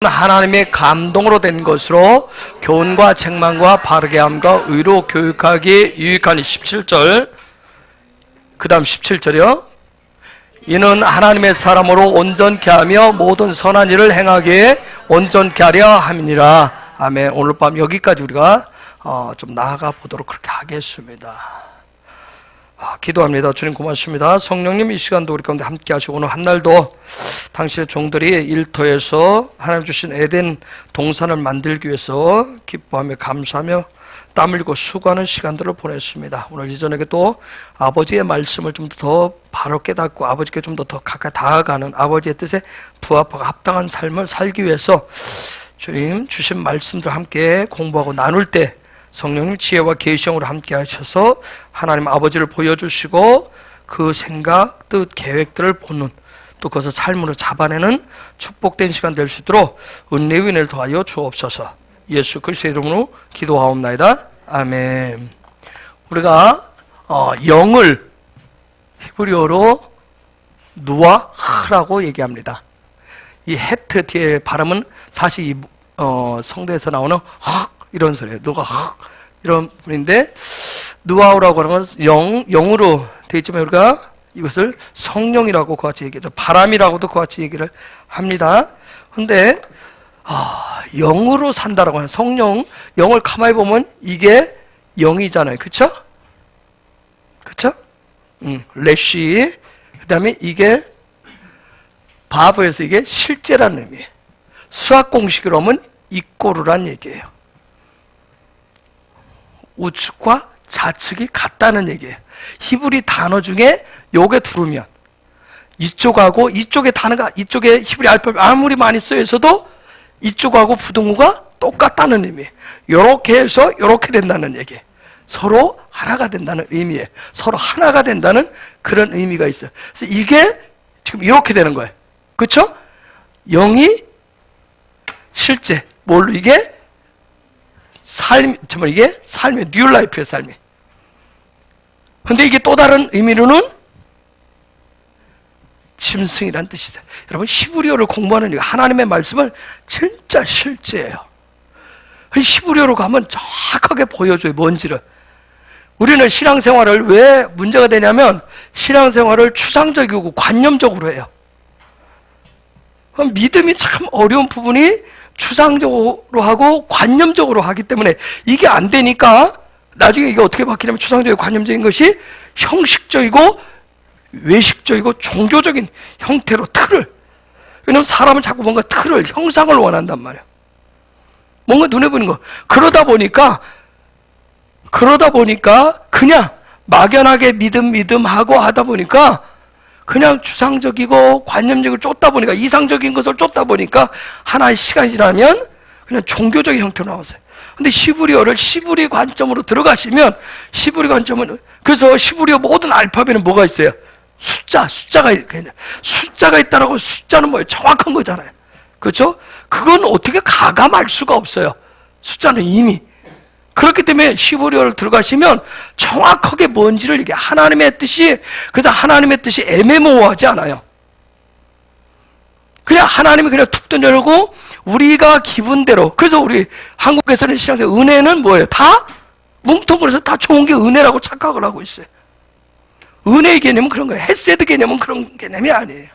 하나님의 감동으로 된 것으로 교훈과 책망과 바르게 함과 의로 교육하기에 유익하니 17절. 그 다음 17절이요. 이는 하나님의 사람으로 온전케 하며 모든 선한 일을 행하기에 온전케 하려 함이니라. 아멘. 오늘 밤 여기까지 우리가 좀 나아가 보도록 그렇게 하겠습니다. 기도합니다. 주님 고맙습니다. 성령님 이 시간도 우리 가운데 함께 하시고 오늘 한날도 당신의 종들이 일터에서 하나님 주신 에덴 동산을 만들기 위해서 기뻐하며 감사하며 땀 흘리고 수고하는 시간들을 보냈습니다. 오늘 이전에게 또 아버지의 말씀을 좀 더 바로 깨닫고 아버지께 좀 더 가까이 다가가는 아버지의 뜻에 부합하고 합당한 삶을 살기 위해서 주님 주신 말씀들 함께 공부하고 나눌 때 성령님 지혜와 계시형으로 함께 하셔서 하나님 아버지를 보여주시고 그 생각, 뜻, 계획들을 보는 또 그것을 삶으로 잡아내는 축복된 시간 될 수 있도록 은혜의 은혜를 더하여 주옵소서. 예수 그리스도의 이름으로 기도하옵나이다. 아멘. 우리가 영을 히브리어로 누아흐라고 얘기합니다. 이 헤트 뒤에 발음은 사실 이 성대에서 나오는 헉 이런 소리예요. 누가 헉 이런 분인데 누아우라고 하는 건 영으로 되어 있지만 우리가 이것을 성령이라고 그같이 얘기하죠. 바람이라고도 그같이 얘기를 합니다. 근데 영으로 산다라고 하는 성령, 영을 가만히 보면 이게 영이잖아요. 그쵸? 그쵸? 레쉬. 그 다음에 이게 바브에서 이게 실제라는 의미예요. 수학 공식으로 하면 이꼬르란 얘기예요. 우측과 좌측이 같다는 얘기예요. 히브리 단어 중에 요게 두르면 이쪽하고 이쪽의 단어가 이쪽에 히브리 알파벳 아무리 많이 쓰여 있어도 이쪽하고 부등호가 똑같다는 의미예요. 요렇게 해서 요렇게 된다는 얘기예요. 서로 하나가 된다는 의미예요. 서로 하나가 된다는 그런 의미가 있어요. 그래서 이게 지금 이렇게 되는 거예요. 그렇죠? 영이 실제 뭘로 이게 정말 이게 삶의 뉴 라이프의 삶이. 근데 이게 또 다른 의미로는 짐승이란 뜻이세요. 여러분 히브리어를 공부하는 이유 하나님의 말씀은 진짜 실제예요. 히브리어로 가면 정확하게 보여줘요. 뭔지를. 우리는 신앙생활을 왜 문제가 되냐면 신앙생활을 추상적이고 관념적으로 해요. 믿음이 참 어려운 부분이 추상적으로 하고 관념적으로 하기 때문에 이게 안 되니까 나중에 이게 어떻게 바뀌냐면 추상적이고 관념적인 것이 형식적이고 외식적이고 종교적인 형태로 틀을. 왜냐하면 사람은 자꾸 뭔가 틀을, 형상을 원한단 말이에요. 뭔가 눈에 보이는 거. 그러다 보니까 그냥 막연하게 믿음하고 하다 보니까 그냥 추상적이고 관념적으로 쫓다 보니까 이상적인 것을 쫓다 보니까 하나의 시간이 지나면 그냥 종교적인 형태로 나오세요. 근데 히브리어를 히브리 관점으로 들어가시면 히브리 관점은 그래서 히브리어 모든 알파벳은 뭐가 있어요? 숫자가 있다라고 숫자는 뭐예요? 정확한 거잖아요. 그렇죠? 그건 어떻게 가감할 수가 없어요. 숫자는 이미. 그렇기 때문에 히브리어를 들어가시면 정확하게 뭔지를 이게 하나님의 뜻이 그래서 하나님의 뜻이 애매모호하지 않아요. 그냥 하나님이 그냥 툭 던져놓고 우리가 기분대로 그래서 우리 한국에서는 신앙생활 은혜는 뭐예요? 다 뭉텅그려서 다 좋은 게 은혜라고 착각을 하고 있어요. 은혜의 개념은 그런 거예요. 헤세드 개념은 그런 개념이 아니에요.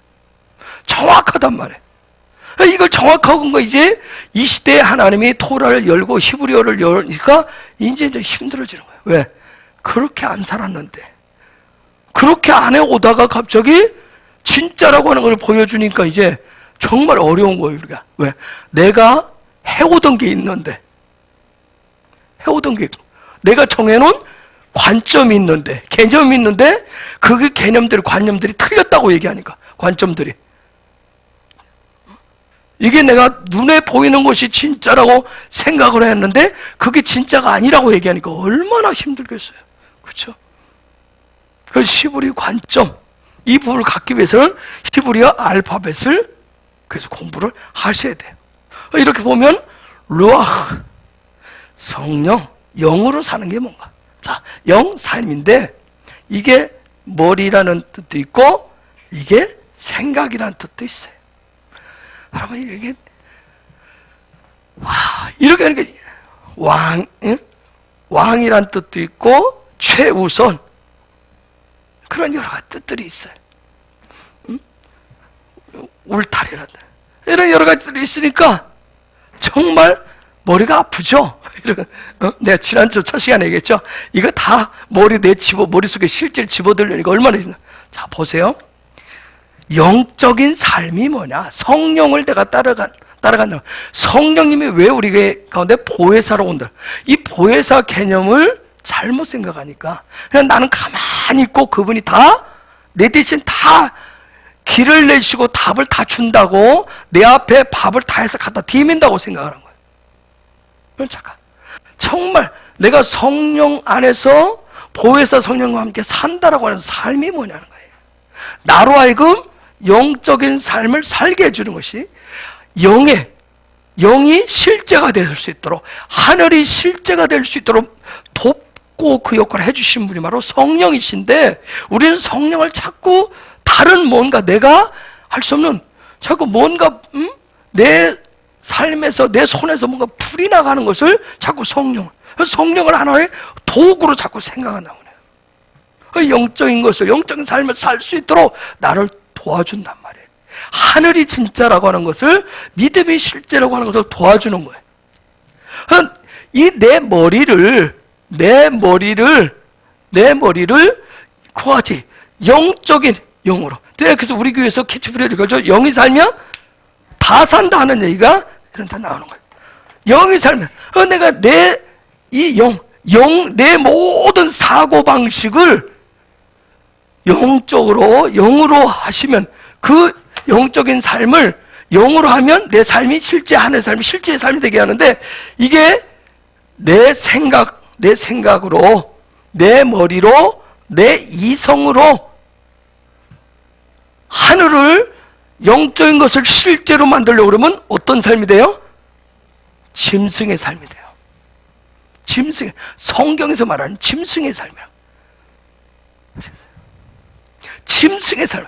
정확하단 말이에요. 이걸 정확한 거 이제 이 시대에 하나님이 토라를 열고 히브리어를 열니까 이제 힘들어지는 거예요. 왜? 그렇게 안 살았는데 그렇게 안 해오다가 갑자기 진짜라고 하는 걸 보여주니까 이제 정말 어려운 거예요. 우리가 왜? 내가 해오던 게 있는데 해오던 게 있고 내가 정해놓은 관점이 있는데 개념이 있는데 그 개념들 관념들이 틀렸다고 얘기하니까 관점들이 이게 내가 눈에 보이는 것이 진짜라고 생각을 했는데 그게 진짜가 아니라고 얘기하니까 얼마나 힘들겠어요. 그렇죠? 그래서 히브리 관점 이 부분을 갖기 위해서는 히브리어 알파벳을 그래서 공부를 하셔야 돼요. 이렇게 보면 루아흐 성령 영으로 사는 게 뭔가 자, 영 삶인데 이게 머리라는 뜻도 있고 이게 생각이라는 뜻도 있어요. 여러분 이게 이렇게 하니까 왕이란 뜻도 있고 최우선 그런 여러 가지 뜻들이 있어요. 울타리란 이런 여러 가지들이 있으니까 정말 머리가 아프죠. 내가 지난주 첫 시간에 얘기했죠. 이거 다 머릿속에 실제로 집어들려니까 얼마나 힘들어. 자, 보세요. 영적인 삶이 뭐냐? 성령을 내가 따라간다. 성령님이 왜 우리 가운데 보혜사로 온다? 이 보혜사 개념을 잘못 생각하니까 그냥 나는 가만히 있고 그분이 다 내 대신 다 길을 내시고 답을 다 준다고 내 앞에 밥을 다 해서 갖다 디민다고 생각하는 거예요. 그건 잠깐. 정말 내가 성령 안에서 보혜사 성령과 함께 산다라고 하는 삶이 뭐냐는 거예요. 나로 하여금 영적인 삶을 살게 해주는 것이 영이 실제가 될 수 있도록, 하늘이 실제가 될 수 있도록 돕고 그 역할을 해주신 분이 바로 성령이신데, 우리는 성령을 자꾸 다른 뭔가 내가 할 수 없는 자꾸 뭔가 내 삶에서 내 손에서 뭔가 불이 나가는 것을 자꾸 성령을 하나의 도구로 자꾸 생각한다고 해요. 영적인 것을, 영적인 삶을 살 수 있도록 나를 도와준단 말이에요. 하늘이 진짜라고 하는 것을, 믿음이 실제라고 하는 것을 도와주는 거예요. 이 내 머리를 그와 같이 영적인 영으로. 그래서 우리 교회에서 캐치프레이즈 걸죠. 영이 살면 다 산다 하는 얘기가 이런 데 나오는 거예요. 영이 살면 내가 내 모든 사고방식을 영으로 하시면, 그 영적인 삶을 영으로 하면 내 삶이 실제 하늘의 삶이 실제의 삶이 되게 하는데, 이게 내 생각으로, 내 머리로, 내 이성으로 하늘을, 영적인 것을 실제로 만들려고 그러면 어떤 삶이 돼요? 짐승의 삶이 돼요. 성경에서 말하는 짐승의 삶이야. 짐승의 삶.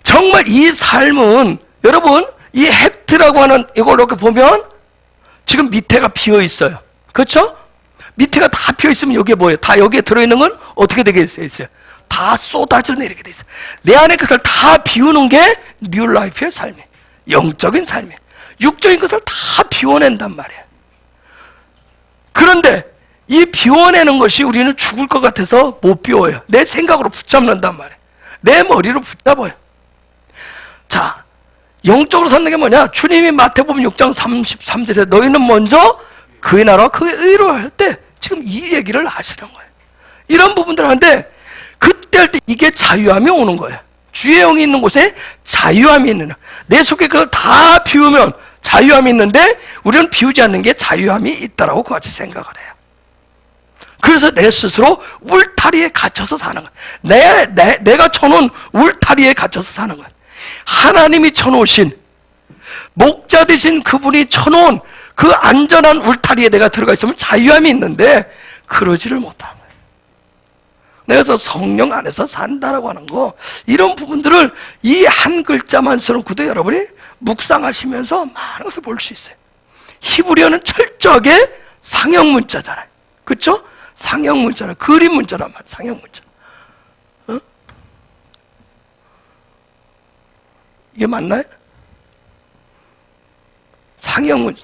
정말 이 삶은, 여러분, 이 헥트라고 하는 이걸 이렇게 보면 지금 밑에가 비어 있어요. 그렇죠? 밑에가 다 비어 있으면 여기에 뭐예요? 다 여기에 들어있는 건 어떻게 되게 돼 있어요? 다 쏟아져 내리게 돼 있어요. 내 안에 것을 다 비우는 게 뉴 라이프의 삶이에요. 영적인 삶이에요. 육적인 것을 다 비워낸단 말이에요. 그런데 이 비워내는 것이 우리는 죽을 것 같아서 못 비워요. 내 생각으로 붙잡는단 말이에요. 내 머리로 붙잡아요. 자, 영적으로 사는 게 뭐냐? 주님이 마태복음 6장 33절에 너희는 먼저 그의 나라와 그의 의로 할 때 지금 이 얘기를 하시는 거예요. 이런 부분들 하는데, 그때 할 때 이게 자유함이 오는 거예요. 주의 영이 있는 곳에 자유함이 있는 거예요. 내 속에 그걸 다 비우면 자유함이 있는데, 우리는 비우지 않는 게 자유함이 있다라고 그같이 생각을 해요. 그래서 내 스스로 울타리에 갇혀서 사는 거예요. 내가 쳐놓은 울타리에 갇혀서 사는 거예요. 하나님이 쳐놓으신, 목자 되신 그분이 쳐놓은 그 안전한 울타리에 내가 들어가 있으면 자유함이 있는데, 그러지를 못하는 거예요. 내가 성령 안에서 산다라고 하는 거, 이런 부분들을 이 한 글자만 써놓고도 여러분이 묵상하시면서 많은 것을 볼 수 있어요. 히브리어는 철저하게 상형 문자잖아요. 그렇죠? 상형 문자는 그림 문자란 말이에요. 상형 문자. 이게 맞나요? 상형 문자.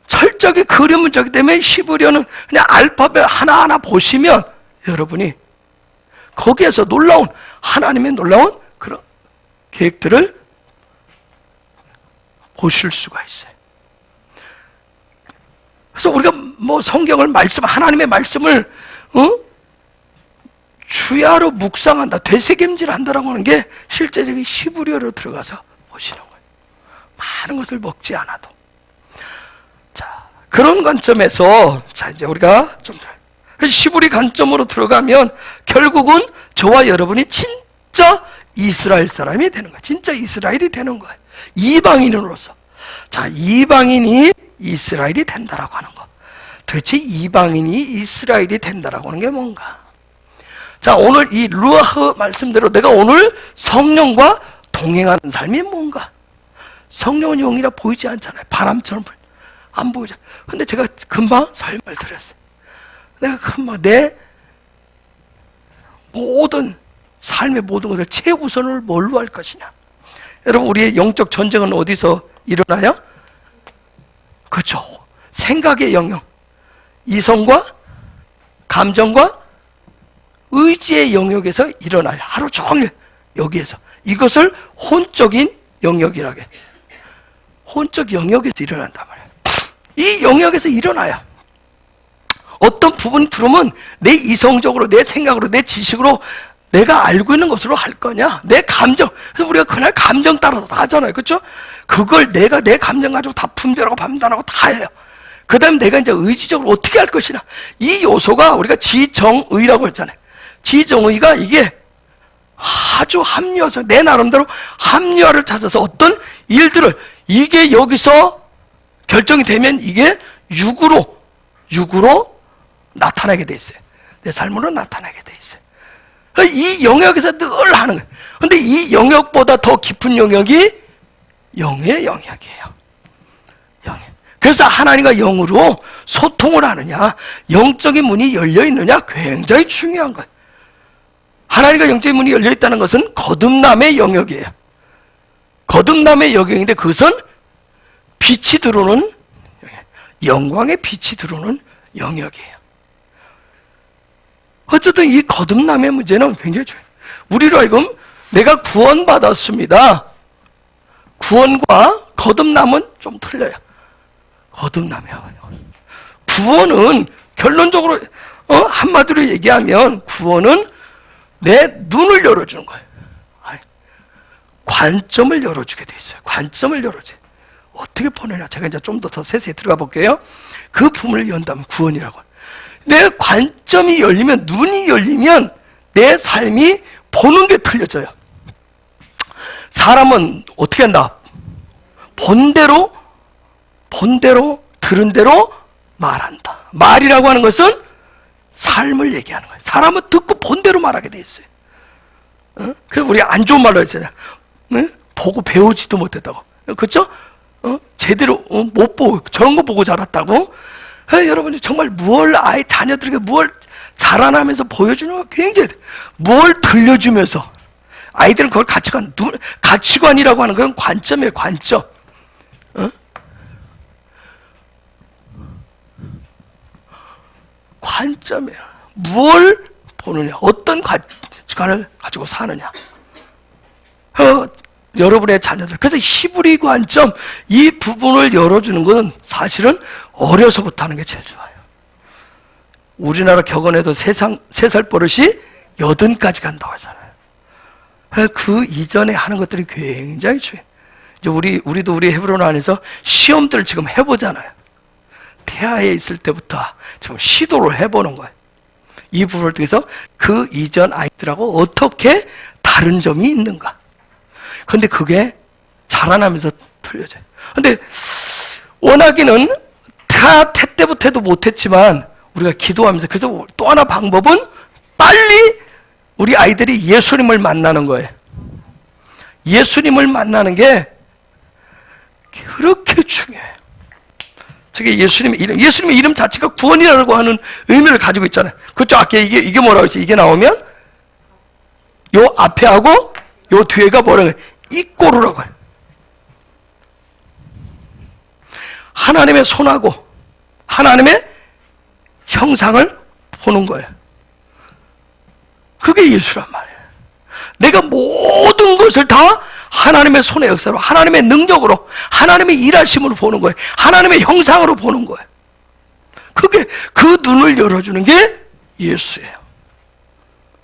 철저하게 그림 문자이기 때문에 히브리어는 그냥 알파벳 하나하나 보시면 여러분이 거기에서 놀라운, 하나님의 놀라운 그런 계획들을 보실 수가 있어요. 그래서 우리가 성경을 하나님의 말씀을 주야로 묵상한다, 되새김질 한다라고 하는 게 실제적인 히브리어로 들어가서 보시는 거예요. 많은 것을 먹지 않아도. 자, 그런 관점에서, 자, 이제 우리가 좀 히브리 관점으로 들어가면 결국은 저와 여러분이 진짜 이스라엘 사람이 되는 거예요. 진짜 이스라엘이 되는 거예요. 이방인으로서. 자, 이방인이 이스라엘이 된다라고 하는 거. 도대체 이방인이 이스라엘이 된다라고 하는 게 뭔가? 자, 오늘 이 루아흐 말씀대로 내가 오늘 성령과 동행하는 삶이 뭔가? 성령은 영이라 보이지 않잖아요. 바람처럼 안 보이죠. 근데 제가 금방 설명을 드렸어요. 내가 금방 내 모든 삶의 모든 것을 최우선을 뭘로 할 것이냐. 여러분, 우리의 영적 전쟁은 어디서 일어나요? 그렇죠. 생각의 영역, 이성과 감정과 의지의 영역에서 일어나요. 하루 종일 여기에서. 이것을 혼적인 영역이라고 해요. 혼적 영역에서 일어난단 말이에요. 이 영역에서 일어나요. 어떤 부분이 들어오면 내 이성적으로, 내 생각으로, 내 지식으로 내가 알고 있는 것으로 할 거냐? 내 감정. 그래서 우리가 그날 감정 따라서 다 하잖아요. 그렇죠? 그걸 내가 내 감정 가지고 다 분별하고 판단하고 다 해요. 그 다음에 내가 이제 의지적으로 어떻게 할 것이냐. 이 요소가 우리가 지정의라고 했잖아요. 지정의가 이게 아주 합리화해서 내 나름대로 합리화를 찾아서 어떤 일들을 이게 여기서 결정이 되면 이게 육으로 나타나게 돼 있어요. 내 삶으로 나타나게 돼 있어요. 이 영역에서 늘 하는 거예요. 근데 이 영역보다 더 깊은 영역이 영의 영역이에요. 영역. 그래서 하나님과 영으로 소통을 하느냐, 영적인 문이 열려 있느냐 굉장히 중요한 거예요. 하나님과 영적인 문이 열려 있다는 것은 거듭남의 영역이에요. 거듭남의 영역인데 그것은 빛이 들어오는, 영광의 빛이 들어오는 영역이에요. 어쨌든 이 거듭남의 문제는 굉장히 중요해요. 우리로 하여금 내가 구원받았습니다. 구원과 거듭남은 좀 틀려요. 거듭남이요. 구원은 결론적으로 한마디로 얘기하면 구원은 내 눈을 열어주는 거예요. 관점을 열어주게 돼 있어요. 관점을 열어줘. 어떻게 보느냐. 제가 이제 좀 더 세세히 들어가 볼게요. 그 부분을 연다면 구원이라고. 내 관점이 열리면, 눈이 열리면 내 삶이 보는 게 틀려져요. 사람은 어떻게 한다? 본대로 들은 대로 말한다. 말이라고 하는 것은 삶을 얘기하는 거예요. 사람은 듣고 본대로 말하게 돼 있어요. 그래서 우리 안 좋은 말로 했잖아요. 보고 배우지도 못했다고. 그렇죠? 제대로 못 보고 저런 거 보고 자랐다고. 여러분 정말 아이 자녀들에게 뭘 자라나면서 보여주는 거 굉장히 뭘 들려주면서 아이들은 그걸 가치관이라고 하는 건 관점이에요. 관점. 관점이에요. 뭘 보느냐, 어떤 가치관을 가지고 사느냐. 여러분의 자녀들. 그래서 히브리 관점, 이 부분을 열어주는 것은 사실은 어려서부터 하는 게 제일 좋아요. 우리나라 격언에도 3살 버릇이 80까지 간다고 하잖아요. 그 이전에 하는 것들이 굉장히 중요해요. 이제 우리도 우리 헤브론 안에서 시험들을 지금 해보잖아요. 태아에 있을 때부터 좀 시도를 해보는 거예요. 이 부분을 통해서 그 이전 아이들하고 어떻게 다른 점이 있는가. 근데 그게 자라나면서 틀려져요. 근데 원하기는 태 때부터 해도 못했지만 우리가 기도하면서, 그래서 또 하나 방법은 빨리 우리 아이들이 예수님을 만나는 거예요. 예수님을 만나는 게 그렇게 중요해요. 저게 예수님의 이름 자체가 구원이라고 하는 의미를 가지고 있잖아요. 그렇죠? 아까 이게 뭐라고 했지? 이게 나오면 요 앞에 하고 요 뒤에가 뭐라고 해요? 이꼬르라고 해요. 하나님의 손하고 하나님의 형상을 보는 거예요. 그게 예수란 말이에요. 내가 모든 것을 다 하나님의 손의 역사로, 하나님의 능력으로, 하나님의 일하심으로 보는 거예요. 하나님의 형상으로 보는 거예요. 그게 그 눈을 열어주는 게 예수예요.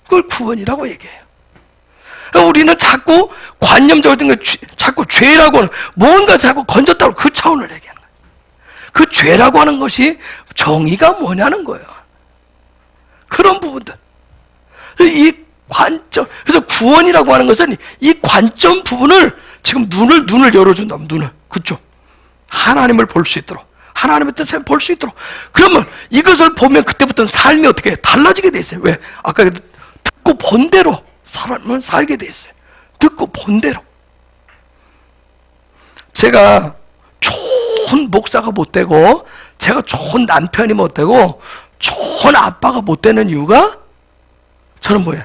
그걸 구원이라고 얘기해요. 우리는 자꾸 관념적으로 된 거, 자꾸 죄라고 하는, 뭔가 자꾸 건졌다고 그 차원을 얘기하는 거예요. 그 죄라고 하는 것이 정의가 뭐냐는 거예요. 그런 부분들. 이 관점, 그래서 구원이라고 하는 것은 이 관점 부분을 지금 눈을 열어준다면, 눈을. 그쵸? 하나님을 볼 수 있도록, 하나님의 뜻을 볼 수 있도록. 그러면 이것을 보면 그때부터는 삶이 어떻게 달라지게 돼 있어요. 왜? 아까 듣고 본 대로 사람을 살게 돼 있어요. 듣고 본 대로. 제가 좋은 목사가 못 되고, 제가 좋은 남편이 못 되고, 좋은 아빠가 못 되는 이유가 저는 뭐예요?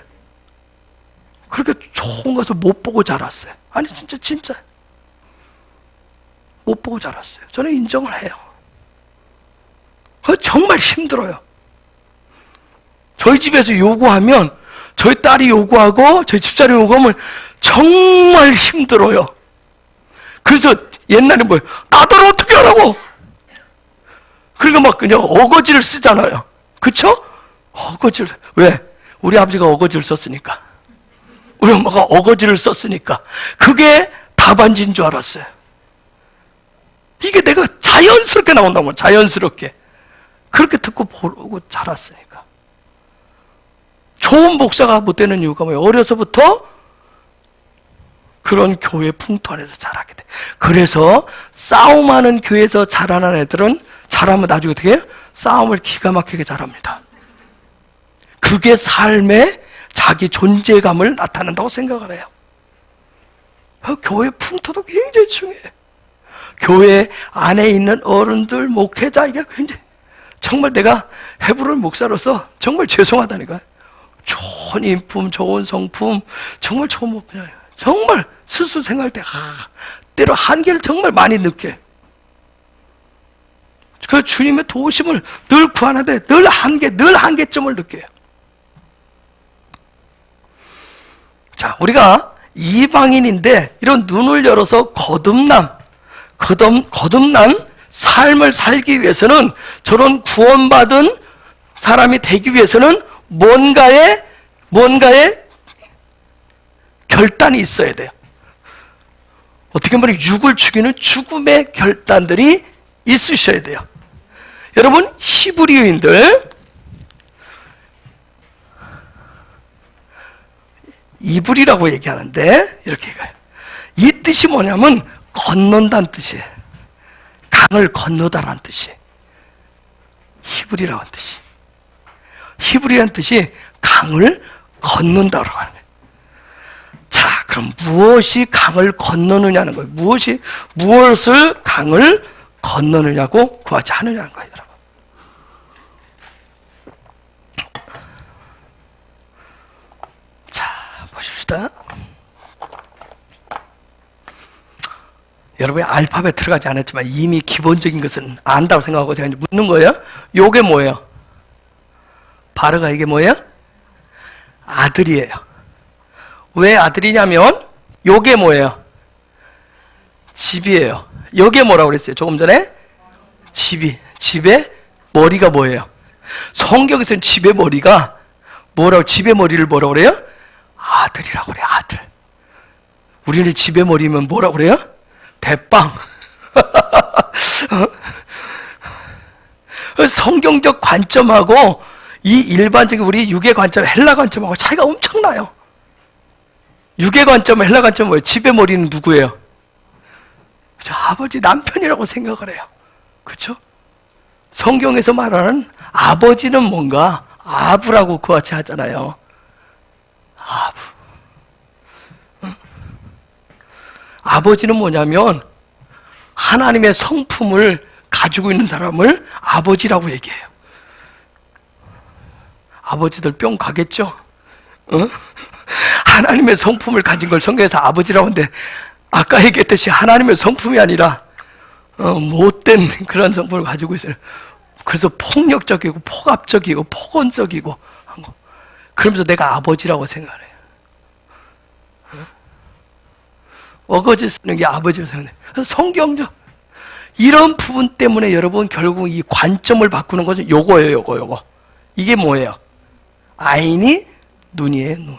그렇게 좋은 것을 못 보고 자랐어요. 아니 진짜 못 보고 자랐어요. 저는 인정을 해요. 정말 힘들어요. 저희 집에서 요구하면, 저희 딸이 요구하고 저희 집사람이 요구하면 정말 힘들어요. 그래서 옛날에 뭐예요? 나들 어떻게 하라고? 그러니까 막 그냥 어거지를 쓰잖아요. 그쵸? 어거지를. 왜? 우리 아버지가 어거지를 썼으니까. 우리 엄마가 어거지를 썼으니까. 그게 답안지인 줄 알았어요. 이게 내가 자연스럽게 나온다고, 자연스럽게. 그렇게 듣고 보고 자랐으니까. 좋은 목사가 못 되는 이유가 뭐예요? 어려서부터 그런 교회 풍토 안에서 자라게 돼. 그래서 싸움하는 교회에서 자라는 애들은 잘하면 나중에 어떻게 해요? 싸움을 기가 막히게 잘합니다. 그게 삶의 자기 존재감을 나타낸다고 생각을 해요. 교회 풍토도 굉장히 중요해요. 교회 안에 있는 어른들, 목회자, 이게 굉장히, 정말 내가 헤브론 목사로서 정말 죄송하다니까요. 좋은 인품, 좋은 성품, 정말 좋은 목회자, 정말 스스로 생각할 때 때로 한계를 정말 많이 느껴요. 그 주님의 도우심을 늘 구하는데 늘 한계점을 느껴요. 자, 우리가 이방인인데 이런 눈을 열어서 거듭난 삶을 살기 위해서는, 저런 구원받은 사람이 되기 위해서는 뭔가의 결단이 있어야 돼요. 어떻게 보면 육을 죽이는 죽음의 결단들이 있으셔야 돼요. 여러분, 히브리인들, 이불이라고 얘기하는데 이렇게 얘기해요. 이 뜻이 뭐냐면 건넌다는 뜻이에요. 강을 건너다라는 뜻이에요. 히브리라는 뜻이. 히브리라는 뜻이 강을 건넌다라고 하는 거예요. 자, 그럼 무엇이 강을 건너느냐는 거예요. 무엇을 강을 건너느냐고 구하지 않느냐는 거예요, 여러분. 자, 보십시다. 여러분이 알파벳 들어가지 않았지만 이미 기본적인 것은 안다고 생각하고 제가 이제 묻는 거예요. 요게 뭐예요? 바르가 이게 뭐예요? 아들이에요. 왜 아들이냐면 요게 뭐예요? 집이에요. 요게 뭐라고 그랬어요? 조금 전에? 집의 머리가 뭐예요? 성경에서는 집의 머리가 집의 머리를 뭐라고 그래요? 아들이라고 그래요. 아들. 우리는 집의 머리면 뭐라고 그래요? 대빵. 성경적 관점하고 이 일반적인 우리 육의 관점, 헬라 관점하고 차이가 엄청나요. 육의 관점, 헬라 관점은 뭐예요? 집의 머리는 누구예요? 그렇죠? 아버지, 남편이라고 생각을 해요. 그렇죠? 성경에서 말하는 아버지는 뭔가 아부라고 그같이 하잖아요. 아부. 아버지는 뭐냐면 하나님의 성품을 가지고 있는 사람을 아버지라고 얘기해요. 아버지들 뿅 가겠죠? 하나님의 성품을 가진 걸 성경에서 아버지라고 하는데, 아까 얘기했듯이 하나님의 성품이 아니라 못된 그런 성품을 가지고 있어요. 그래서 폭력적이고 폭압적이고 폭언적이고 한 거. 그러면서 내가 아버지라고 생각해요. 어거지 쓰는 게 아버지라고 생각해요. 성경적 이런 부분 때문에 여러분 결국 이 관점을 바꾸는 것은 요거예요. 요거. 이게 뭐예요? 아인이 눈이에요. 눈.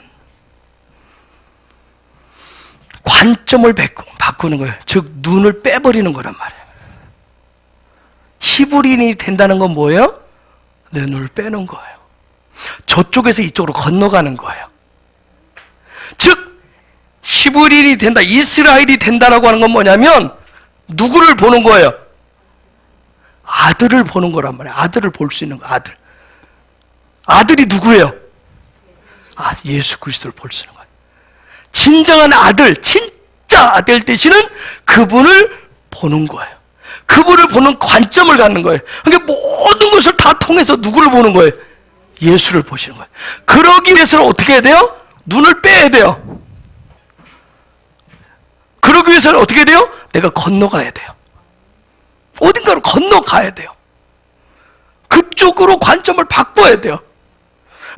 관점을 바꾸는 거예요. 즉 눈을 빼버리는 거란 말이에요. 히브리인이 된다는 건 뭐예요? 내 눈을 빼는 거예요. 저쪽에서 이쪽으로 건너가는 거예요. 즉 히브리인이 된다, 이스라엘이 된다라고 하는 건 뭐냐면 누구를 보는 거예요? 아들을 보는 거란 말이에요. 아들을 볼 수 있는 거, 아들. 아들이 누구예요? 예수 그리스도를 볼 수 있는 거예요. 진정한 아들, 진짜 아들 되시는 그분을 보는 거예요. 그분을 보는 관점을 갖는 거예요. 그러니까 모든 것을 다 통해서 누구를 보는 거예요? 예수를 보시는 거예요. 그러기 위해서는 어떻게 해야 돼요? 눈을 빼야 돼요. 그러기 위해서는 어떻게 해야 돼요? 내가 건너가야 돼요. 어딘가로 건너가야 돼요. 그쪽으로 관점을 바꿔야 돼요.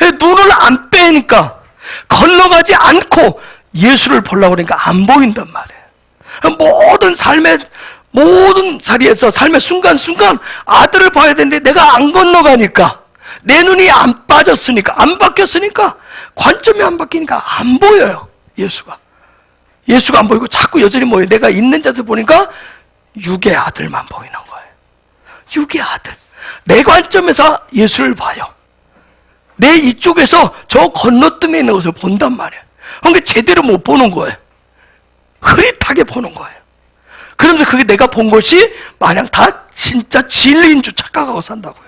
눈을 안 빼니까, 건너가지 않고 예수를 보려고 그러니까 안 보인단 말이에요. 모든 자리에서 삶의 순간순간 아들을 봐야 되는데 내가 안 건너가니까, 내 눈이 안 빠졌으니까, 안 바뀌었으니까, 관점이 안 바뀌니까 안 보여요. 예수가 안 보이고 자꾸 여전히 뭐예요? 내가 있는 자들 보니까 육의 아들만 보이는 거예요. 육의 아들. 내 관점에서 예수를 봐요. 내 이쪽에서 저 건너뜸에 있는 것을 본단 말이에요. 그러니까 제대로 못 보는 거예요. 흐릿하게 보는 거예요. 그러면서 그게 내가 본 것이 마냥 다 진짜 진리인 줄 착각하고 산다고요.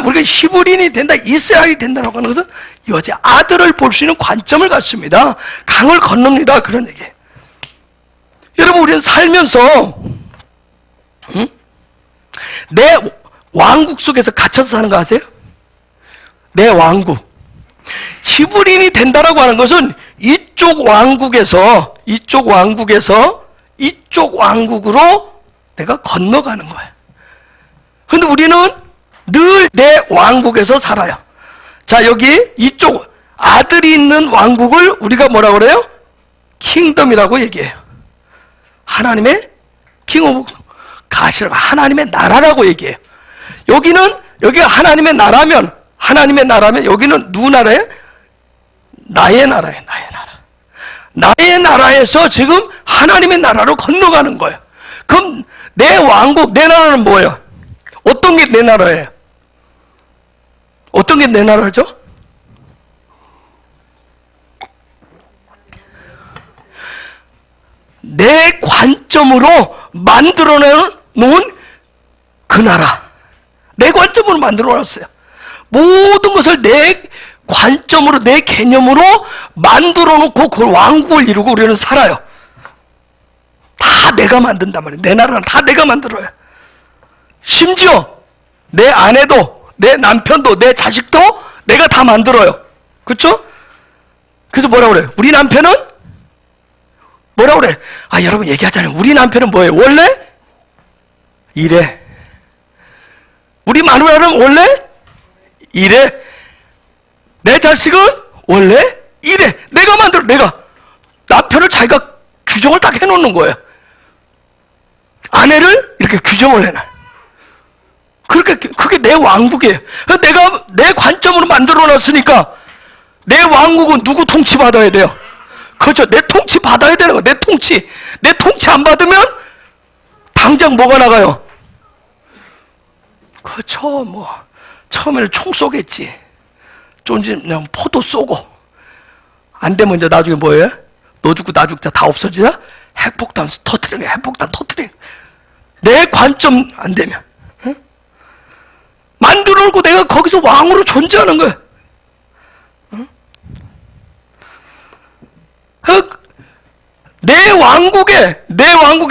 우리가 히브리인이 된다, 이스라엘이 된다라고 하는 것은 여자 아들을 볼 수 있는 관점을 갖습니다. 강을 건넙니다. 그런 얘기예요. 여러분, 우리는 살면서 내 왕국 속에서 갇혀서 사는 거 아세요? 내 왕국. 히브리인이 된다라고 하는 것은 이쪽 왕국에서 이쪽 왕국으로 내가 건너가는 거예요. 근데 우리는 늘 내 왕국에서 살아요. 자, 여기 이쪽 아들이 있는 왕국을 우리가 뭐라고 그래요? 킹덤이라고 얘기해요. 하나님의 킹 오브 가시라고, 하나님의 나라라고 얘기해요. 여기가 하나님의 나라면 여기는 누구 나라예요? 나의 나라예요. 나의 나라에서 지금 하나님의 나라로 건너가는 거예요. 그럼 내 왕국, 내 나라는 뭐예요? 어떤 게 내 나라예요? 어떤 게 내 나라죠? 내 관점으로 만들어 놓은 그 나라. 내 관점으로 만들어 놨어요. 모든 것을 내 관점으로, 내 개념으로 만들어 놓고 그 왕국을 이루고 우리는 살아요. 다 내가 만든단 말이에요. 내 나라는 다 내가 만들어요. 심지어 내 아내도, 내 남편도, 내 자식도 내가 다 만들어요. 그렇죠? 그래서 뭐라고 그래요? 우리 남편은 뭐라고 그래? 여러분 얘기하잖아요. 우리 남편은 뭐예요? 원래 이래. 우리 마누라는 원래 이래. 내 자식은 원래 이래. 내가 만들어. 내가 남편을 자기가 규정을 딱 해놓는 거예요. 아내를 이렇게 규정을 해놔. 그게 내 왕국이에요. 내가 내 관점으로 만들어 놨으니까 내 왕국은 누구 통치 받아야 돼요? 그렇죠. 내 통치 받아야 되는 거예요. 내 통치 안 받으면 당장 뭐가 나가요? 그렇죠. 처음에는 총 쏘겠지. 그냥 포도 쏘고, 안 되면 이제 나중에 뭐예요? 너 죽고 나 죽자 다 없어지자? 핵폭탄 터트리는 거예요. 핵폭탄 터트리는 거예요. 내 관점 안 되면. 응? 만들어 놓고 내가 거기서 왕으로 존재하는 거예요. 응? 내 왕국에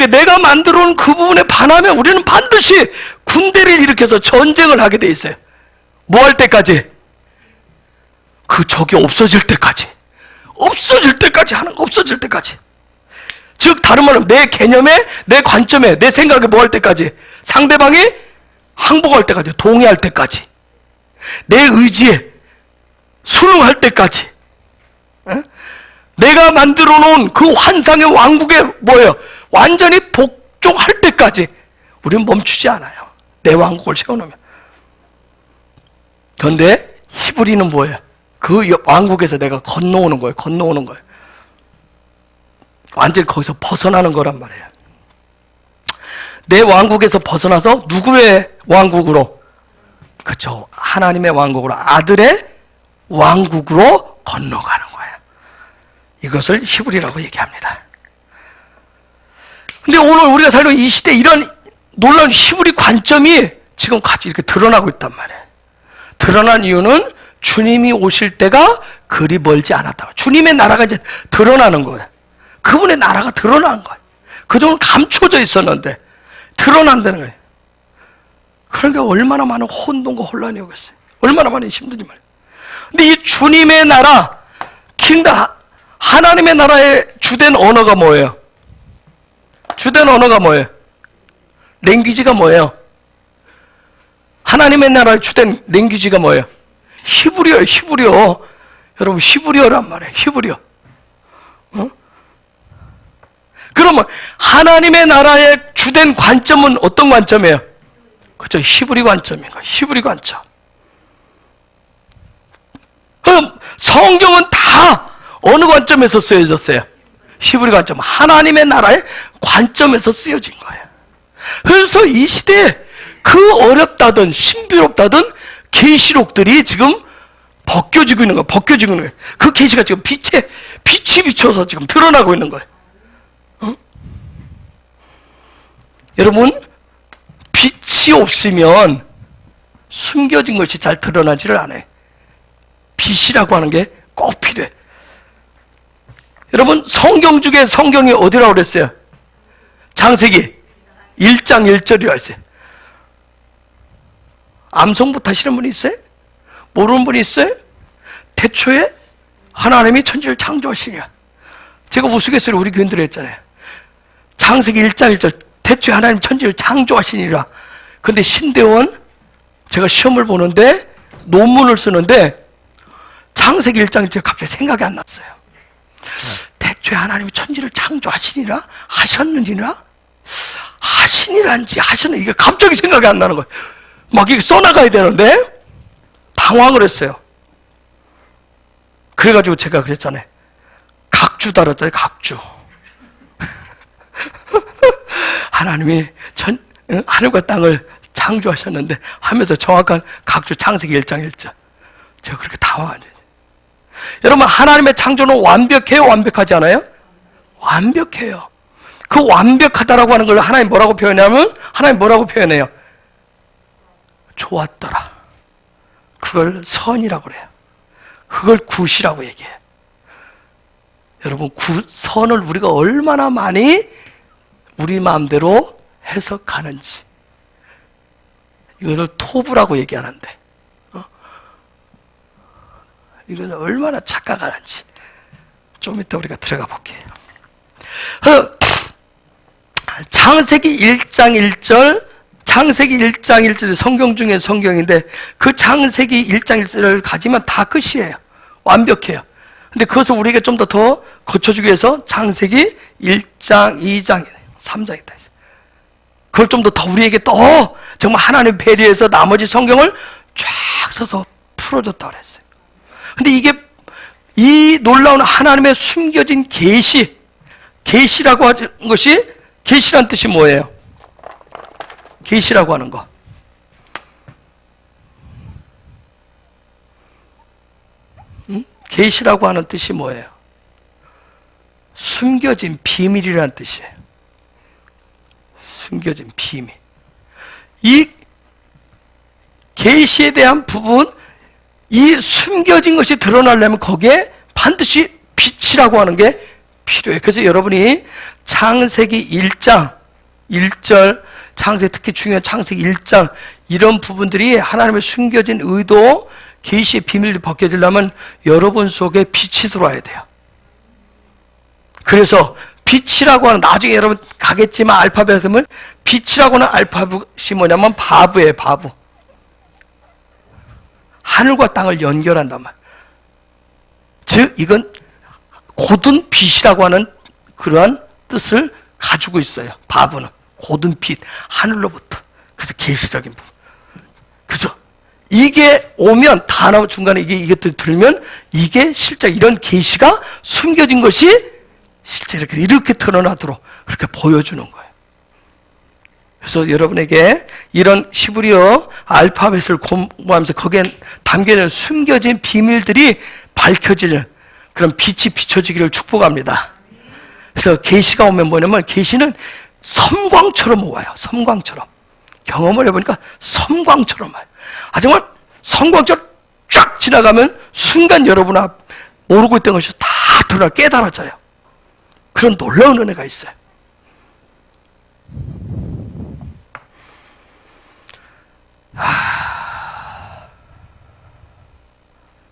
내가 만들어 놓은 그 부분에 반하면 우리는 반드시 군대를 일으켜서 전쟁을 하게 돼 있어요. 뭐 할 때까지? 그 적이 없어질 때까지 하는 거, 없어질 때까지. 즉 다른 말은 내 개념에, 내 관점에, 내 생각에 뭐 할 때까지? 상대방이 항복할 때까지, 동의할 때까지, 내 의지에 순응할 때까지. 에? 내가 만들어 놓은 그 환상의 왕국에 뭐예요? 완전히 복종할 때까지 우리는 멈추지 않아요. 내 왕국을 세워놓으면. 그런데 히브리는 뭐예요? 그 왕국에서 내가 건너오는 거예요. 완전히 거기서 벗어나는 거란 말이에요. 내 왕국에서 벗어나서 누구의 왕국으로? 그렇죠. 하나님의 왕국으로, 아들의 왕국으로 건너가는 거예요. 이것을 히브리라고 얘기합니다. 근데 오늘 우리가 살고 있는 이 시대에 이런 놀라운 히브리 관점이 지금 같이 이렇게 드러나고 있단 말이에요. 드러난 이유는 주님이 오실 때가 그리 멀지 않았다. 주님의 나라가 이제 드러나는 거예요. 그분의 나라가 드러나는 거예요. 그동안 감춰져 있었는데 드러난다는 거예요. 그러니까 얼마나 많은 혼돈과 혼란이 오겠어요. 얼마나 많이 힘든지 말이에요. 근데 이 주님의 나라, 킹덤, 하나님의 나라의 주된 언어가 뭐예요? 주된 언어가 뭐예요? 랭귀지가 뭐예요? 하나님의 나라의 주된 랭귀지가 뭐예요? 히브리어예요. 히브리어. 여러분 히브리어란 말이에요. 히브리어. 그러면 하나님의 나라의 주된 관점은 어떤 관점이에요? 그렇죠. 히브리 관점인가? 히브리 관점. 그럼 성경은 다 어느 관점에서 쓰여졌어요? 히브리 관점. 하나님의 나라의 관점에서 쓰여진 거예요. 그래서 이 시대에 그 어렵다든 신비롭다든 계시록들이 지금 벗겨지고 있는 거예요. 벗겨지고 있는 거예요. 그 계시가 지금 빛이 비춰서 지금 드러나고 있는 거예요. 여러분, 빛이 없으면 숨겨진 것이 잘 드러나지를 않아요. 빛이라고 하는 게 꼭 필요해. 여러분, 성경 중에 성경이 어디라고 그랬어요? 창세기 1장 1절이라고 했어요. 암송부터 하시는 분이 있어요? 모르는 분이 있어요? 태초에 하나님이 천지를 창조하시냐. 제가 우스갯소리 우리 교인들이 했잖아요. 창세기 1장 1절, 태초에 하나님 천지를 창조하시니라. 근데 신대원, 제가 시험을 보는데 논문을 쓰는데 창세기 1장 1절 갑자기 생각이 안 났어요. 태초에 하나님이 천지를 창조하시니라? 하셨느니라? 하시니란지 하셨는지 이게 갑자기 생각이 안 나는 거예요. 막 이게 써나가야 되는데 당황을 했어요. 그래가지고 제가 그랬잖아요. 각주 달았잖아요. 각주. 하나님이 하늘과 땅을 창조하셨는데 하면서 정확한 각주 창세기 1장 1절. 제가 그렇게 당황한 거예요. 여러분, 하나님의 창조는 완벽해요? 완벽하지 않아요? 완벽해요. 그 완벽하다라고 하는 걸 하나님 뭐라고 표현하면 하나님 뭐라고 표현해요? 좋았더라. 그걸 선이라고 그래요. 그걸 굿이라고 얘기해요. 여러분, 선을 우리가 얼마나 많이 우리 마음대로 해석하는지. 이거를 토부라고 얘기하는데 이거는 얼마나 착각하는지 좀 이따 우리가 들어가 볼게요. 창세기 1장 1절, 창세기 1장 1절 성경 중에 성경인데 그 창세기 1장 1절을 가지면 다 끝이에요. 완벽해요. 근데 그것을 우리에게 좀 더 고쳐주기 위해서 창세기 1장, 2장, 3장이 있다. 그걸 좀 더 우리에게 더 정말 하나님 배려해서 나머지 성경을 쫙 써서 풀어줬다고 그랬어요. 근데 이게 이 놀라운 하나님의 숨겨진 계시라고 하는 것이, 계시란 뜻이 뭐예요? 계시라고 하는 거. 계시라고 하는 뜻이 뭐예요? 숨겨진 비밀이라는 뜻이에요. 숨겨진 비밀. 이 계시에 대한 부분, 이 숨겨진 것이 드러나려면 거기에 반드시 빛이라고 하는 게 필요해요. 그래서 여러분이 창세기 1장 1절, 창세기 특히 중요한 창세기 1장 이런 부분들이 하나님의 숨겨진 의도, 계시의 비밀이 벗겨지려면 여러분 속에 빛이 들어와야 돼요. 그래서 빛이라고 하는, 나중에 여러분 가겠지만 알파벳에 보면 빛이라고 하는 알파벳이 뭐냐면 바브예요. 바브. 하늘과 땅을 연결한단 말. 즉 이건 고든 빛이라고 하는 그러한 뜻을 가지고 있어요. 바브는 고든 빛, 하늘로부터. 그래서 계시적인 부분. 그래서 이게 오면 단어 중간에 이것들 들면 이게 실제 이런 계시가 숨겨진 것이 실제 이렇게 드러나도록 그렇게 보여주는 거예요. 그래서 여러분에게 이런 히브리어 알파벳을 공부하면서 거기에 담겨있는 숨겨진 비밀들이 밝혀지는 그런 빛이 비춰지기를 축복합니다. 그래서 계시가 오면 뭐냐면 계시는 섬광처럼 와요. 섬광처럼. 경험을 해보니까 섬광처럼 와요. 아, 정말 섬광처럼 쫙 지나가면 순간 여러분 앞 모르고 있던 것이 다 드러나 깨달아져요. 그런 놀라운 은혜가 있어요.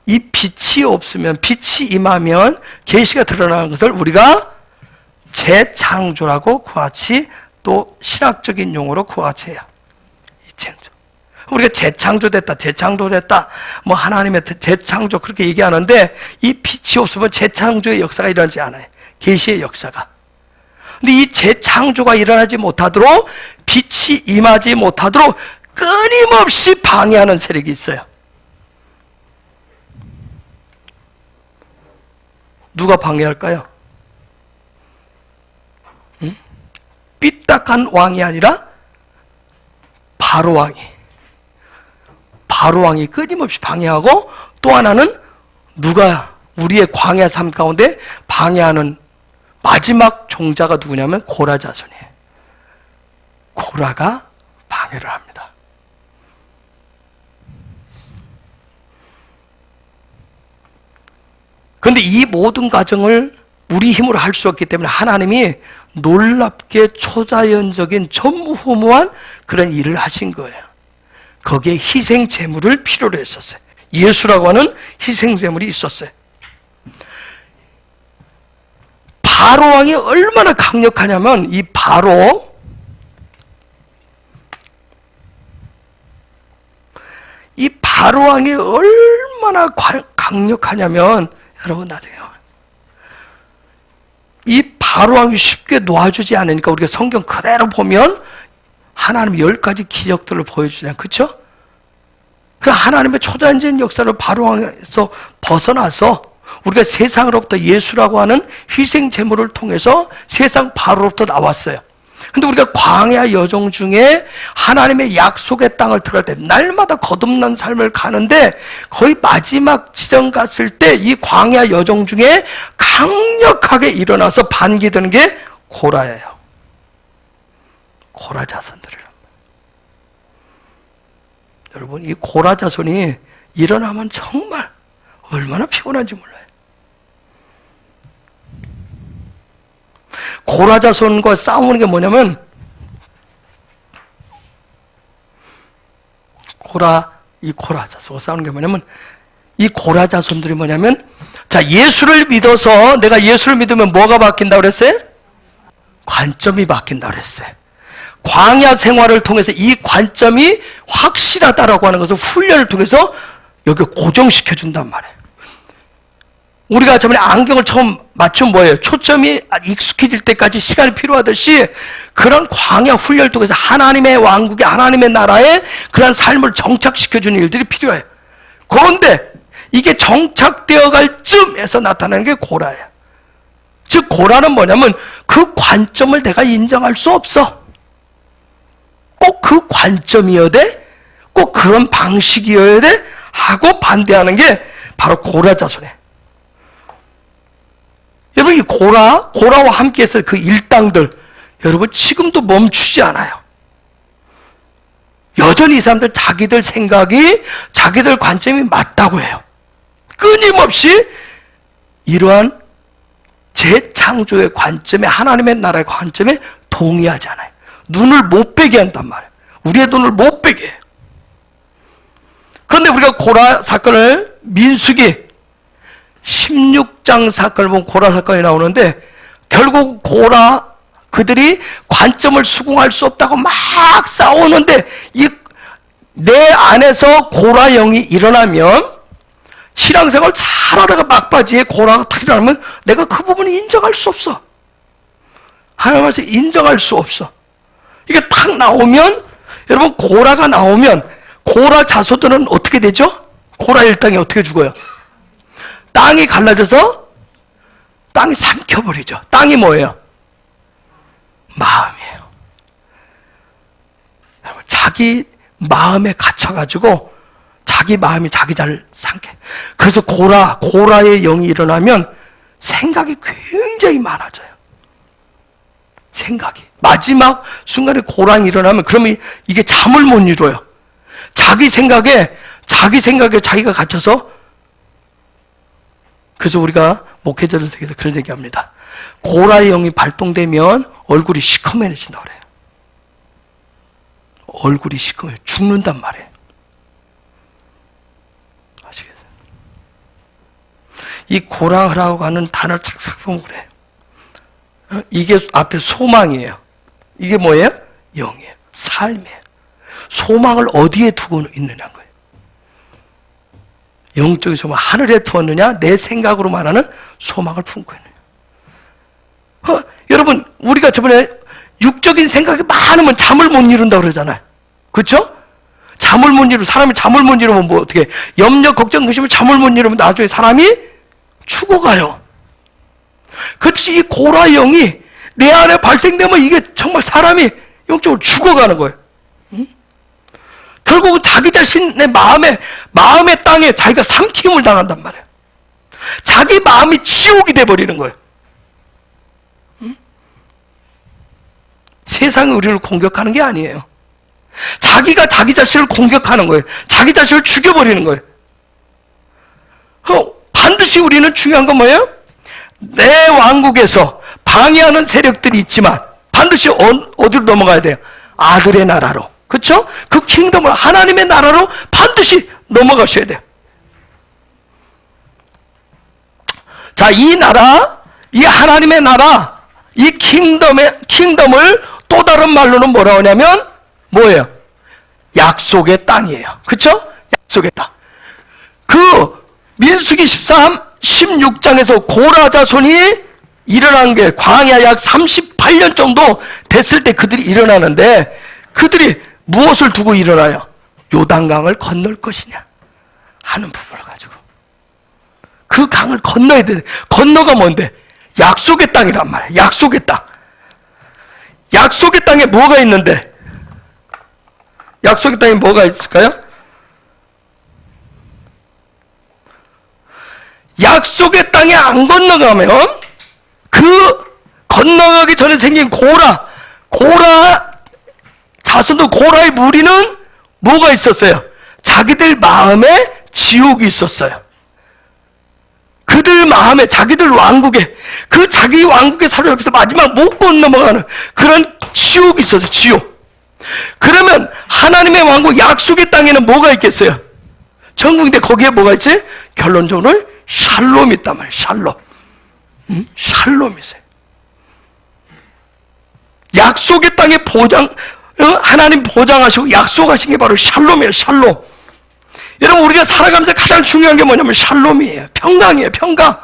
이 빛이 없으면, 빛이 임하면 계시가 드러나는 것을 우리가 재창조라고 그와 같이, 또 신학적인 용어로 그와 같이 해요. 이 창조. 우리가 재창조됐다, 재창조됐다, 뭐 하나님의 재창조 그렇게 얘기하는데, 이 빛이 없으면 재창조의 역사가 일어나지 않아요. 계시의 역사가. 근데 이 재창조가 일어나지 못하도록, 빛이 임하지 못하도록 끊임없이 방해하는 세력이 있어요. 누가 방해할까요? 응? 삐딱한 왕이 아니라 바로 왕이. 바로 왕이 끊임없이 방해하고, 또 하나는 누가 우리의 광야 삶 가운데 방해하는 마지막 종자가 누구냐면 고라 자손이에요. 고라가 방해를 합니다. 그런데 이 모든 과정을 우리 힘으로 할 수 없기 때문에 하나님이 놀랍게 초자연적인 전무후무한 그런 일을 하신 거예요. 거기에 희생 제물을 필요로 했었어요. 예수라고 하는 희생 제물이 있었어요. 바로 왕이 얼마나 강력하냐면, 이 바로 왕이 얼마나 강력하냐면, 여러분 나중에요. 이 바로 왕이 쉽게 놓아주지 않으니까 우리가 성경 그대로 보면 하나님이 10가지 기적들을 보여주잖아요. 그렇죠? 하나님의 초자연적인 역사를 바로 왕에서 벗어나서 우리가 세상으로부터 예수라고 하는 희생 제물을 통해서 세상 바로로부터 나왔어요. 근데 우리가 광야 여정 중에 하나님의 약속의 땅을 들어갈 때 날마다 거듭난 삶을 가는데, 거의 마지막 지점 갔을 때 이 광야 여정 중에 강력하게 일어나서 반기드는 게 고라예요. 고라 자손들이랍니다. 여러분, 이 고라 자손이 일어나면 정말 얼마나 피곤한지 몰라요. 고라 자손과 싸우는 게 뭐냐면, 고라 자손과 싸우는 게 뭐냐면, 이 고라 자손들이 뭐냐면, 자, 예수를 믿어서, 내가 예수를 믿으면 뭐가 바뀐다고 그랬어요? 관점이 바뀐다고 그랬어요. 광야 생활을 통해서 이 관점이 확실하다라고 하는 것을 훈련을 통해서 여기 고정시켜준단 말이에요. 우리가 저번에 안경을 처음 맞춘 뭐예요? 초점이 익숙해질 때까지 시간이 필요하듯이, 그런 광야 훈련을 통해서 하나님의 왕국에, 하나님의 나라에 그런 삶을 정착시켜주는 일들이 필요해요. 그런데 이게 정착되어 갈 쯤에서 나타나는 게 고라예요. 즉 고라는 뭐냐면, 그 관점을 내가 인정할 수 없어. 꼭 그 관점이어야 돼? 꼭 그런 방식이어야 돼? 하고 반대하는 게 바로 고라 자손이에요. 여러분, 이 고라와 함께 해서 그 일당들, 여러분 지금도 멈추지 않아요. 여전히 이 사람들 자기들 생각이, 자기들 관점이 맞다고 해요. 끊임없이 이러한 재창조의 관점에, 하나님의 나라의 관점에 동의하지 않아요. 눈을 못 빼게 한단 말이에요. 우리의 눈을 못 빼게 해요. 그런데 우리가 고라 사건을, 민수기 16장 사건을 보면 고라 사건이 나오는데, 결국 고라, 그들이 관점을 수긍할 수 없다고 막 싸우는데, 내 안에서 고라 영이 일어나면, 신앙생활 잘하다가 막바지에 고라가 탁 일어나면 내가 그 부분을 인정할 수 없어. 하나님께서 인정할 수 없어. 이게 탁 나오면, 여러분 고라가 나오면 고라 자손들은 어떻게 되죠? 고라 일당이 어떻게 죽어요? 땅이 갈라져서 땅이 삼켜버리죠. 땅이 뭐예요? 마음이에요. 여러분, 자기 마음에 갇혀가지고 자기 마음이 자기 자를 삼켜. 그래서 고라의 영이 일어나면 생각이 굉장히 많아져요. 생각이. 마지막 순간에 고랑이 일어나면, 그러면 이게 잠을 못 이뤄요. 자기 생각에 자기가 갇혀서. 그래서 우리가 목회자들에게서 그런 얘기합니다. 고라의 영이 발동되면 얼굴이 시커매진다고 그래요. 얼굴이 시커매요. 죽는단 말이에요. 아시겠어요? 이 고라라고 하는 단어를 착착 보면 그래요. 이게 앞에 소망이에요. 이게 뭐예요? 영이에요. 삶이에요. 소망을 어디에 두고 있느냐는 거예요. 영적인 소망, 하늘에 두었느냐, 내 생각으로 말하는 소망을 품고 있느냐. 여러분, 우리가 저번에 육적인 생각이 많으면 잠을 못 이룬다고 그러잖아요. 그렇죠? 잠을 못 이루면, 사람이 잠을 못 이루면 뭐 어떻게, 염려, 걱정, 근심을 잠을 못 이루면 나중에 사람이 죽어가요. 그렇듯이 이 고라 영이 내 안에 발생되면 이게 정말 사람이 영적으로 죽어가는 거예요. 결국은 자기 자신의 마음의 땅에 자기가 삼킴을 당한단 말이에요. 자기 마음이 지옥이 돼버리는 거예요. 세상이 우리를 공격하는 게 아니에요. 자기가 자기 자신을 공격하는 거예요. 자기 자신을 죽여버리는 거예요. 반드시 우리는 중요한 건 뭐예요? 내 왕국에서 방해하는 세력들이 있지만 반드시 어디로 넘어가야 돼요? 아들의 나라로. 그렇죠? 그 킹덤을, 하나님의 나라로 반드시 넘어가셔야 돼요. 자, 이 나라, 이 하나님의 나라, 이 킹덤을 또 다른 말로는 뭐라고 하냐면 뭐예요? 약속의 땅이에요. 그렇죠? 약속의 땅. 그 민수기 16장에서 고라 자손이 일어난 게 광야 약 38년 정도 됐을 때 그들이 일어나는데, 그들이 무엇을 두고 일어나요? 요단강을 건널 것이냐 하는 부분을 가지고. 그 강을 건너야 돼. 건너가 뭔데? 약속의 땅이란 말이야. 약속의 땅. 약속의 땅에 뭐가 있는데? 약속의 땅에 뭐가 있을까요? 약속의 땅에 안 건너가면 그 건너가기 전에 생긴 고라 자손도 고라의 무리는 뭐가 있었어요? 자기들 마음에 지옥이 있었어요. 그들 마음에, 자기들 왕국에, 그 자기 왕국의 사로잡혀서 마지막 못 건너가는 그런 지옥이 있었어요. 지옥. 그러면 하나님의 왕국 약속의 땅에는 뭐가 있겠어요? 천국인데 거기에 뭐가 있지? 결론적으로 샬롬이 있단 말이에요. 샬롬. 샬롬이 있어요. 약속의 땅에 하나님 보장하시고 약속하신 게 바로 샬롬이에요. 샬롬. 여러분, 우리가 살아가면서 가장 중요한 게 뭐냐면 샬롬이에요. 평강이에요. 평강.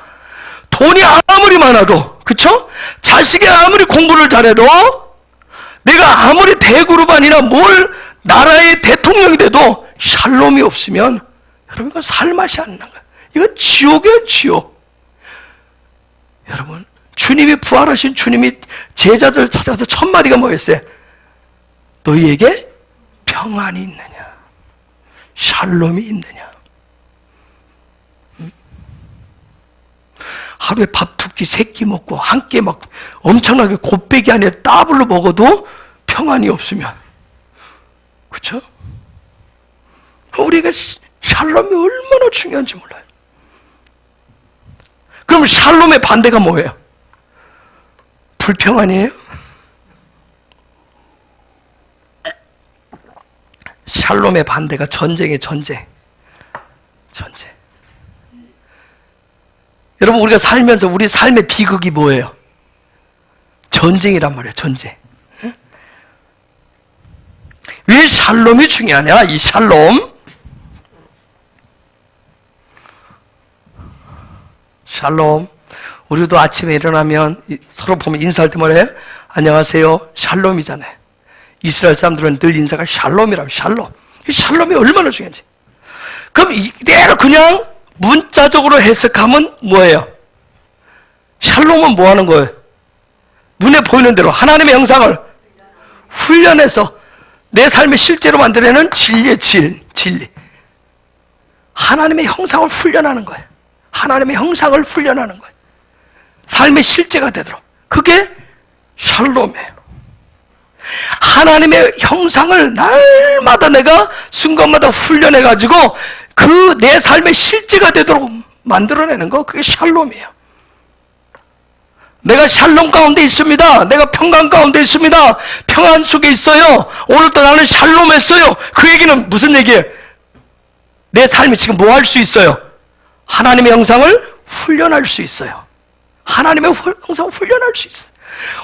돈이 아무리 많아도, 그쵸? 자식이 아무리 공부를 잘해도, 내가 아무리 대그룹안이나 나라의 대통령이 돼도 샬롬이 없으면 여러분, 이건 살 맛이 안 나는 거예요. 이건 지옥이에요. 지옥. 여러분, 주님이 부활하신 주님이 제자들 찾아서 첫 마디가 뭐였어요? 너희에게 평안이 있느냐, 샬롬이 있느냐. 하루에 밥 두 끼, 세 끼 먹고 한 끼 막 엄청나게 곱빼기 안에 따블로 먹어도 평안이 없으면, 그렇죠? 우리가 샬롬이 얼마나 중요한지 몰라요. 그럼 샬롬의 반대가 뭐예요? 불평안이에요? 샬롬의 반대가 전쟁이에요. 전쟁. 여러분, 우리가 살면서 우리 삶의 비극이 뭐예요? 전쟁이란 말이에요. 전쟁. 왜 샬롬이 중요하냐? 이 샬롬. 우리도 아침에 일어나면 서로 보면 인사할 때 뭐래요? 안녕하세요. 샬롬이잖아요. 이스라엘 사람들은 늘 인사가 샬롬이라고. 샬롬이 얼마나 중요한지. 그럼 이대로 그냥 문자적으로 해석하면 뭐예요? 샬롬은 뭐 하는 거예요? 눈에 보이는 대로 하나님의 형상을 훈련해서 내 삶의 실제로 만들어내는 진리의 진리. 하나님의 형상을 훈련하는 거예요. 하나님의 형상을 훈련하는 거예요. 삶의 실제가 되도록. 그게 샬롬이에요. 하나님의 형상을 날마다 내가 순간마다 훈련해가지고 그 내 삶의 실제가 되도록 만들어내는 거, 그게 샬롬이에요. 내가 샬롬 가운데 있습니다. 내가 평강 가운데 있습니다. 평안 속에 있어요. 오늘도 나는 샬롬했어요. 그 얘기는 무슨 얘기예요? 내 삶이 지금 뭐 할 수 있어요? 하나님의 형상을 훈련할 수 있어요. 하나님의 형상을 훈련할 수 있어요.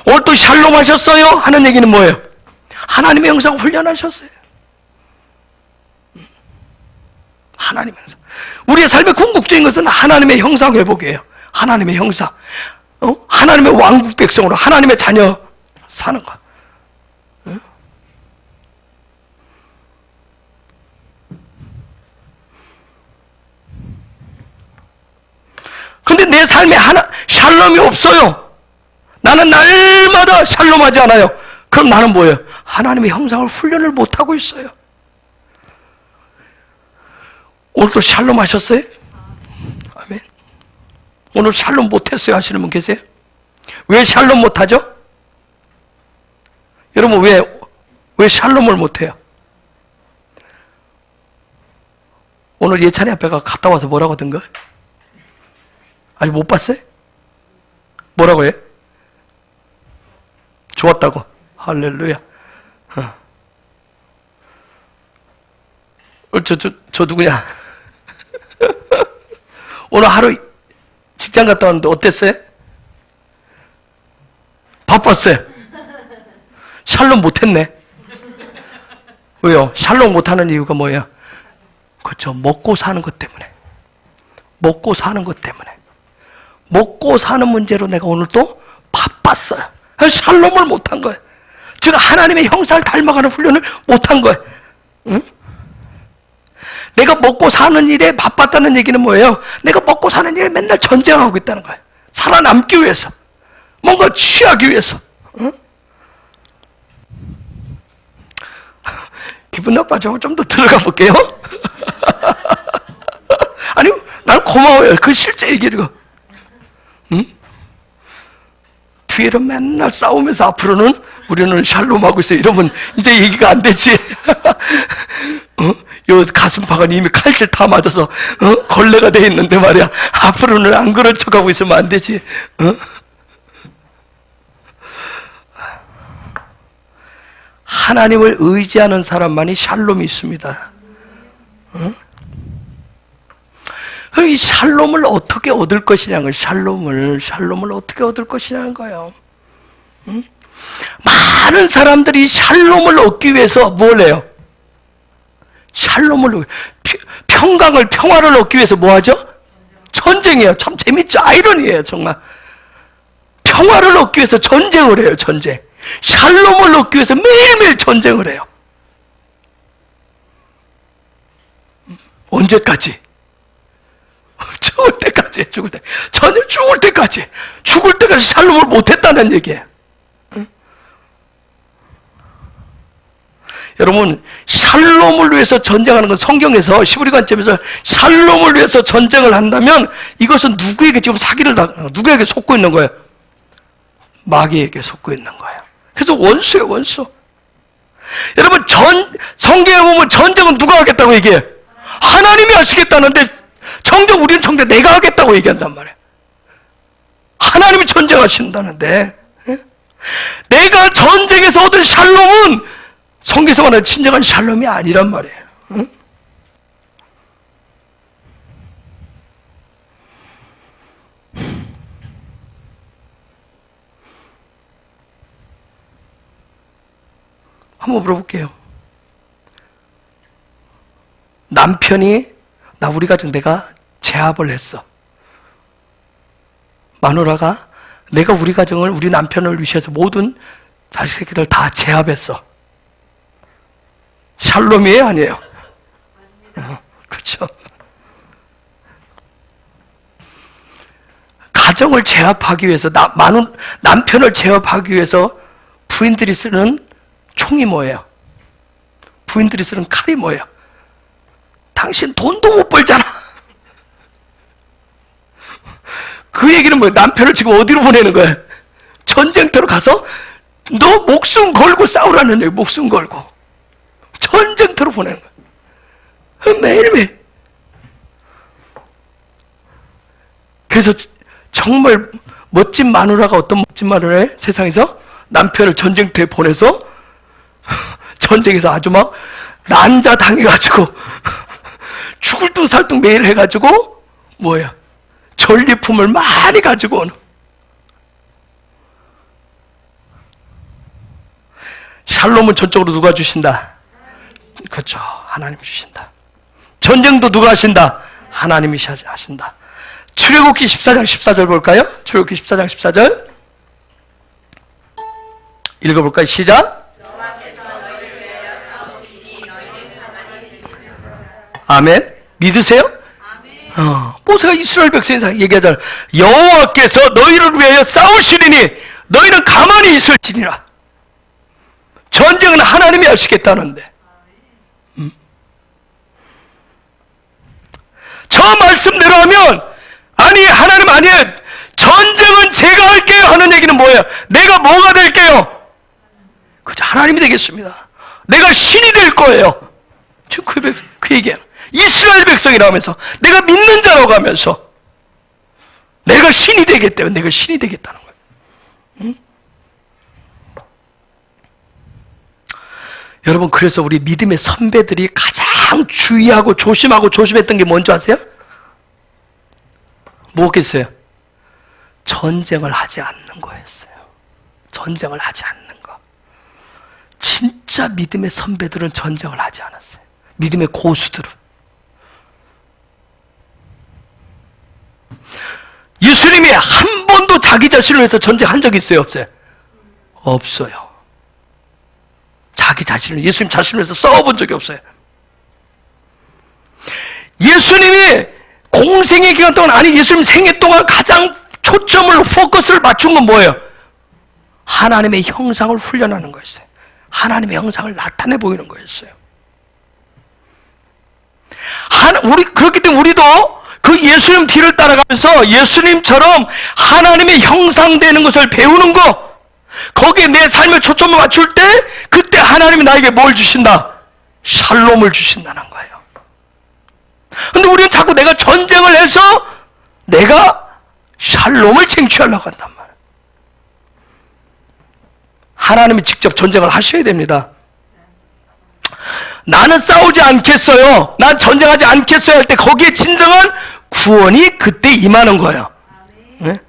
오늘 또 샬롬 하셨어요? 하는 얘기는 뭐예요? 하나님의 형상을 훈련하셨어요. 하나님의 형상. 우리의 삶의 궁극적인 것은 하나님의 형상 회복이에요. 하나님의 형상. 하나님의 왕국 백성으로 하나님의 자녀 사는 거. 근데 내 삶에 샬롬이 없어요. 나는 날마다 샬롬하지 않아요. 그럼 나는 뭐예요? 하나님의 형상을 훈련을 못하고 있어요. 오늘도 샬롬 하셨어요? 아멘. 오늘 샬롬 못했어요 하시는 분 계세요? 왜 샬롬 못하죠? 여러분 왜 샬롬을 못해요? 오늘 예찬이 앞에가 갔다 와서 뭐라고 하던가? 아직 못 봤어요? 뭐라고 해? 좋았다고. 할렐루야. 저 누구냐? 오늘 하루 직장 갔다 왔는데 어땠어요? 바빴어요. 샬롬 못했네. 왜요? 샬롬 못하는 이유가 뭐예요? 그렇죠. 먹고 사는 것 때문에. 먹고 사는 것 때문에. 먹고 사는 문제로 내가 오늘 또 바빴어요. 샬롬을 못한 거예요. 즉 하나님의 형상을 닮아가는 훈련을 못한 거예요. 응? 내가 먹고 사는 일에 바빴다는 얘기는 뭐예요? 내가 먹고 사는 일에 맨날 전쟁하고 있다는 거예요. 살아남기 위해서. 뭔가 취하기 위해서. 응? 기분 나빠져. 좀 더 들어가 볼게요. 아니, 난 고마워요. 그 실제 얘기를. 응? 뒤에는 맨날 싸우면서 앞으로는 우리는 샬롬하고 있어요. 이러면 이제 얘기가 안 되지. 요 가슴팍은 이미 칼질 다 맞아서 걸레가 돼 있는데 말이야. 앞으로는 안 그런 척하고 있으면 안 되지. 하나님을 의지하는 사람만이 샬롬이 있습니다. 이 샬롬을 어떻게 얻을 것이냐는 거예요. 샬롬을 어떻게 얻을 것이냐는 거예요. 많은 사람들이 샬롬을 얻기 위해서 뭘 해요? 샬롬을, 평화를 얻기 위해서 뭐 하죠? 전쟁이에요. 참 재밌죠? 아이러니예요, 정말. 평화를 얻기 위해서 전쟁을 해요, 전쟁. 샬롬을 얻기 위해서 매일매일 전쟁을 해요. 언제까지? 죽을 때까지, 전혀 죽을 때까지. 죽을 때까지 샬롬을 못했다는 얘기예요. 응? 여러분, 샬롬을 위해서 전쟁하는 건 성경에서 시브리 관점에서 샬롬을 위해서 전쟁을 한다면 이것은 누구에게 지금 사기를 누구에게 속고 있는 거예요? 마귀에게 속고 있는 거예요. 그래서 원수예요, 원수. 여러분, 성경에 보면 전쟁은 누가 하겠다고 얘기해요? 하나님이 하시겠다는데 우리는 정작 내가 하겠다고 얘기한단 말이에요. 하나님이 전쟁하신다는데 내가 전쟁에서 얻은 샬롬은 성경에서 말하는 진정한 샬롬이 아니란 말이에요. 응? 한번 물어볼게요. 남편이 우리 가정 내가 제압을 했어. 마누라가 내가 우리 가정을, 우리 남편을 위해서 모든 자식 새끼들 다 제압했어. 샬롬이에요, 아니에요? 그렇죠. 가정을 제압하기 위해서, 남편을 제압하기 위해서 부인들이 쓰는 총이 뭐예요? 부인들이 쓰는 칼이 뭐예요? 당신 돈도 못 벌잖아. 그 얘기는 뭐예요? 남편을 지금 어디로 보내는 거예요? 전쟁터로 가서 너 목숨 걸고 싸우라는 얘기. 목숨 걸고 전쟁터로 보내는 거예요. 매일매일. 그래서 정말 멋진 마누라가 어떤 멋진 마누라예요? 세상에서 남편을 전쟁터에 보내서 전쟁에서 아주 막 난자 당해가지고 죽을 둥 살 둥 매일 해가지고 뭐야? 전리품을 많이 가지고 오는. 샬롬은 전적으로 누가 주신다? 그렇죠. 하나님이 주신다. 전쟁도 누가 하신다? 하나님이 하신다. 출애굽기 14장 14절 볼까요? 출애굽기 14장 14절 읽어볼까요? 시작. 아멘. 믿으세요? 모세가 이스라엘 백성에서 얘기하잖아요. 여호와께서 너희를 위하여 싸우시리니 너희는 가만히 있을지니라. 전쟁은 하나님이 하시겠다는데. 저 말씀대로 하면 아니 하나님 아니에요. 전쟁은 제가 할게요 하는 얘기는 뭐예요? 내가 뭐가 될게요? 그저 하나님이 되겠습니다. 내가 신이 될 거예요. 지금 그 얘기예요. 이스라엘 백성이라면서 내가 믿는 자라고 하면서 내가 신이 되겠대요. 내가 신이 되겠다는 거예요. 응? 여러분 그래서 우리 믿음의 선배들이 가장 주의하고 조심했던 게 뭔지 아세요? 뭐겠어요? 전쟁을 하지 않는 거였어요. 전쟁을 하지 않는 거. 진짜 믿음의 선배들은 전쟁을 하지 않았어요. 믿음의 고수들은. 예수님이 한 번도 자기 자신을 위해서 전쟁한 적이 있어요? 없어요? 없어요. 자기 자신을, 예수님 자신을 위해서 싸워본 적이 없어요. 예수님이 공생의 기간 동안, 아니 예수님 생애 동안 가장 초점을, 포커스를 맞춘 건 뭐예요? 하나님의 형상을 훈련하는 거였어요. 하나님의 형상을 나타내 보이는 거였어요. 그렇기 때문에 우리도 그 예수님 뒤를 따라가면서 예수님처럼 하나님의 형상 되는 것을 배우는 거, 거기에 내 삶의 초점을 맞출 때 그때 하나님이 나에게 뭘 주신다? 샬롬을 주신다는 거예요. 근데 우리는 자꾸 내가 전쟁을 해서 내가 샬롬을 쟁취하려고 한단 말이에요. 하나님이 직접 전쟁을 하셔야 됩니다. 나는 싸우지 않겠어요, 난 전쟁하지 않겠어요 할 때 거기에 진정한 구원이 그때 임하는 거예요. 네?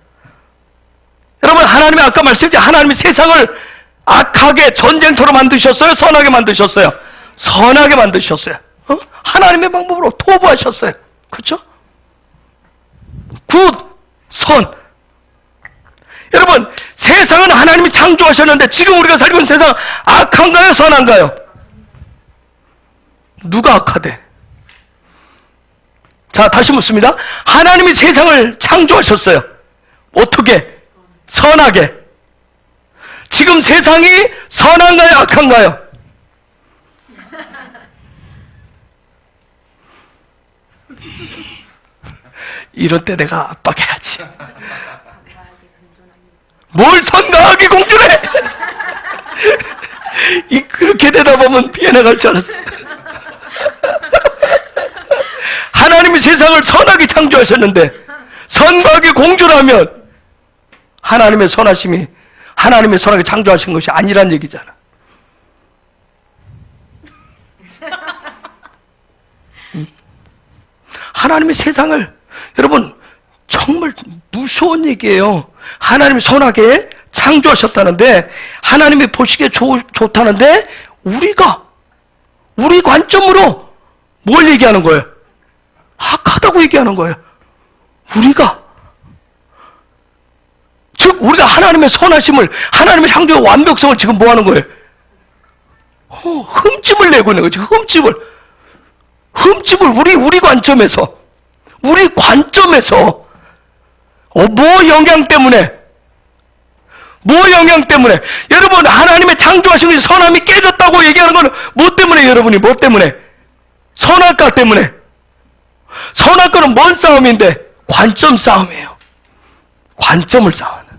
여러분 하나님이 아까 말씀드렸죠. 하나님이 세상을 악하게 전쟁터로 만드셨어요? 선하게 만드셨어요? 선하게 만드셨어요. 하나님의 방법으로 토부하셨어요. 그렇죠? 굿, 선. 여러분 세상은 하나님이 창조하셨는데 지금 우리가 살고 있는 세상 악한가요? 선한가요? 누가 악하대? 자, 다시 묻습니다. 하나님이 세상을 창조하셨어요. 어떻게? 선하게. 지금 세상이 선한가요? 악한가요? 이럴 때 내가 압박해야지. 뭘 선가하게 공주래? 그렇게 되다 보면 피해 나갈 줄 알았어요. 하나님이 세상을 선하게 창조하셨는데 선하게 공주라면 하나님의 선하심이 하나님의 선하게 창조하신 것이 아니란 얘기잖아. 하나님의 세상을, 여러분 정말 무서운 얘기예요. 하나님이 선하게 창조하셨다는데, 하나님이 보시기에 좋다는데 우리가 우리 관점으로 뭘 얘기하는 거예요? 악하다고 얘기하는 거예요. 즉 우리가 하나님의 선하심을, 하나님의 창조의 완벽성을 지금 뭐 하는 거예요? 흠집을 내고 있는 거죠. 흠집을 우리 관점에서, 뭐 영향 때문에? 여러분 하나님의 창조하신 것이 선함이 깨졌다고 얘기하는 거는 뭐 때문에? 여러분이 뭐 때문에? 선악과 때문에. 선악과는 뭔 싸움인데? 관점 싸움이에요. 관점을 싸우는.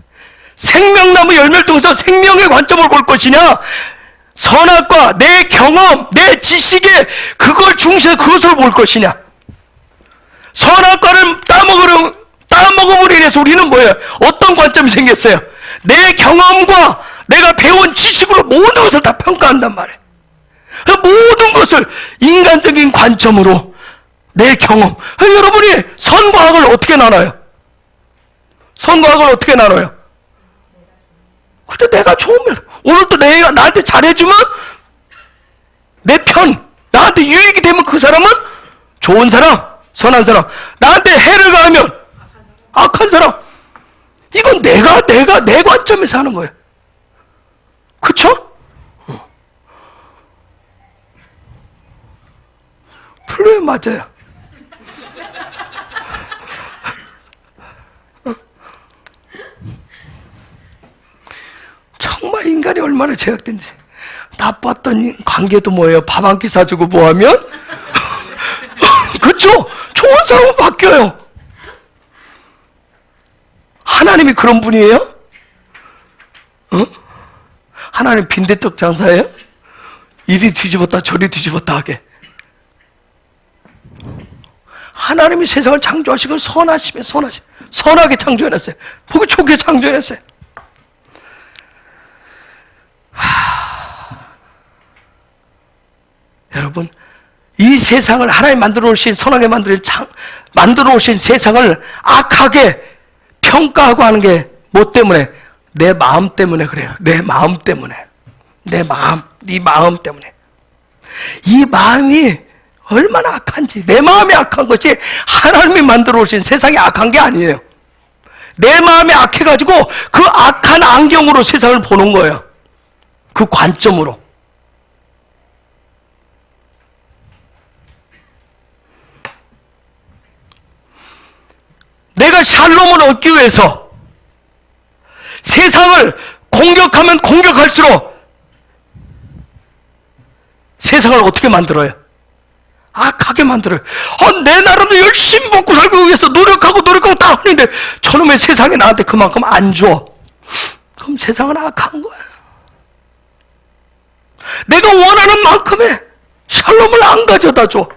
생명나무 열매를 통해서 생명의 관점을 볼 것이냐, 선악과 내 경험, 내 지식에 그걸 중시해서 그것을 볼 것이냐. 선악과를 마음먹음으로 인해서 우리는 뭐예요? 어떤 관점이 생겼어요? 내 경험과 내가 배운 지식으로 모든 것을 다 평가한단 말이에요. 모든 것을 인간적인 관점으로 내 경험. 여러분이 선과 악을 어떻게 나눠요? 선과 악을 어떻게 나눠요? 근데 내가 좋으면, 오늘도 내가 나한테 잘해주면 내 편, 나한테 유익이 되면 그 사람은 좋은 사람, 선한 사람. 나한테 해를 가하면 악한 사람. 이건 내가 내 관점에서 하는 거예요. 그쵸? 틀려요, 맞아요. 정말 인간이 얼마나 제약된지. 나빴던 관계도 뭐예요? 밥 한 끼 사주고 뭐 하면? 그쵸? 좋은 사람은 바뀌어요. 하나님이 그런 분이에요? 어? 하나님 빈대떡 장사예요? 이리 뒤집었다 저리 뒤집었다 하게. 하나님이 세상을 창조하시고 선하시면 선하게 창조해놨어요. 보기 좋게 창조해놨어요. 여러분, 이 세상을 하나님 만들어 놓으신, 선하게 만들어 놓으신 세상을 악하게 평가하고 하는 게 뭐 때문에? 내 마음 때문에 그래요. 내 마음 때문에. 내 마음, 네 마음 때문에. 이 마음이 얼마나 악한지, 내 마음이 악한 것이 하나님이 만들어 놓으신 세상이 악한 게 아니에요. 내 마음이 악해가지고 그 악한 안경으로 세상을 보는 거예요. 그 관점으로. 내가 샬롬을 얻기 위해서 세상을 공격하면 공격할수록 세상을 어떻게 만들어요? 악하게 만들어요. 내 나름대로 열심히 먹고 살기 위해서 노력하고 다 하는데 저놈의 세상이 나한테 그만큼 안 줘. 그럼 세상은 악한 거야. 내가 원하는 만큼의 샬롬을 안 가져다 줘.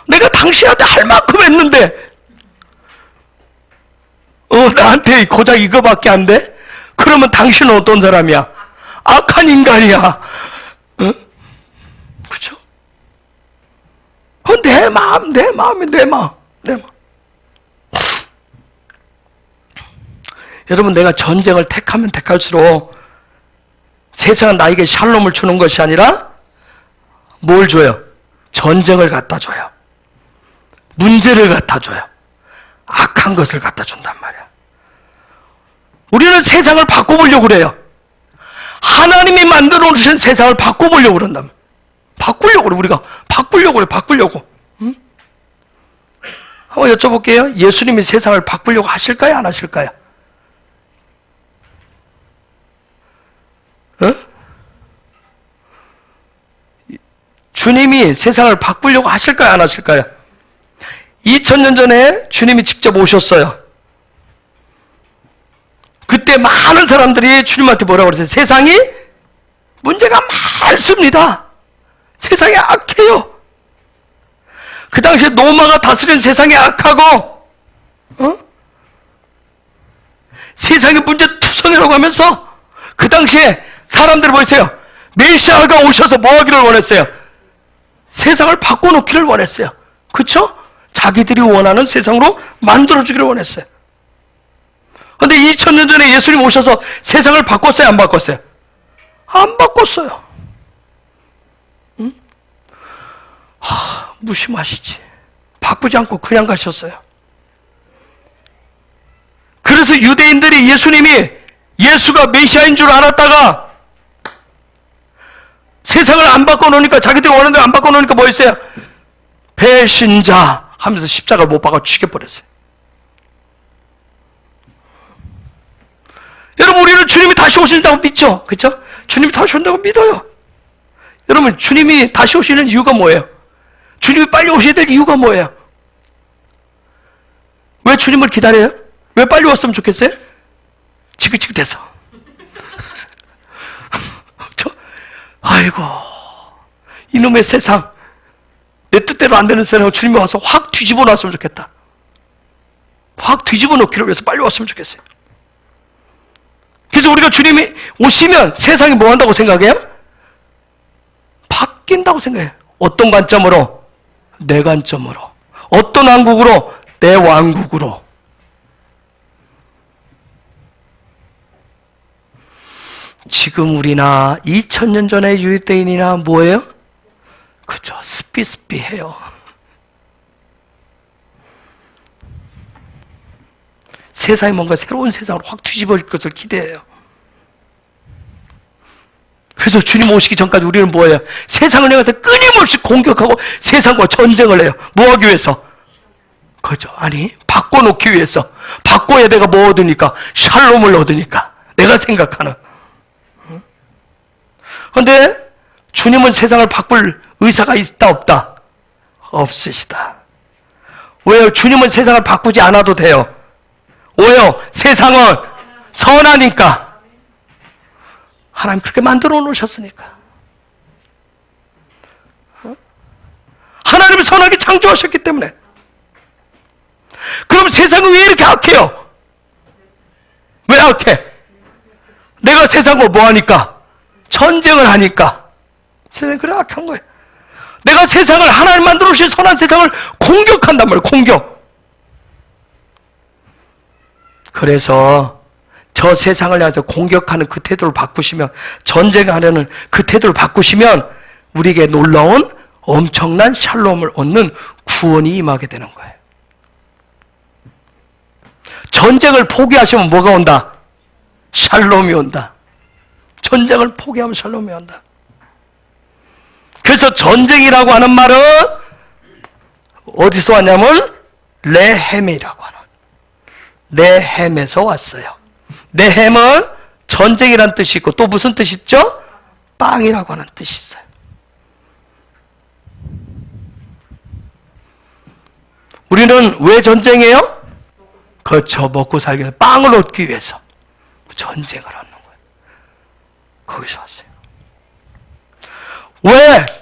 내가 당신한테 할 만큼 했는데 나한테 고작 이거밖에 안 돼? 그러면 당신은 어떤 사람이야? 악한 인간이야. 응? 그죠? 내 마음. 여러분, 내가 전쟁을 택하면 택할수록 세상은 나에게 샬롬을 주는 것이 아니라 뭘 줘요? 전쟁을 갖다 줘요. 문제를 갖다 줘요. 악한 것을 갖다 준단 말이야. 우리는 세상을 바꿔보려고 그래요. 하나님이 만들어 놓으신 세상을 바꿔보려고 그런단 말이야. 바꾸려고 그래, 우리가. 바꾸려고. 응? 한번 여쭤볼게요. 예수님이 세상을 바꾸려고 하실까요? 안 하실까요? 어? 주님이 세상을 바꾸려고 하실까요? 안 하실까요? 2000년 전에 주님이 직접 오셨어요. 그때 많은 사람들이 주님한테 뭐라고 그랬어요? 세상이 문제가 많습니다. 세상이 악해요. 그 당시에 로마가 다스린 세상이 악하고 세상의 문제투성이라고 하면서 그 당시에 사람들이 뭐였어요? 메시아가 오셔서 뭐 하기를 원했어요? 세상을 바꿔놓기를 원했어요. 그쵸? 자기들이 원하는 세상으로 만들어주기를 원했어요. 그런데 2000년 전에 예수님 오셔서 세상을 바꿨어요? 안 바꿨어요? 안 바꿨어요. 응? 무심하시지. 바꾸지 않고 그냥 가셨어요. 그래서 유대인들이 예수가 메시아인 줄 알았다가 세상을 안 바꿔놓으니까, 자기들이 원하는 대로 안 바꿔놓으니까 뭐 했어요? 배신자 하면서 십자가를 못 박아 죽여버렸어요. 여러분, 우리는 주님이 다시 오신다고 믿죠? 그렇죠? 주님이 다시 온다고 믿어요. 여러분, 주님이 다시 오시는 이유가 뭐예요? 주님이 빨리 오셔야 될 이유가 뭐예요? 왜 주님을 기다려요? 왜 빨리 왔으면 좋겠어요? 지긋지긋해서. 아이고, 이놈의 세상 내 뜻대로 안 되는 세상을 주님이 와서 확 뒤집어 놨으면 좋겠다. 확 뒤집어 놓기를 위해서 빨리 왔으면 좋겠어요. 그래서 우리가 주님이 오시면 세상이 뭐 한다고 생각해요? 바뀐다고 생각해요. 어떤 관점으로? 내 관점으로. 어떤 왕국으로? 내 왕국으로. 지금 우리나 2000년 전의 유대인이나 뭐예요? 그죠. 스피스피해요. 세상이 뭔가 새로운 세상으로 확 뒤집어질 것을 기대해요. 그래서 주님 오시기 전까지 우리는 뭐예요? 세상을 향해서 끊임없이 공격하고 세상과 전쟁을 해요. 뭐 하기 위해서? 그죠. 아니, 바꿔놓기 위해서. 바꿔야 내가 뭐 얻으니까? 샬롬을 얻으니까. 내가 생각하는. 그런데 주님은 세상을 바꿀 의사가 있다 없다? 없으시다. 왜요? 주님은 세상을 바꾸지 않아도 돼요. 왜요? 세상은 선하니까. 하나님 그렇게 만들어 놓으셨으니까. 하나님이 선하게 창조하셨기 때문에. 그럼 세상은 왜 이렇게 악해요? 왜 악해? 내가 세상을 뭐 하니까? 전쟁을 하니까. 세상이 그래 악한 거예요. 내가 세상을 하나님 만들어 주신 선한 세상을 공격한단 말이에요. 공격. 그래서 저 세상을 향해서 공격하는 그 태도를 바꾸시면, 전쟁하려는 그 태도를 바꾸시면 우리에게 놀라운 엄청난 샬롬을 얻는 구원이 임하게 되는 거예요. 전쟁을 포기하시면 뭐가 온다? 샬롬이 온다. 전쟁을 포기하면 샬롬이 온다. 그래서 전쟁이라고 하는 말은 어디서 왔냐면 레헴이라고 하는, 레헴에서 왔어요. 레헴은 전쟁이란 뜻이 있고 또 무슨 뜻이 있죠? 빵이라고 하는 뜻이 있어요. 우리는 왜 전쟁해요? 그렇죠. 먹고 살기 위해서, 빵을 얻기 위해서 전쟁을 하는 거예요. 거기서 왔어요.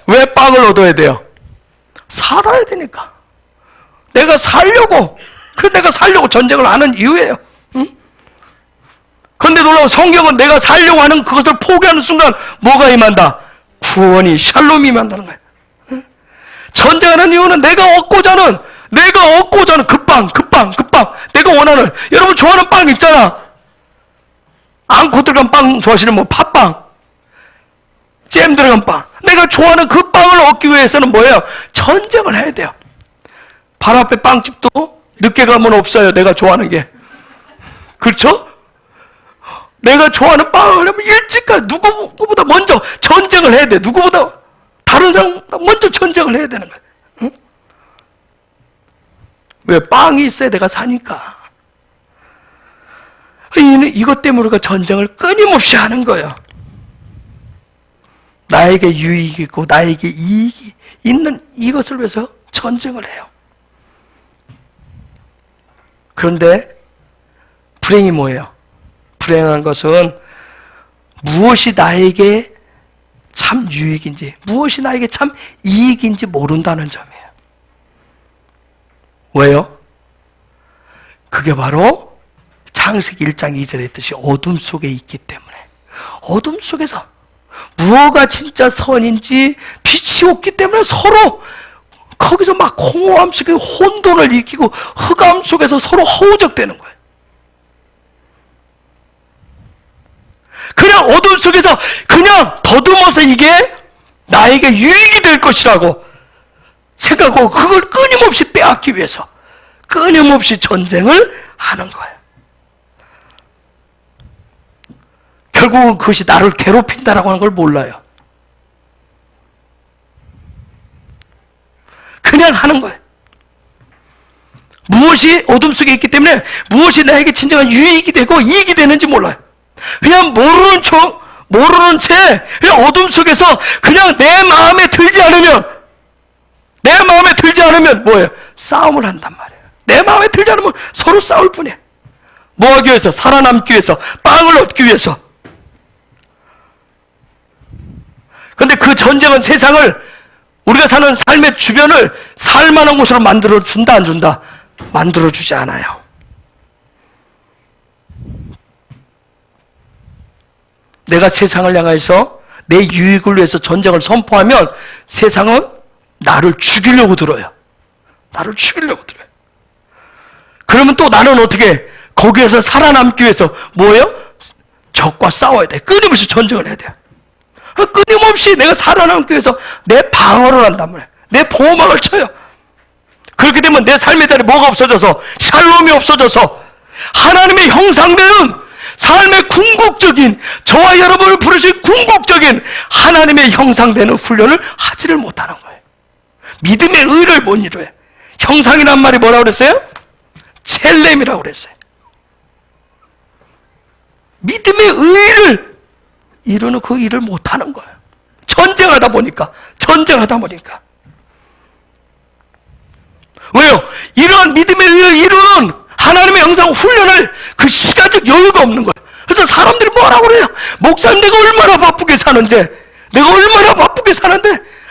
왜 빵을 얻어야 돼요? 살아야 되니까. 내가 살려고, 그래서 내가 살려고 전쟁을 하는 이유예요. 응? 그런데 놀라운 성경은 내가 살려고 하는 그것을 포기하는 순간 뭐가 임한다? 구원이, 샬롬이 임한다는 거예요. 응? 전쟁하는 이유는 내가 얻고자 하는 그 빵, 내가 원하는, 여러분 좋아하는 빵 있잖아. 앙코 들어간 빵 좋아하시는 뭐 팥빵, 잼 들어간 빵. 내가 좋아하는 그 빵을 얻기 위해서는 뭐예요? 전쟁을 해야 돼요. 바로 앞에 빵집도 늦게 가면 없어요. 내가 좋아하는 게. 그렇죠? 내가 좋아하는 빵을 하려면 일찍 가. 누구보다 먼저 전쟁을 해야 돼. 누구보다 다른 사람보다 먼저 전쟁을 해야 되는 거예요. 응? 왜? 빵이 있어야 내가 사니까. 이것 때문에 우리가 전쟁을 끊임없이 하는 거예요. 나에게 유익이 있고 나에게 이익이 있는 이것을 위해서 전쟁을 해요. 그런데 불행이 뭐예요? 불행한 것은 무엇이 나에게 참 유익인지, 무엇이 나에게 참 이익인지 모른다는 점이에요. 왜요? 그게 바로 창세기 1장 2절에 있듯이 어둠 속에 있기 때문에. 어둠 속에서 무엇가 진짜 선인지 빛이 없기 때문에 서로 거기서 막 공허함 속에 혼돈을 일으키고 흑암 속에서 서로 허우적대는 거예요. 그냥 어둠 속에서 그냥 더듬어서 이게 나에게 유익이 될 것이라고 생각하고 그걸 끊임없이 빼앗기 위해서 끊임없이 전쟁을 하는 거예요. 결국은 그것이 나를 괴롭힌다라고 하는 걸 몰라요. 그냥 하는 거예요. 무엇이 어둠 속에 있기 때문에 무엇이 나에게 진정한 유익이 되고 이익이 되는지 몰라요. 그냥 모르는 채 그냥 어둠 속에서 그냥 내 마음에 들지 않으면 뭐예요? 싸움을 한단 말이에요. 내 마음에 들지 않으면 서로 싸울 뿐이에요. 뭐 하기 위해서? 살아남기 위해서, 빵을 얻기 위해서. 그런데 그 전쟁은 세상을 우리가 사는 삶의 주변을 살만한 곳으로 만들어준다, 안 준다? 만들어주지 않아요. 내가 세상을 향해서 내 유익을 위해서 전쟁을 선포하면 세상은 나를 죽이려고 들어요. 나를 죽이려고 들어요. 그러면 또 나는 어떻게 거기에서 살아남기 위해서 뭐예요? 적과 싸워야 돼. 끊임없이 전쟁을 해야 돼. 끊임없이 내가 살아남기 위해서 내 방어를 한단 말이에요. 내 보호막을 쳐요. 그렇게 되면 내 삶의 자리에 뭐가 없어져서 샬롬이 없어져서 하나님의 형상되는 삶의 궁극적인, 저와 여러분을 부르신 궁극적인 하나님의 형상되는 훈련을 하지를 못하는 거예요. 믿음의 의를 못 이루어요. 형상이란 말이 뭐라고 그랬어요? 첼렘이라고 그랬어요. 믿음의 의를 이루는 그 일을 못하는 거예요. 전쟁하다 보니까. 왜요? 이러한 믿음의 의를 이루는 하나님의 형상 훈련을 그 시간적 여유가 없는 거예요. 그래서 사람들이 뭐라고 그래요? 목사님, 내가 얼마나 바쁘게 사는데,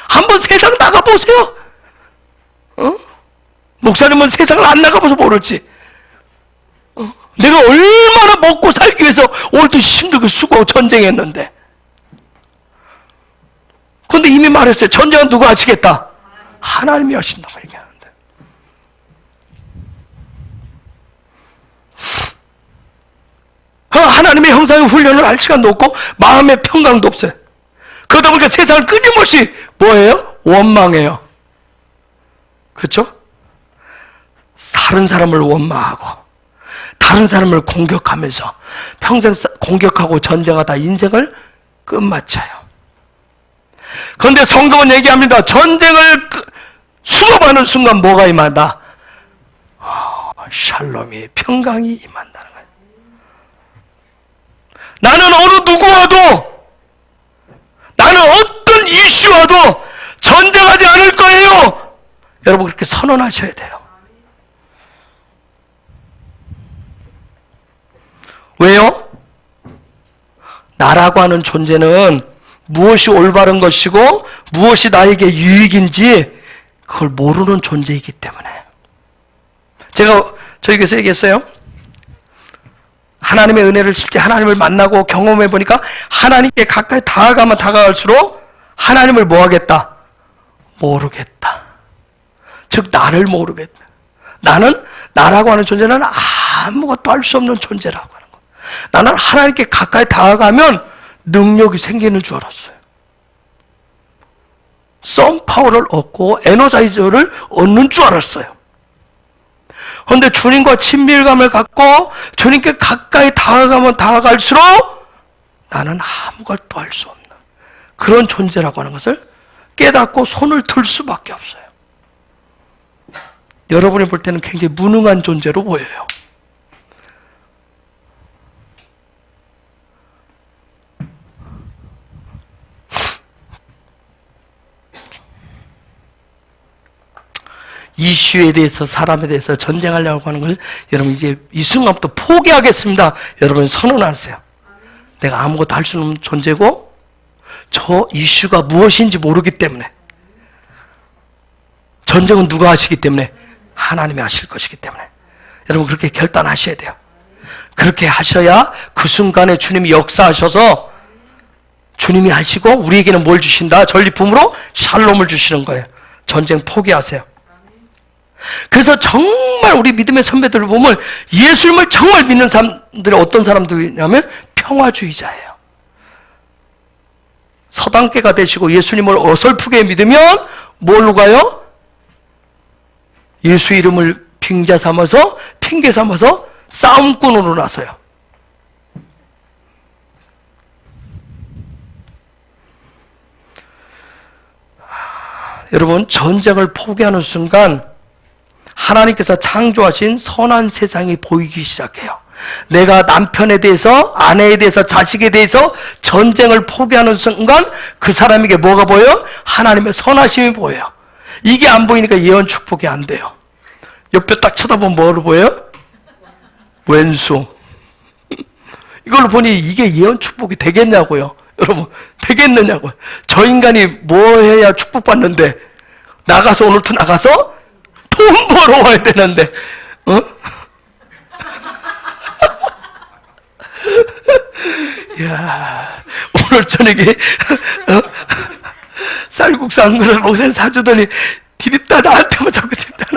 한번 세상 나가보세요. 목사님은 세상을 안 나가봐서 모르지. 내가 얼마나 먹고 살기 위해서 오늘도 힘들게 수고하고 전쟁했는데. 그런데 이미 말했어요. 전쟁은 누가 하시겠다? 하나님이 하신다고 얘기하는데. 하나님의 형상의 훈련을 할 시간도 없고 마음의 평강도 없어요. 그러다 보니까 세상을 끊임없이 뭐예요? 원망해요. 그렇죠? 다른 사람을 원망하고 다른 사람을 공격하면서 평생 공격하고 전쟁하다 인생을 끝마쳐요. 그런데 성경은 얘기합니다. 전쟁을 수업하는 순간 뭐가 임한다? 샬롬이, 평강이 임한다는 거예요. 나는 어느 누구와도, 나는 어떤 이슈와도 전쟁하지 않을 거예요. 여러분 그렇게 선언하셔야 돼요. 왜요? 나라고 하는 존재는 무엇이 올바른 것이고 무엇이 나에게 유익인지 그걸 모르는 존재이기 때문에. 제가 저희 교회에서 얘기했어요. 하나님의 은혜를 실제 하나님을 만나고 경험해 보니까 하나님께 가까이 다가가면 다가갈수록 하나님을 뭐 하겠다? 모르겠다. 즉 나를 모르겠다. 나는, 나라고 하는 존재는 아무것도 할 수 없는 존재라고 하는 거예요. 나는 하나님께 가까이 다가가면 능력이 생기는 줄 알았어요. 썬파워를 얻고 에너자이저를 얻는 줄 알았어요. 그런데 주님과 친밀감을 갖고 주님께 가까이 다가가면 다가갈수록 나는 아무것도 할 수 없는 그런 존재라고 하는 것을 깨닫고 손을 들 수밖에 없어요. 여러분이 볼 때는 굉장히 무능한 존재로 보여요. 이슈에 대해서, 사람에 대해서 전쟁하려고 하는 걸 여러분 이제 이 순간부터 포기하겠습니다. 여러분 선언하세요. 내가 아무것도 할 수 없는 존재고 저 이슈가 무엇인지 모르기 때문에, 전쟁은 누가 하시기 때문에? 하나님이 하실 것이기 때문에. 여러분 그렇게 결단하셔야 돼요. 그렇게 하셔야 그 순간에 주님이 역사하셔서 주님이 하시고 우리에게는 뭘 주신다? 전리품으로 샬롬을 주시는 거예요. 전쟁 포기하세요. 그래서 정말 우리 믿음의 선배들을 보면 예수님을 정말 믿는 사람들이 어떤 사람들이냐면 평화주의자예요. 서당계가 되시고 예수님을 어설프게 믿으면 뭘로 가요? 예수 이름을 핑계 삼아서 싸움꾼으로 나서요. 여러분 전쟁을 포기하는 순간 하나님께서 창조하신 선한 세상이 보이기 시작해요. 내가 남편에 대해서, 아내에 대해서, 자식에 대해서 전쟁을 포기하는 순간 그 사람에게 뭐가 보여요? 하나님의 선하심이 보여요. 이게 안 보이니까 예언 축복이 안 돼요. 옆에 딱 쳐다보면 뭐로 보여요? 왼수. 이걸로 보니 이게 예언 축복이 되겠냐고요. 여러분 되겠느냐고요. 저 인간이 뭐 해야 축복받는데 나가서 오늘부터 나가서 돈 벌어와야 되는데, 야, 오늘 저녁에 쌀국수 한 그릇 목사님 사주더니 디립다 나한테만 자꾸 디립다.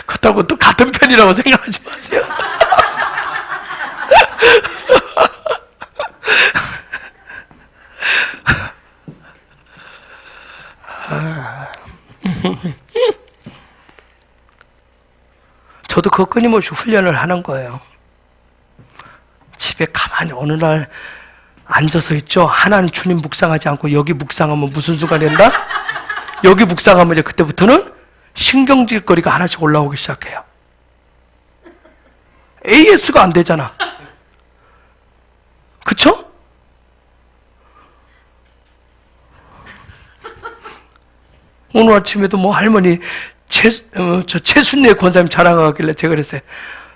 그렇다고 또 같은 편이라고 생각하지 마세요. 저도 그거 끊임없이 훈련을 하는 거예요. 집에 가만히 어느 날 앉아서 있죠. 하나님 주님 묵상하지 않고 여기 묵상하면 무슨 순간이 된다? 여기 묵상하면 이제 그때부터는 신경질거리가 하나씩 올라오기 시작해요. AS가 안 되잖아. 그쵸? 오늘 아침에도 뭐 할머니 최순례 권사님 자랑하길래 제가 그랬어요.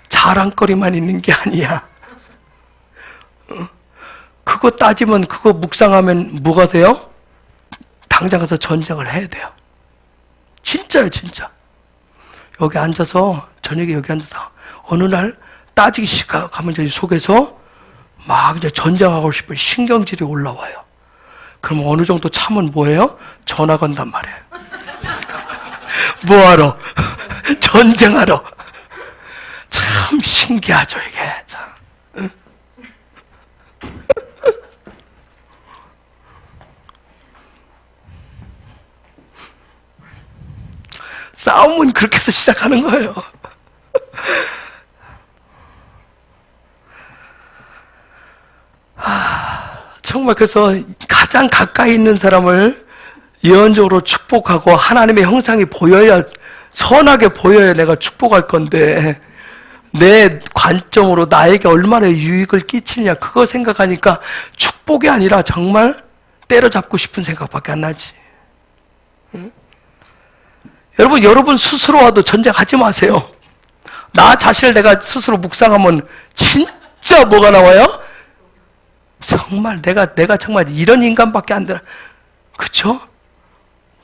자랑거리만 있는 게 아니야. 그거 따지면, 그거 묵상하면 뭐가 돼요? 당장 가서 전쟁을 해야 돼요. 진짜요, 진짜. 여기 앉아서, 저녁에 여기 앉아서, 어느 날 따지기 시작하면 이제 속에서 막 이제 전쟁하고 싶은 신경질이 올라와요. 그럼 어느 정도 참은 뭐예요? 전화 건단 말이에요. 뭐하러? 전쟁하러. 참 신기하죠, 이게. 참. 싸움은 그렇게 해서 시작하는 거예요. 정말 그래서 가장 가까이 있는 사람을 예언적으로 축복하고 하나님의 형상이 보여야, 선하게 보여야 내가 축복할 건데, 내 관점으로 나에게 얼마나 유익을 끼치느냐 그거 생각하니까 축복이 아니라 정말 때려잡고 싶은 생각밖에 안 나지. 응? 여러분 스스로와도 전쟁하지 마세요. 나 자신을 내가 스스로 묵상하면 진짜 뭐가 나와요? 정말 내가 정말 이런 인간밖에 안 되나. 그쵸?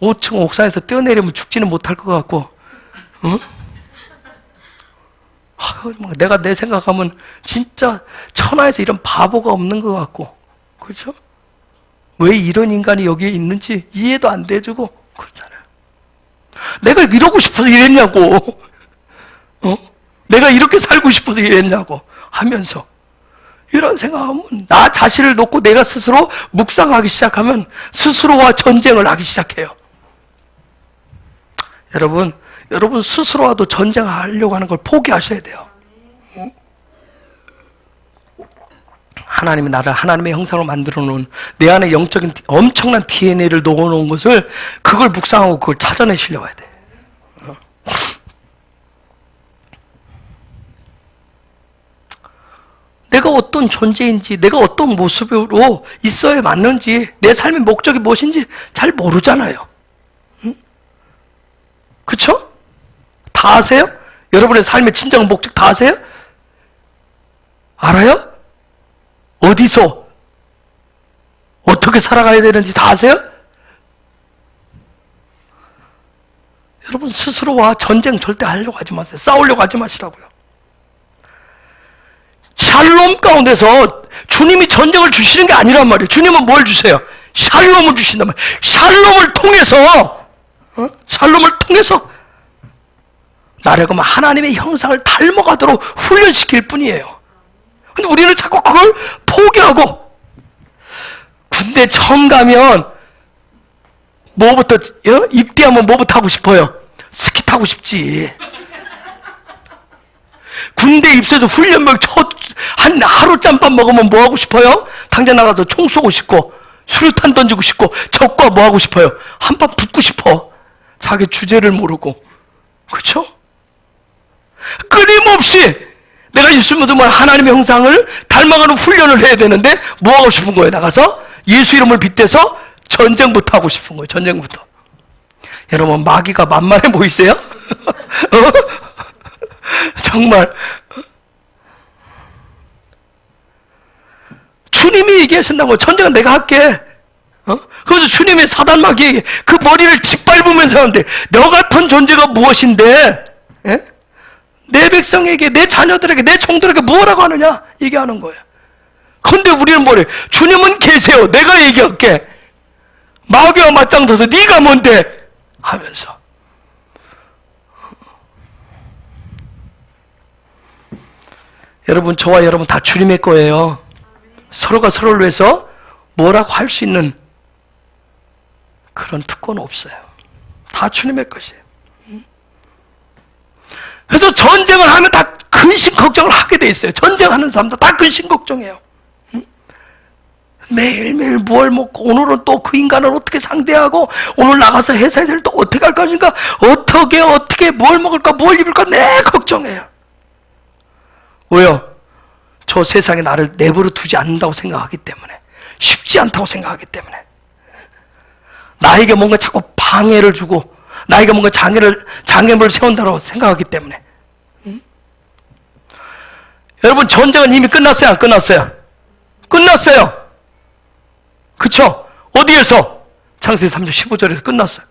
5층 옥상에서 뛰어내리면 죽지는 못할 것 같고, 응? 내가 내 생각하면 진짜 천하에서 이런 바보가 없는 것 같고, 그렇죠? 왜 이런 인간이 여기에 있는지 이해도 안 돼주고 그렇잖아요. 내가 이러고 싶어서 이랬냐고, 내가 이렇게 살고 싶어서 이랬냐고 하면서 이런 생각하면 나 자신을 놓고 내가 스스로 묵상하기 시작하면 스스로와 전쟁을 하기 시작해요. 여러분 스스로와도 전쟁하려고 하는 걸 포기하셔야 돼요. 하나님이 나를 하나님의 형상으로 만들어 놓은 내 안에 영적인 엄청난 DNA를 녹여 놓은 것을 그걸 묵상하고 그걸 찾아내시려고 해야 돼. 내가 어떤 존재인지, 내가 어떤 모습으로 있어야 맞는지, 내 삶의 목적이 무엇인지 잘 모르잖아요. 그쵸? 다 아세요? 여러분의 삶의 진정 목적 다 아세요? 알아요? 어디서 어떻게 살아가야 되는지 다 아세요? 여러분 스스로와 전쟁 절대 하려고 하지 마세요. 싸우려고 하지 마시라고요. 샬롬 가운데서 주님이 전쟁을 주시는 게 아니란 말이에요. 주님은 뭘 주세요? 샬롬을 주신단 말이에요. 샬롬을 통해서 나를 하나님의 형상을 닮아가도록 훈련시킬 뿐이에요. 근데 우리는 자꾸 그걸 포기하고, 군대 처음 가면 뭐부터 입대하면 뭐부터 하고 싶어요? 스키 타고 싶지. 군대 입소해서 훈련병 한 하루 짬밥 먹으면 뭐 하고 싶어요? 당장 나가서 총 쏘고 싶고 수류탄 던지고 싶고 적과 뭐 하고 싶어요? 한판 붙고 싶어. 자기 주제를 모르고. 그렇죠? 끊임없이 내가 예수 믿으면 하나님의 형상을 닮아가는 훈련을 해야 되는데 뭐 하고 싶은 거예요? 나가서 예수 이름을 빗대서 전쟁부터 하고 싶은 거예요. 전쟁부터. 여러분 마귀가 만만해 보이세요? 주님이 얘기하신다고. 전쟁은 내가 할게. 그래서 주님이 사단마귀에게 그 머리를 짓밟으면서 하는데, 너 같은 존재가 무엇인데, 예? 내 백성에게, 내 자녀들에게, 내 종들에게 뭐라고 하느냐 얘기하는 거예요. 근데 우리는 뭐래? 주님은 계세요. 내가 얘기할게. 마귀와 맞짱서서 네가 뭔데? 하면서. 여러분, 저와 여러분 다 주님의 거예요. 서로가 서로를 위해서 뭐라고 할 수 있는 그런 특권은 없어요. 다 주님의 것이에요. 그래서 전쟁을 하면 다 근심 걱정을 하게 돼 있어요. 전쟁하는 사람들 다 근심 걱정해요. 매일매일 뭘 먹고, 오늘은 또 그 인간을 어떻게 상대하고, 오늘 나가서 회사에 또 어떻게 할 것인가, 어떻게 뭘 먹을까, 뭘 입을까, 내 걱정해요. 왜요? 저 세상에 나를 내버려 두지 않는다고 생각하기 때문에, 쉽지 않다고 생각하기 때문에, 나에게 뭔가 자꾸 방해를 주고, 나에게 뭔가 장애물을 세운다고 생각하기 때문에. 여러분, 전쟁은 이미 끝났어요, 안 끝났어요? 끝났어요. 그쵸? 어디에서? 창세기 3장 15절에서 끝났어요.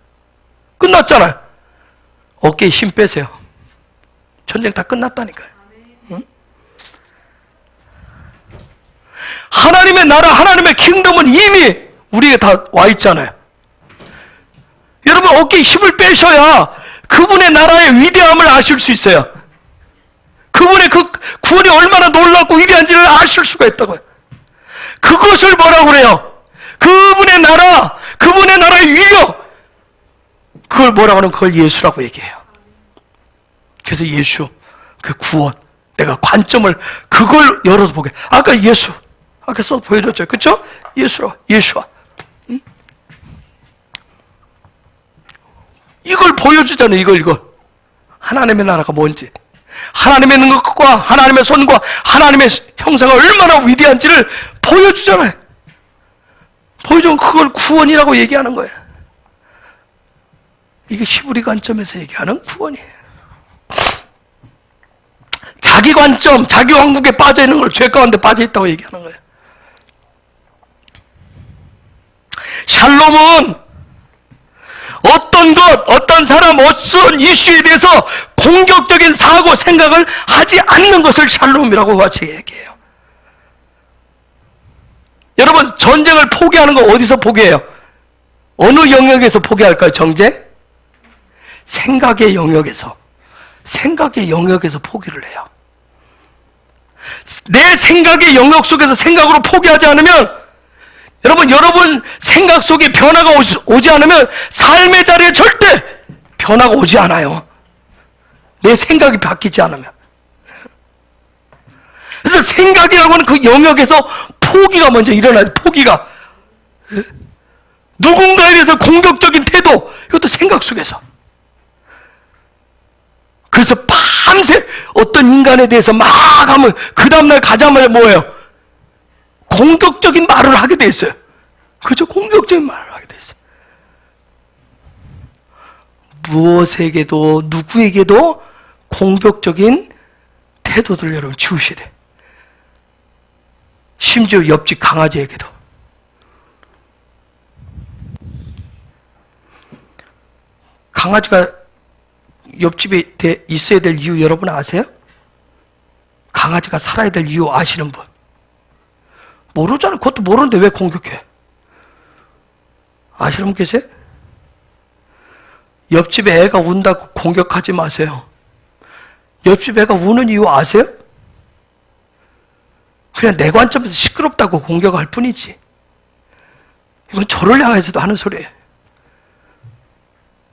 끝났잖아요. 어깨에 힘 빼세요. 전쟁 다 끝났다니까요. 응? 하나님의 나라, 하나님의 킹덤은 이미 우리에게 다 와 있잖아요. 여러분, 어깨에 힘을 빼셔야 그분의 나라의 위대함을 아실 수 있어요. 그분의 그 구원이 얼마나 놀랍고 위대한지를 아실 수가 있다고요. 그것을 뭐라고 그래요? 그분의 나라, 그분의 나라의 위력, 그걸 뭐라고 하면 그걸 예수라고 얘기해요. 그래서 예수, 그 구원, 내가 관점을 그걸 열어서 보게. 아까 예수, 아까 써 보여줬죠, 그렇죠? 예수와. 응? 이걸 보여주잖아요. 이걸 하나님의 나라가 뭔지, 하나님의 능력과 하나님의 손과 하나님의 형상이 얼마나 위대한지를 보여주잖아요. 보여주면 그걸 구원이라고 얘기하는 거예요. 이게 히브리 관점에서 얘기하는 구원이에요. 자기 관점, 자기 왕국에 빠져 있는 걸 죄 가운데 빠져 있다고 얘기하는 거예요. 샬롬은 어떤 것, 어떤 사람, 어떤 이슈에 대해서 공격적인 사고, 생각을 하지 않는 것을 샬롬이라고 같이 얘기해요. 여러분, 전쟁을 포기하는 거 어디서 포기해요? 어느 영역에서 포기할까요? 전쟁? 생각의 영역에서 포기를 해요. 내 생각의 영역 속에서 생각으로 포기하지 않으면, 여러분 생각 속에 변화가 오지 않으면 삶의 자리에 절대 변화가 오지 않아요. 내 생각이 바뀌지 않으면. 그래서 생각이라고 하는 그 영역에서 포기가 먼저 일어나요. 포기가. 누군가에 대해서 공격적인 태도, 이것도 생각 속에서. 그래서 밤새 어떤 인간에 대해서 막 하면 그 다음날 가자마자 뭐예요? 공격적인 말을 하게 돼 있어요. 그죠? 공격적인 말을 하게 돼 있어요. 무엇에게도, 누구에게도 공격적인 태도들 여러분 지우셔야 돼. 심지어 옆집 강아지에게도. 강아지가 옆집에 있어야 될 이유 여러분 아세요? 강아지가 살아야 될 이유 아시는 분? 모르잖아요. 그것도 모르는데 왜 공격해? 아시는 분 계세요? 옆집에 애가 운다고 공격하지 마세요. 옆집 애가 우는 이유 아세요? 그냥 내 관점에서 시끄럽다고 공격할 뿐이지. 이건 저를 향해서도 하는 소리예요.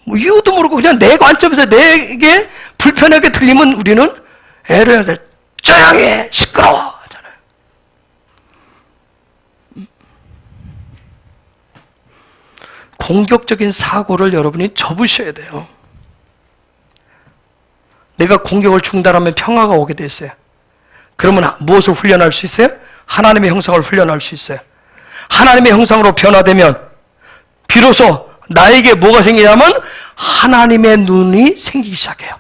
뭐 이유도 모르고 그냥 내 관점에서 내게 불편하게 들리면 우리는 애를 해서 조용히 해, 시끄러워 하잖아요. 공격적인 사고를 여러분이 접으셔야 돼요. 내가 공격을 중단하면 평화가 오게 돼 있어요. 그러면 무엇을 훈련할 수 있어요? 하나님의 형상을 훈련할 수 있어요. 하나님의 형상으로 변화되면 비로소 나에게 뭐가 생기냐면 하나님의 눈이 생기기 시작해요.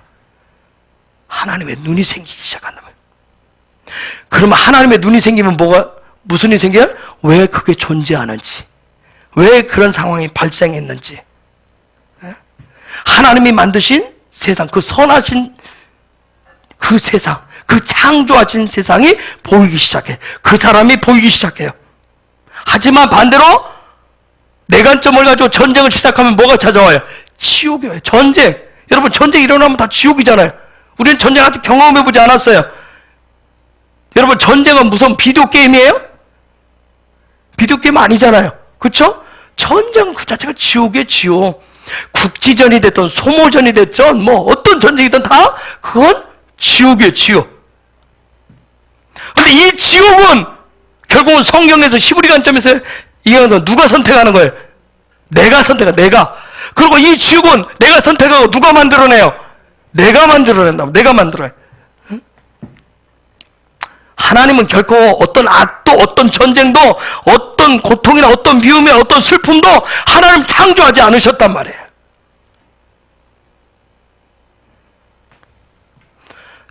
하나님의 눈이 생기기 시작한다면. 그러면 하나님의 눈이 생기면 무슨 일이 생겨요? 왜 그게 존재하는지, 왜 그런 상황이 발생했는지. 하나님이 만드신 세상, 그 선하신 그 세상, 그 창조하신 세상이 보이기 시작해. 그 사람이 보이기 시작해요. 하지만 반대로 내 관점을 가지고 전쟁을 시작하면 뭐가 찾아와요? 지옥이에요. 전쟁. 여러분, 전쟁 일어나면 다 지옥이잖아요. 우리는 전쟁 아직 경험해보지 않았어요. 여러분, 전쟁은 무슨 비디오 게임이에요? 비디오 게임 아니잖아요. 그렇죠? 전쟁 그 자체가 지옥이에요. 지옥. 국지전이 됐든 소모전이 됐든 뭐 어떤 전쟁이든 다 그건 지옥이에요. 지옥. 근데 이 지옥은 결국은 성경에서 히브리 관점에서 이해하는 누가 선택하는 거예요? 내가 선택해. 내가. 그리고 이 지옥은 내가 선택하고 누가 만들어내요? 내가 만들어낸다. 내가 만들어내. 하나님은 결코 어떤 악도, 어떤 전쟁도, 어떤 고통이나 어떤 미움이나 어떤 슬픔도 하나님 창조하지 않으셨단 말이에요.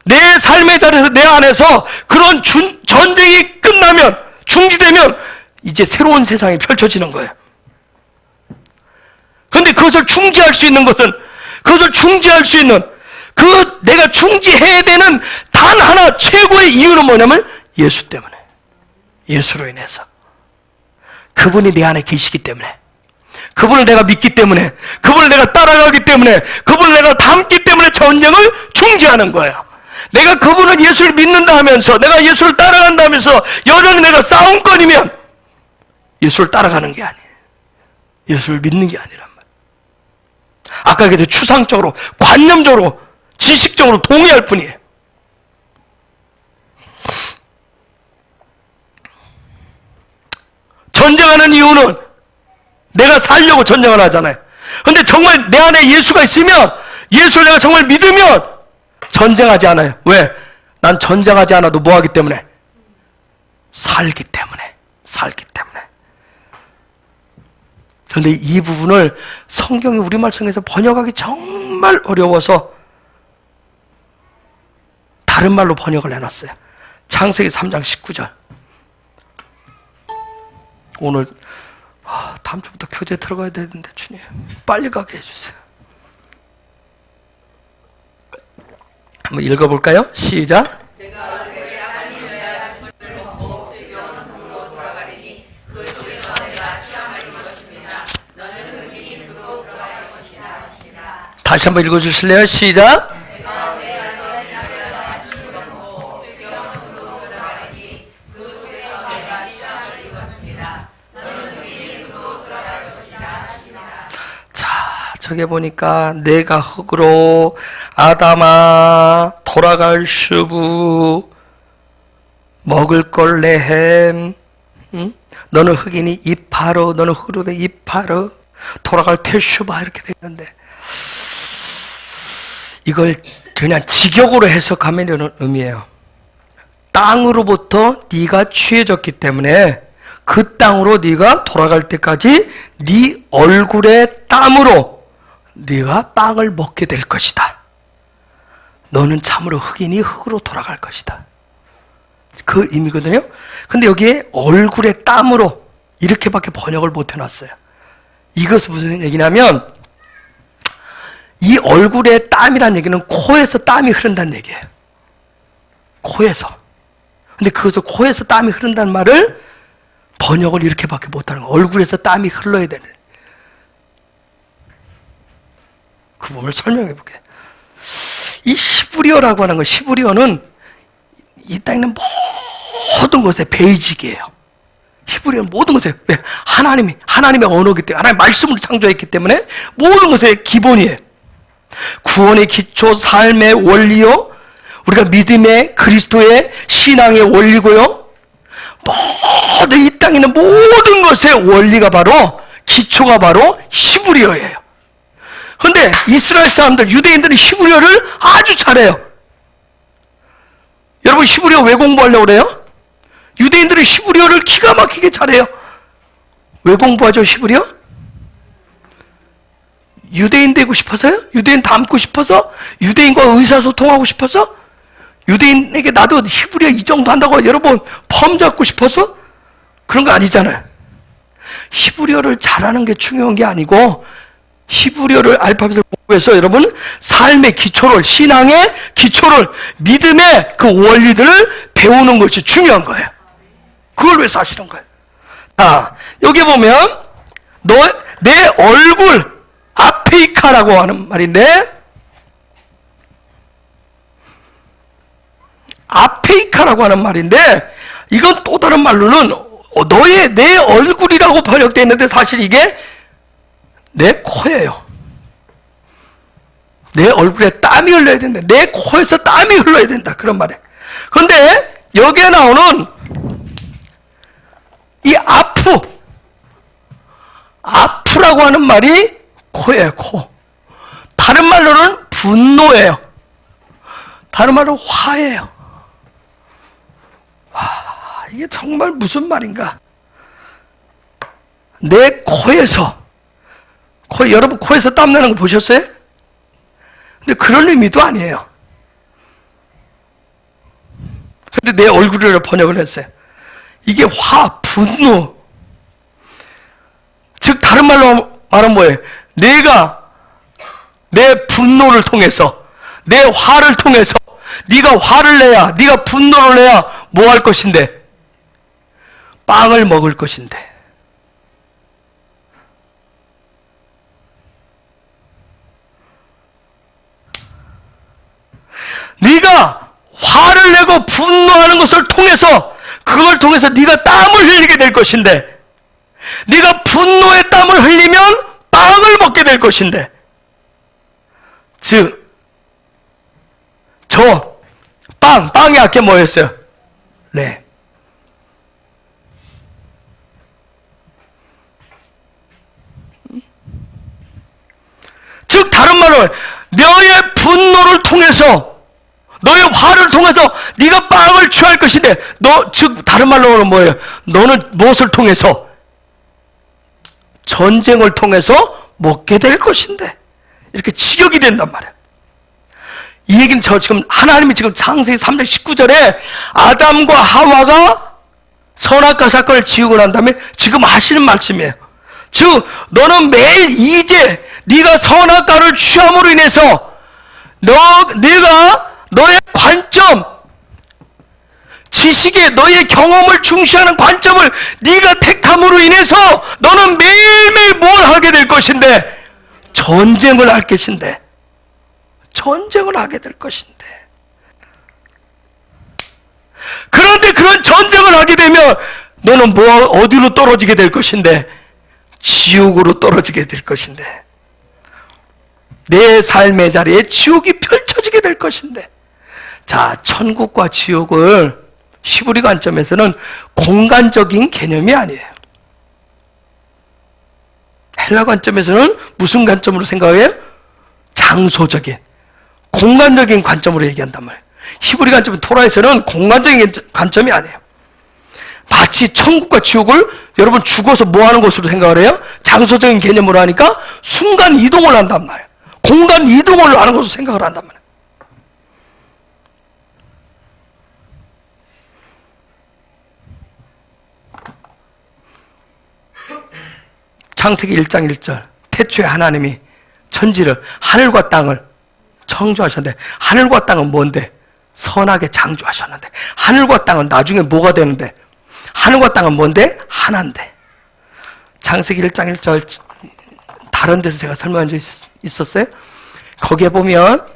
내 삶의 자리에서 내 안에서 그런 전쟁이 끝나면, 중지되면 이제 새로운 세상이 펼쳐지는 거예요. 그런데 그것을 중지할 수 있는 것은, 그것을 중지할 수 있는, 그 내가 중지해야 되는 단 하나 최고의 이유는 뭐냐면 예수 때문에. 예수로 인해서. 그분이 내 안에 계시기 때문에, 그분을 내가 믿기 때문에, 그분을 내가 따라가기 때문에, 그분을 내가 닮기 때문에 전쟁을 중지하는 거예요. 내가 그분을 예수를 믿는다 하면서, 내가 예수를 따라간다 하면서 여전히 내가 싸움꾼이면 예수를 따라가는 게 아니에요. 예수를 믿는 게 아니란 말이에요. 아까 얘기했듯이 추상적으로, 관념적으로, 지식적으로 동의할 뿐이에요. 전쟁하는 이유는 내가 살려고 전쟁을 하잖아요. 근데 정말 내 안에 예수가 있으면, 예수를 내가 정말 믿으면 전쟁하지 않아요. 왜? 난 전쟁하지 않아도 뭐 하기 때문에? 살기 때문에. 살기 때문에. 그런데 이 부분을 성경이 우리말 성에서 번역하기 정말 어려워서 다른 말로 번역을 해놨어요. 창세기 3장 19절. 오늘 다음 주부터 교재 들어가야 되는데 주님 빨리 가게 해주세요. 한번 읽어볼까요? 시작. 다시 한번 읽어주실래요? 시작. 저게 보니까 내가 흙으로 아담아 돌아갈 슈부 먹을 걸 내햄 너는 흙이니 이파르 너는 흙으로 돼 이파르 돌아갈 테슈바 이렇게 되어 있는데 이걸 그냥 직역으로 해석하면 이런 의미예요. 땅으로부터 네가 취해졌기 때문에 그 땅으로 네가 돌아갈 때까지 네 얼굴의 땀으로 네가 빵을 먹게 될 것이다. 너는 참으로 흙이니 흙으로 돌아갈 것이다. 그 의미거든요. 근데 여기에 얼굴의 땀으로 이렇게밖에 번역을 못 해놨어요. 이것은 무슨 얘기냐면 이 얼굴의 땀이란 얘기는 코에서 땀이 흐른다는 얘기예요. 코에서. 근데 그것을 코에서 땀이 흐른다는 말을 번역을 이렇게밖에 못하는 거예요. 얼굴에서 땀이 흘러야 되는. 그 부분을 설명해 볼게요. 이 시브리어라고 하는 거, 시브리어는 이 땅에 있는 모든 것의 베이직이에요. 히브리어는 모든 것에 하나님의 언어이기 때문에 하나님의 말씀으로 창조했기 때문에 모든 것의 기본이에요. 구원의 기초, 삶의 원리요, 우리가 믿음의 그리스도의 신앙의 원리고요, 모든 이 땅에 있는 모든 것의 원리가 바로 기초가 바로 히브리어예요. 그런데 이스라엘 사람들, 유대인들은 히브리어를 아주 잘해요. 여러분 히브리어 왜 공부하려고 그래요? 유대인들은 히브리어를 기가 막히게 잘해요. 왜 공부하죠 히브리어? 유대인 되고 싶어서요? 유대인 닮고 싶어서? 유대인과 의사소통하고 싶어서? 유대인에게 나도 히브리어 이 정도 한다고 여러분 펌 잡고 싶어서? 그런 거 아니잖아요. 히브리어를 잘하는 게 중요한 게 아니고 히브리어를 알파벳을 공부해서 여러분 삶의 기초를, 신앙의 기초를, 믿음의 그 원리들을 배우는 것이 중요한 거예요. 그걸 위해서 하시는 거예요. 여기 보면 내 얼굴 아페이카라고 하는 말인데, 아페이카라고 하는 말인데 이건 또 다른 말로는 내 얼굴이라고 번역되어 있는데 사실 이게 내 코예요. 내 얼굴에 땀이 흘러야 된다. 내 코에서 땀이 흘러야 된다. 그런 말이에요. 그런데 여기에 나오는 이 아프라고 하는 말이 코예요. 코. 다른 말로는 분노예요. 다른 말로 화예요. 이게 정말 무슨 말인가? 내 코에서, 여러분 코에서 땀 나는 거 보셨어요? 근데 그런 의미도 아니에요. 근데 내 얼굴을 번역을 했어요. 이게 분노. 즉 다른 말로 말하면 뭐예요? 내가 내 분노를 통해서, 내 화를 통해서, 네가 화를 내야, 네가 분노를 내야 뭐 할 것인데? 빵을 먹을 것인데. 네가 화를 내고 분노하는 것을 통해서, 그걸 통해서 네가 땀을 흘리게 될 것인데, 네가 분노의 땀을 흘리면 빵을 먹게 될 것인데, 즉 빵이 아까 뭐였어요? 네. 즉 다른 말로 너의 분노를 통해서, 너의 화를 통해서 네가 빵을 취할 것인데, 즉 다른 말로는 뭐예요? 너는 무엇을 통해서? 전쟁을 통해서 먹게 될 것인데, 이렇게 직역이 된단 말이에요. 이 얘기는 지금 하나님이 지금 창세기 3장 19절에 아담과 하와가 선악과 사건을 지우고 난 다음에 지금 하시는 말씀이에요. 즉 너는 매일 이제 네가 선악과를 취함으로 인해서 네가 너의 관점, 지식에 너의 경험을 중시하는 관점을 네가 택함으로 인해서 너는 매일매일 뭘 하게 될 것인데? 전쟁을 할 것인데, 전쟁을 하게 될 것인데. 그런데 그런 전쟁을 하게 되면 너는 어디로 떨어지게 될 것인데? 지옥으로 떨어지게 될 것인데, 내 삶의 자리에 지옥이 펼쳐지게 될 것인데. 자, 천국과 지옥을 히브리 관점에서는 공간적인 개념이 아니에요. 헬라 관점에서는 무슨 관점으로 생각해요? 장소적인, 공간적인 관점으로 얘기한단 말이에요. 히브리 관점, 토라에서는 공간적인 관점이 아니에요. 마치 천국과 지옥을 여러분 죽어서 뭐 하는 것으로 생각을 해요? 장소적인 개념으로 하니까 순간 이동을 한단 말이에요. 공간 이동을 하는 것으로 생각을 한단 말이에요. 창세기 1장 1절, 태초에 하나님이 천지를, 하늘과 땅을 창조하셨는데, 하늘과 땅은 뭔데? 선하게 창조하셨는데, 하늘과 땅은 나중에 뭐가 되는데? 하늘과 땅은 뭔데? 하나인데. 창세기 1장 1절 다른 데서 제가 설명한 적 있었어요? 거기에 보면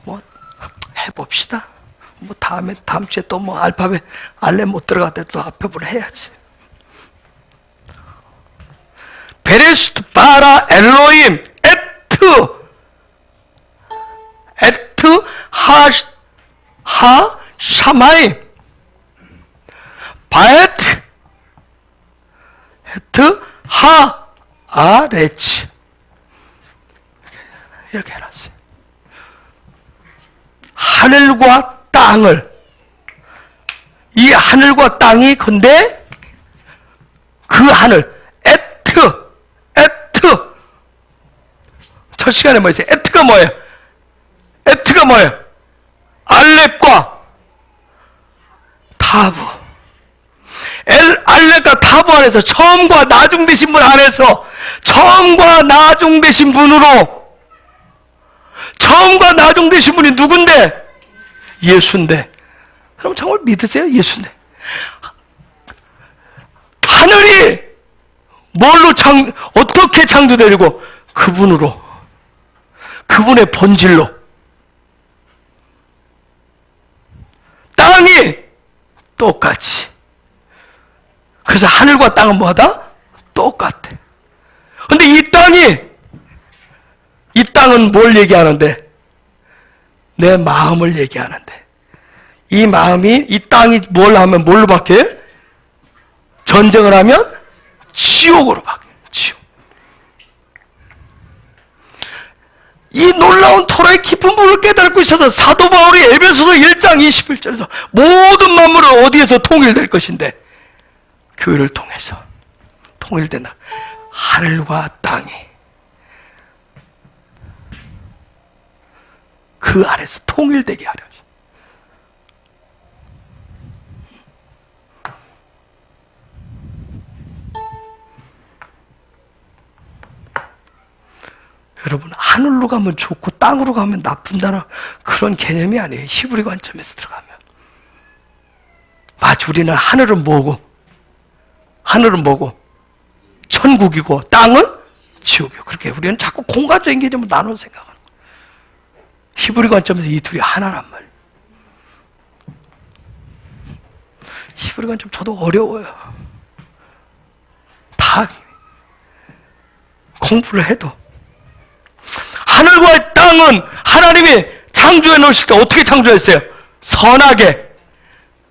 뭐 해봅시다. 뭐 다음 주에 또 뭐 알파벳 알렘 못 들어갈 때 또 합협을 해야지. 베레시트 바라 엘로임 에트 하 샤마임 바에트 에트 하 아레치, 이렇게 해놨어요. 하늘과 땅을, 이 하늘과 땅이 근데 그 하늘, 에트 첫 시간에 뭐 있어요? 에트가 뭐예요? 에트가 뭐예요? 알렙과 타브. 하부 안에서 처음과 나중 되신 분 안에서 처음과 나중 되신 분으로 처음과 나중 되신 분이 누군데? 예수인데. 그럼 정말 믿으세요? 예수인데. 하늘이 뭘로 어떻게 창조되고? 그분으로. 그분의 본질로. 땅이 똑같이. 그래서 하늘과 땅은 뭐하다? 똑같아. 근데 이 땅은 뭘 얘기하는데? 내 마음을 얘기하는데. 이 마음이, 이 땅이 뭘 하면 뭘로 바뀌어요? 전쟁을 하면 지옥으로 바뀌어요. 지옥. 이 놀라운 토라의 깊은 부분을 깨닫고 있어서 사도 바울이 에베소서 1장 21절에서 모든 만물은 어디에서 통일될 것인데? 교회를 통해서 통일된다. 하늘과 땅이 그 안에서 통일되게 하려. 여러분, 하늘로 가면 좋고 땅으로 가면 나쁜다는 그런 개념이 아니에요. 히브리 관점에서 들어가면. 마치 우리는 하늘은 뭐고? 하늘은 뭐고? 천국이고 땅은 지옥이고. 그렇게 우리는 자꾸 공간적인 개념을 나눠 생각하는 거예요. 히브리 관점에서 이 둘이 하나란 말이에요. 히브리 관점 저도 어려워요. 다 공부를 해도. 하늘과 땅은 하나님이 창조해 놓으실 때 어떻게 창조했어요? 선하게.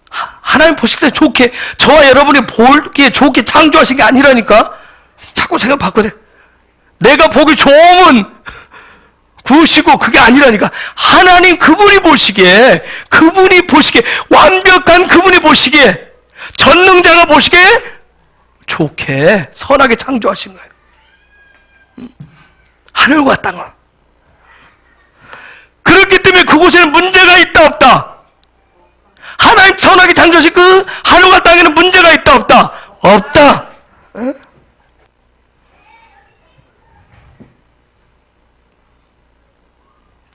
하나님 보실 때 좋게, 저와 여러분이 보기에 좋게 창조하신 게 아니라니까. 자꾸 생각 바꿔야 돼. 내가 보기 좋으면 구우시고 그게 아니라니까. 하나님 그분이 보시기에 완벽한 그분이 보시기에, 전능자가 보시기에 좋게 선하게 창조하신 거예요. 하늘과 땅은. 그렇기 때문에 그곳에는 문제가 있다 없다? 하나님 선하게 창조하신 그 하늘과 땅에는 문제가 있다 없다? 없다. 에?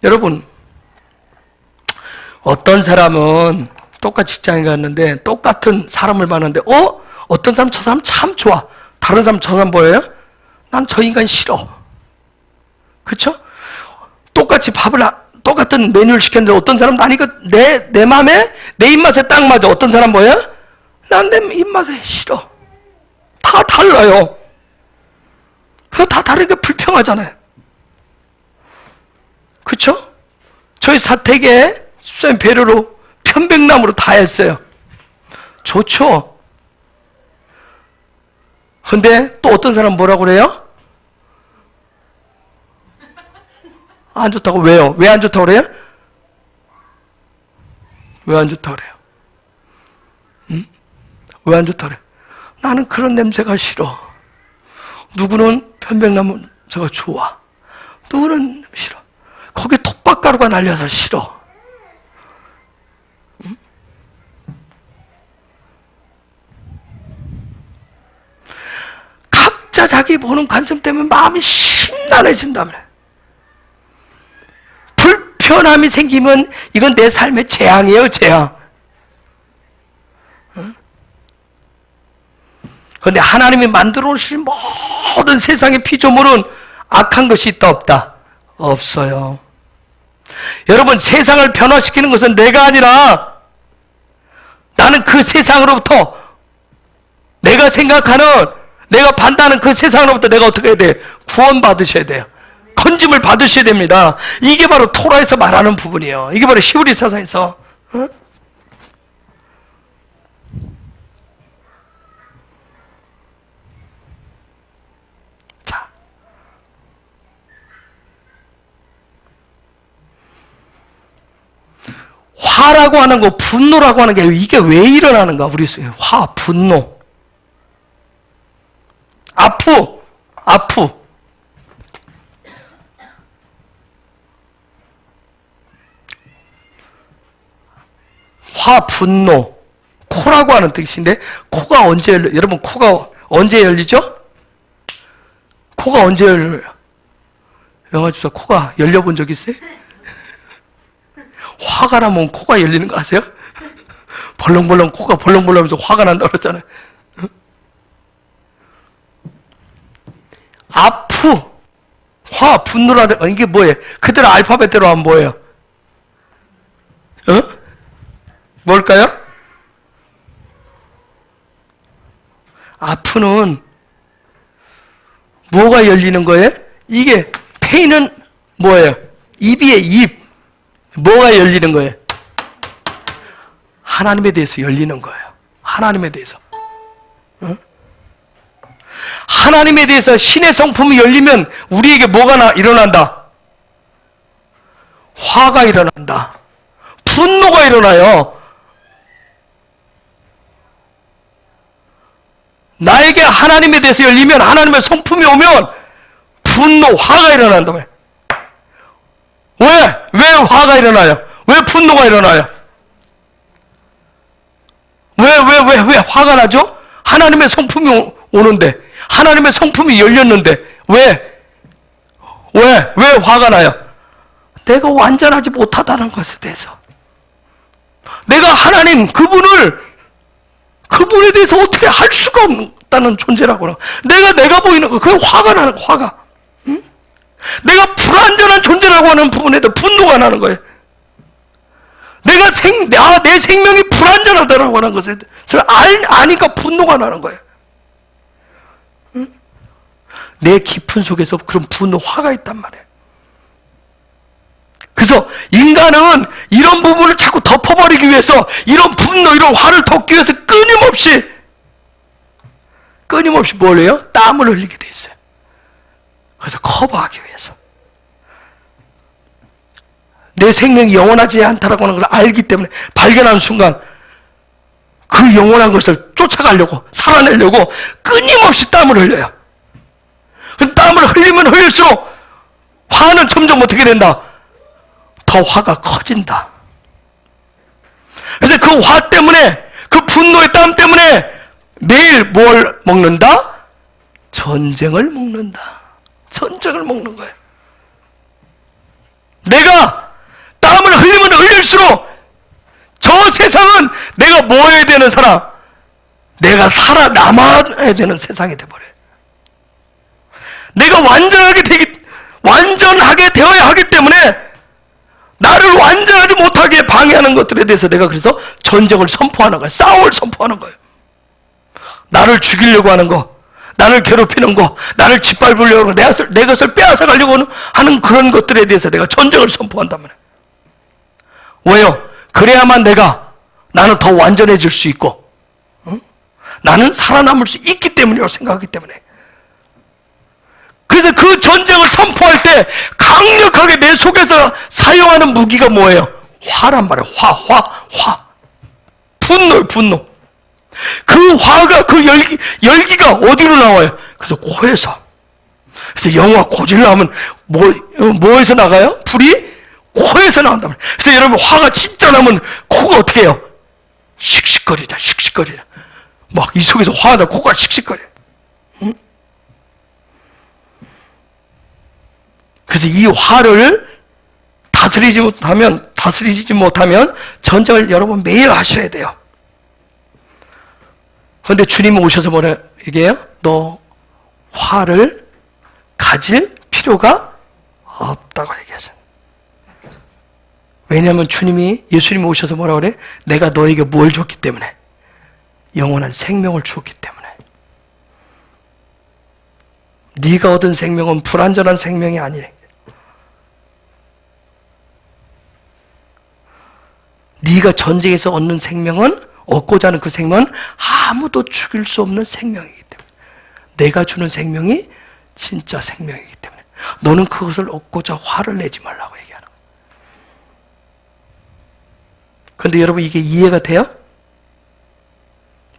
여러분, 어떤 사람은 똑같이 직장에 갔는데 똑같은 사람을 봤는데 어떤 사람 저 사람 참 좋아. 다른 사람 저 사람 뭐예요? 난 저 인간 싫어. 그렇죠? 똑같은 메뉴를 시켰는데 어떤 사람 난 이거 내 맘에 내 입맛에 딱 맞아. 어떤 사람 뭐야? 난 내 입맛에 싫어. 다 달라요. 그거 다 다르니까 불평하잖아요. 그쵸? 저희 사택에 수쌤 배려로 편백나무로 다 했어요. 좋죠? 근데 또 어떤 사람 뭐라고 그래요? 안 좋다고. 왜요? 왜 안 좋다고 그래요? 왜 안 좋다고 그래요? 응? 왜 안 좋다고 그래요? 나는 그런 냄새가 싫어. 누구는 편백나무 저거 좋아. 누구는 싫어. 거기에 톱밥가루가 날려서 싫어. 응? 각자 자기 보는 관점 때문에 마음이 심란해진다면, 불편함이 생기면 이건 내 삶의 재앙이에요, 재앙. 그런데 하나님이 만들어 놓으신 모든 세상의 피조물은 악한 것이 있다 없다? 없어요. 여러분, 세상을 변화시키는 것은 내가 아니라 나는 그 세상으로부터, 내가 생각하는, 내가 판단하는 그 세상으로부터 내가 어떻게 해야 돼요? 구원받으셔야 돼요. 건짐을 받으셔야 됩니다. 이게 바로 토라에서 말하는 부분이에요. 이게 바로 히브리 서사에서. 자, 화라고 하는 거, 분노라고 하는 게 이게 왜 일어나는가? 우리 속에 화, 분노, 아프. 화, 분노, 코라고 하는 뜻인데, 코가 언제 열려요? 여러분, 코가 언제 열리죠? 코가 언제 열려요? 영화집사 코가 열려본 적 있어요? 화가 나면 코가 열리는 거 아세요? 벌렁벌렁 코가 벌렁벌렁 하면서 화가 난다 그랬잖아요. 분노라는 이게 뭐예요? 그대로 알파벳대로 하면 뭐예요? 뭘까요? 아프는 뭐가 열리는 거예요? 이게 페인은 뭐예요? 입이에요, 입. 뭐가 열리는 거예요? 하나님에 대해서 열리는 거예요. 하나님에 대해서. 하나님에 대해서 신의 성품이 열리면 우리에게 뭐가 일어난다? 화가 일어난다. 분노가 일어나요. 나에게 하나님에 대해서 열리면, 하나님의 성품이 오면 분노, 화가 일어난다. 왜 화가 일어나요? 왜 분노가 일어나요? 왜 화가 나죠? 하나님의 성품이 오는데, 하나님의 성품이 열렸는데, 왜 화가 나요? 내가 완전하지 못하다는 것에 대해서. 내가 하나님, 그분에 대해서 어떻게 할 수가 없다는 존재라고. 내가 보이는 거, 그게 화가 나는 거야, 화가. 응? 내가 불완전한 존재라고 하는 부분에 대해 분노가 나는 거예요. 내 생명이 불완전하다라고 하는 것을 아니까 분노가 나는 거예요. 응? 내 깊은 속에서 그런 분노, 화가 있단 말이에요. 그래서 인간은 이런 부분을 자꾸 덮어버리기 위해서, 이런 분노, 이런 화를 덮기 위해서 끊임없이 뭘 해요? 땀을 흘리게 돼 있어요. 그래서 커버하기 위해서. 내 생명이 영원하지 않다라고 하는 걸 알기 때문에, 발견하는 순간 그 영원한 것을 쫓아가려고, 살아내려고 끊임없이 땀을 흘려요. 땀을 흘리면 흘릴수록 화는 점점 어떻게 된다? 더 화가 커진다. 그래서 그 화 때문에, 그 분노의 땀 때문에 매일 뭘 먹는다? 전쟁을 먹는다. 전쟁을 먹는 거예요. 내가 땀을 흘리면 흘릴수록 저 세상은 내가 뭐 해야 되는 사람? 내가 살아남아야 되는 세상이 돼버려요. 내가 완전하게 되어야 하기 때문에 나를 완전하지 못하게 방해하는 것들에 대해서 내가 그래서 전쟁을 선포하는 거예요. 싸움을 선포하는 거예요. 나를 죽이려고 하는 거, 나를 괴롭히는 거, 나를 짓밟으려고 하는 거, 내 것을 빼앗아가려고 하는 그런 것들에 대해서 내가 전쟁을 선포한단 말이에요. 왜요? 그래야만 나는 더 완전해질 수 있고, 나는 살아남을 수 있기 때문이라고 생각하기 때문에. 그래서 그 전쟁을 선포할 때 강력하게 내 속에서 사용하는 무기가 뭐예요? 화란 말이에요. 화. 분노. 그 화가, 그 열기가 어디로 나와요? 그래서 코에서. 그래서 영화 고질라 하면 뭐에서 나가요? 불이 코에서 나온단 말이에요. 그래서 여러분, 화가 진짜 나면 코가 어떻게 해요? 씩씩거리자. 막 이 속에서 화가 나 코가 씩씩거려. 응? 그래서 이 화를 다스리지 못하면 전쟁을 여러분 매일 하셔야 돼요. 그런데 주님이 오셔서 뭐라 얘기해요? 너 화를 가질 필요가 없다고 얘기하죠. 왜냐하면 예수님이 오셔서 뭐라 그래? 내가 너에게 뭘 줬기 때문에? 영원한 생명을 주었기 때문에. 네가 얻은 생명은 불완전한 생명이 아니에요. 네가 전쟁에서 얻는 생명은, 얻고자 하는 그 생명은 아무도 죽일 수 없는 생명이기 때문에. 내가 주는 생명이 진짜 생명이기 때문에 너는 그것을 얻고자 화를 내지 말라고 얘기하는 거예요. 그런데 여러분, 이게 이해가 돼요?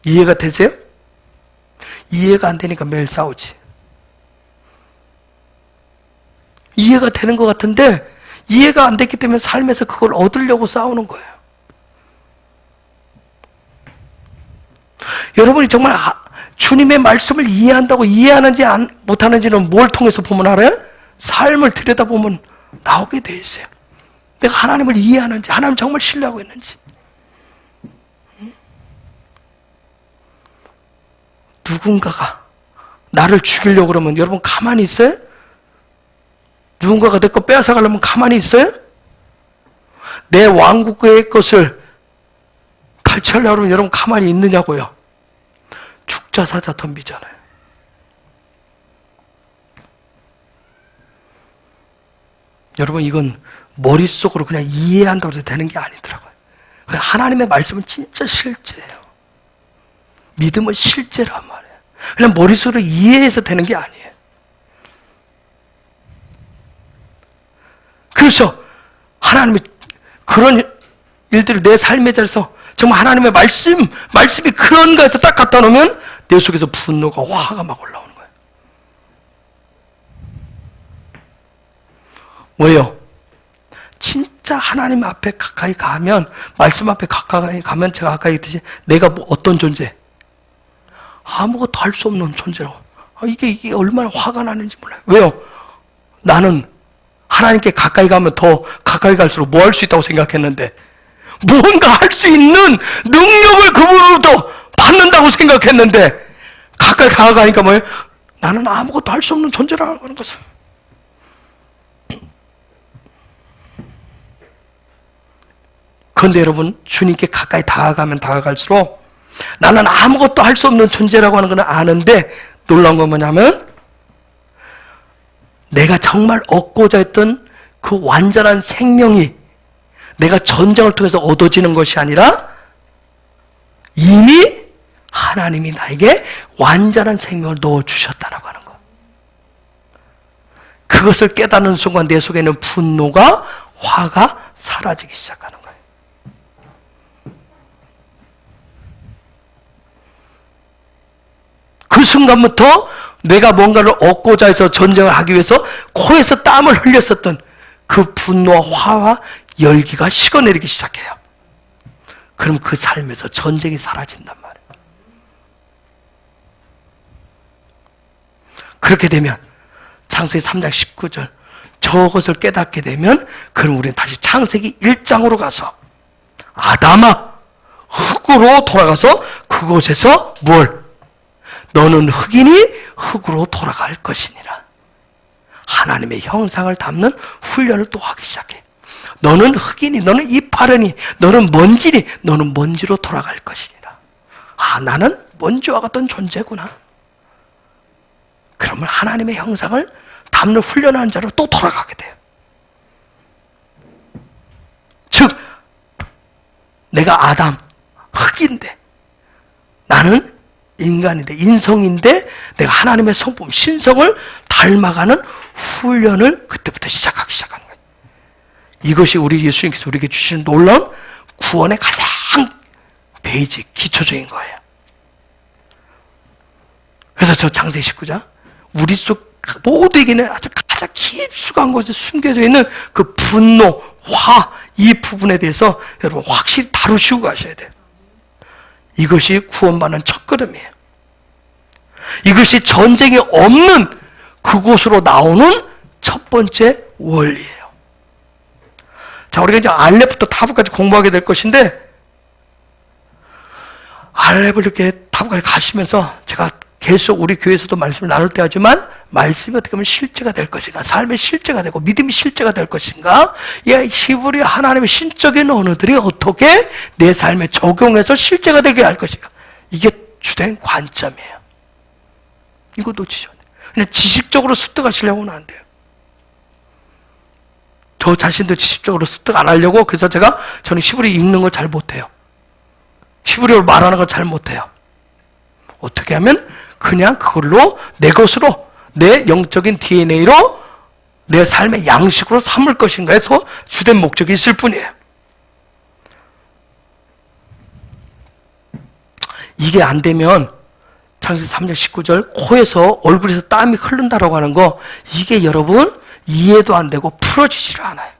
이해가 되세요? 이해가 안 되니까 매일 싸우지. 이해가 되는 것 같은데 이해가 안 됐기 때문에 삶에서 그걸 얻으려고 싸우는 거예요. 여러분이 정말 주님의 말씀을 이해한다고 이해하는지 못하는지는 뭘 통해서 보면 알아요? 삶을 들여다보면 나오게 돼 있어요. 내가 하나님을 이해하는지, 하나님 정말 신뢰하고 있는지. 누군가가 나를 죽이려고 그러면 여러분 가만히 있어요? 누군가가 내 거 빼앗아 가려면 가만히 있어요? 내 왕국의 것을 갈취하려고 하면 여러분 가만히 있느냐고요? 죽자 사자 덤비잖아요. 여러분 이건 머릿속으로 그냥 이해한다고 해서 되는 게 아니더라고요. 하나님의 말씀은 진짜 실제예요. 믿음은 실제란 말이에요. 그냥 머릿속으로 이해해서 되는 게 아니에요. 그래서 하나님이 그런 일들을 내 삶에 대해서 정말 하나님의 말씀이 그런가 해서 딱 갖다 놓으면 내 속에서 분노가, 화가 막 올라오는 거예요. 왜요? 진짜 하나님 앞에 가까이 가면, 말씀 앞에 가까이 가면 제가 아까 얘기했듯이 내가 뭐 어떤 존재? 아무것도 할 수 없는 존재라고. 이게 얼마나 화가 나는지 몰라요. 왜요? 나는 하나님께 가까이 가면 더 가까이 갈수록 뭐 할 수 있다고 생각했는데 뭔가 할 수 있는 능력을 그분으로부터 받는다고 생각했는데 가까이 가니까 뭐예요? 나는 아무것도 할 수 없는 존재라고 하는 것을. 그런데 여러분 주님께 가까이 다가가면 다가갈수록 나는 아무것도 할 수 없는 존재라고 하는 건 아는데 놀라운 건 뭐냐면 내가 정말 얻고자 했던 그 완전한 생명이 내가 전쟁을 통해서 얻어지는 것이 아니라 이미 하나님이 나에게 완전한 생명을 넣어주셨다라고 하는 것. 그것을 깨닫는 순간 내 속에 있는 분노가, 화가 사라지기 시작하는 거예요. 그 순간부터 내가 뭔가를 얻고자 해서 전쟁을 하기 위해서 코에서 땀을 흘렸었던 그 분노와 화와 열기가 식어내리기 시작해요. 그럼 그 삶에서 전쟁이 사라진단 말이에요. 그렇게 되면 창세기 3장 19절 저것을 깨닫게 되면 그럼 우리는 다시 창세기 1장으로 가서 아담아 흙으로 돌아가서 그곳에서 뭘? 너는 흙이니 흙으로 돌아갈 것이니라. 하나님의 형상을 담는 훈련을 또 하기 시작해. 너는 흙이니 너는 이파르니 너는 먼지니 너는 먼지로 돌아갈 것이니라. 아, 나는 먼지와 같은 존재구나. 그러면 하나님의 형상을 담는 훈련하는 자로 또 돌아가게 돼요. 즉 내가 아담 흙인데 나는 인간인데 인성인데 내가 하나님의 성품 신성을 닮아가는 훈련을 그때부터 시작하기 시작하는 거예요. 이것이 우리 예수님께서 우리에게 주시는 놀라운 구원의 가장 베이직 기초적인 거예요. 그래서 저 창세기 19장 우리 속 모두에게는 아주 가장 깊숙한 곳에 숨겨져 있는 그 분노, 화, 이 부분에 대해서 여러분 확실히 다루시고 가셔야 돼요. 이것이 구원받는 첫걸음이에요. 이것이 전쟁이 없는 그곳으로 나오는 첫 번째 원리예요. 자, 우리가 이제 알렙부터 타브까지 공부하게 될 것인데 알렙을 이렇게 타브까지 가시면서 제가 계속 우리 교회에서도 말씀을 나눌 때 하지만 말씀이 어떻게 보면 실제가 될 것인가, 삶의 실제가 되고 믿음이 실제가 될 것인가, 히브리 하나님의 신적인 언어들이 어떻게 내 삶에 적용해서 실제가 되게 할 것인가, 이게 주된 관점이에요. 이거 놓치죠. 그냥 지식적으로 습득하시려고는 안 돼요. 저 자신도 지식적으로 습득 안 하려고 그래서 저는 히브리 읽는 거 잘 못해요. 히브리어를 말하는 거 잘 못해요. 어떻게 하면 그냥 그걸로 내 것으로 내 영적인 DNA로 내 삶의 양식으로 삼을 것인가 해서 주된 목적이 있을 뿐이에요. 이게 안 되면 창세기 3장 19절 코에서 얼굴에서 땀이 흐른다라고 하는 거 이게 여러분 이해도 안 되고 풀어지지를 않아요.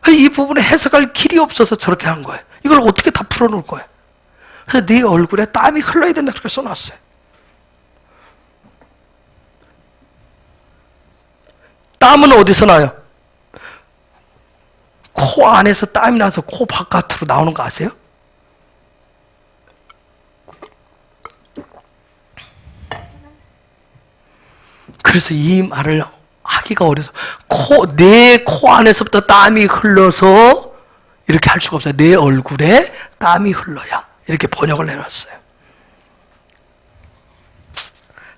이 부분에 해석할 길이 없어서 저렇게 한 거예요. 이걸 어떻게 다 풀어놓을 거예요? 그래서 네 얼굴에 땀이 흘러야 된다 그렇게 써놨어요. 땀은 어디서 나요? 코 안에서 땀이 나서 코 바깥으로 나오는 거 아세요? 그래서 이 말을 하기가 어려서 내 코 안에서부터 땀이 흘러서 이렇게 할 수가 없어요. 내 얼굴에 땀이 흘러야 이렇게 번역을 해놨어요.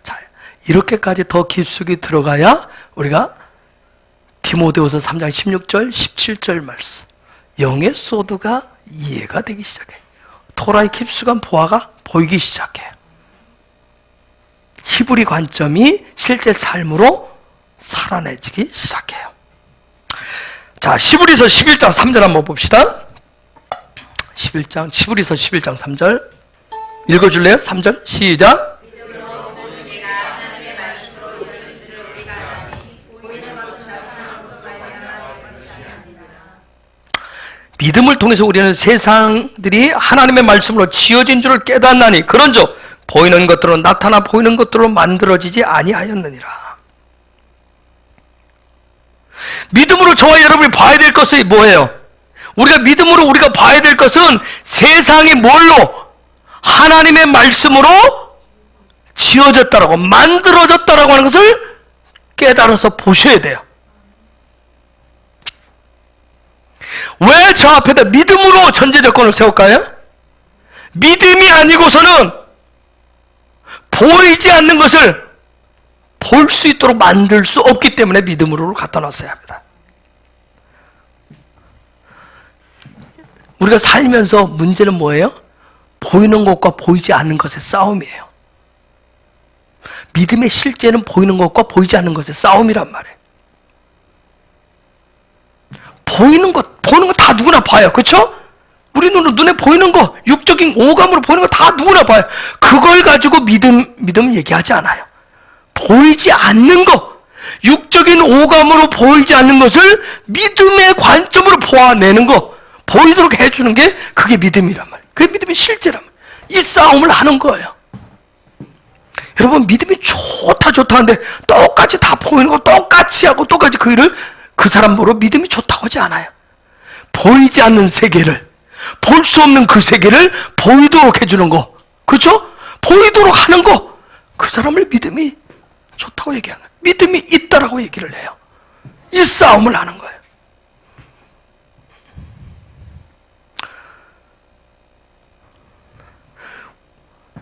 자, 이렇게까지 더 깊숙이 들어가야 우리가 디모데후서 3장 16절, 17절 말씀 영의 소드가 이해가 되기 시작해요. 토라의 깊숙한 보화가 보이기 시작해요. 히브리 관점이 실제 삶으로 살아내지기 시작해요. 자, 히브리서 11장 3절 한번 봅시다. 히브리서 11장 3절 읽어줄래요? 3절 시작. 믿음을 통해서 우리는 세상들이 하나님의 말씀으로 지어진 줄을 깨닫나니 그런즉 보이는 것들로 나타나 보이는 것들로 만들어지지 아니하였느니라. 믿음으로 저와 여러분이 봐야 될 것이 뭐예요? 믿음으로 우리가 봐야 될 것은 세상이 뭘로? 하나님의 말씀으로 지어졌다라고 만들어졌다라고 하는 것을 깨달아서 보셔야 돼요. 왜 저 앞에다 믿음으로 전제조건을 세울까요? 믿음이 아니고서는 보이지 않는 것을 볼 수 있도록 만들 수 없기 때문에 믿음으로 갖다 놨어야 합니다. 우리가 살면서 문제는 뭐예요? 보이는 것과 보이지 않는 것의 싸움이에요. 믿음의 실제는 보이는 것과 보이지 않는 것의 싸움이란 말이에요. 보이는 거 다 누구나 봐요. 그렇죠? 우리 눈에 보이는 거, 육적인 오감으로 보이는 거 다 누구나 봐요. 그걸 가지고 믿음 얘기하지 않아요. 보이지 않는 거, 육적인 오감으로 보이지 않는 것을 믿음의 관점으로 보아내는 거, 보이도록 해주는 게 그게 믿음이란 말이에요. 그게 믿음의 실제란 말이에요. 이 싸움을 하는 거예요. 여러분, 믿음이 좋다 하는데 똑같이 다 보이는 거 똑같이 하고 똑같이 그 일을 그 사람 보러 믿음이 좋다고 하지 않아요. 보이지 않는 세계를, 볼 수 없는 그 세계를 보이도록 해주는 거, 그렇죠? 보이도록 하는 거, 그 사람을 믿음이 좋다고 얘기하는 거예요. 믿음이 있다라고 얘기를 해요. 이 싸움을 하는 거예요.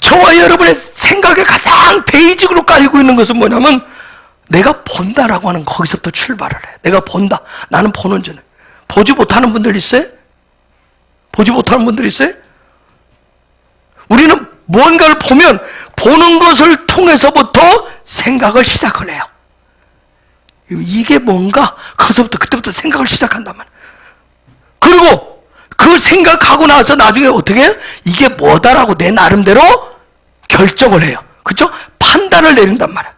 저와 여러분의 생각에 가장 베이직으로 깔리고 있는 것은 뭐냐면 내가 본다라고 하는 거기서부터 출발을 해. 내가 본다. 나는 보는 자는. 보지 못하는 분들 있어요? 보지 못하는 분들 있어요? 우리는 뭔가를 보면 보는 것을 통해서부터 생각을 시작을 해요. 이게 뭔가? 그때부터 생각을 시작한단 말이에요. 그리고 그 생각하고 나서 나중에 어떻게 해요? 이게 뭐다라고 내 나름대로 결정을 해요. 그렇죠? 판단을 내린단 말이에요.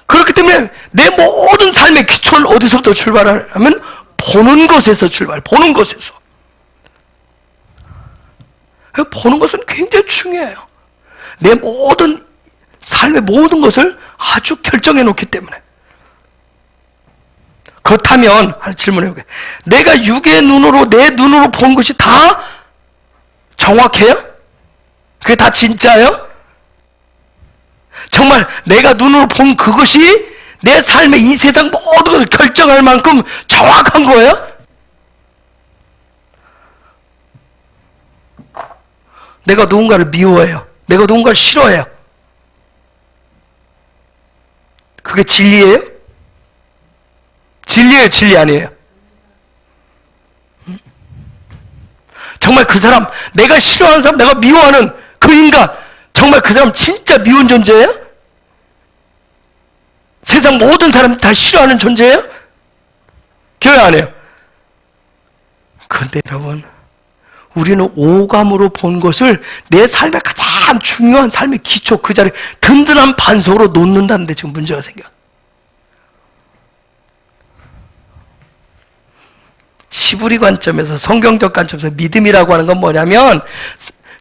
그렇기 때문에 내 모든 삶의 기초를 어디서부터 출발하냐면 보는 것에서 보는 것에서. 보는 것은 굉장히 중요해요. 내 모든 삶의 모든 것을 아주 결정해 놓기 때문에. 그렇다면 하나 질문해 볼게요. 내가 육의 눈으로 내 눈으로 본 것이 다 정확해요? 그게 다 진짜예요? 정말 내가 눈으로 본 그것이 내 삶의 이 세상 모든 것을 결정할 만큼 정확한 거예요? 내가 누군가를 미워해요. 내가 누군가를 싫어해요. 그게 진리예요? 진리예요, 진리 아니에요? 정말 그 사람, 내가 싫어하는 사람, 내가 미워하는 그 인간, 정말 그 사람 진짜 미운 존재예요? 세상 모든 사람이 다 싫어하는 존재예요? 교회 안 해요. 그런데 여러분, 우리는 오감으로 본 것을 내 삶의 가장 중요한 삶의 기초, 그 자리에 든든한 반석으로 놓는다는데 지금 문제가 생겨요. 시브리 관점에서, 성경적 관점에서 믿음이라고 하는 건 뭐냐면,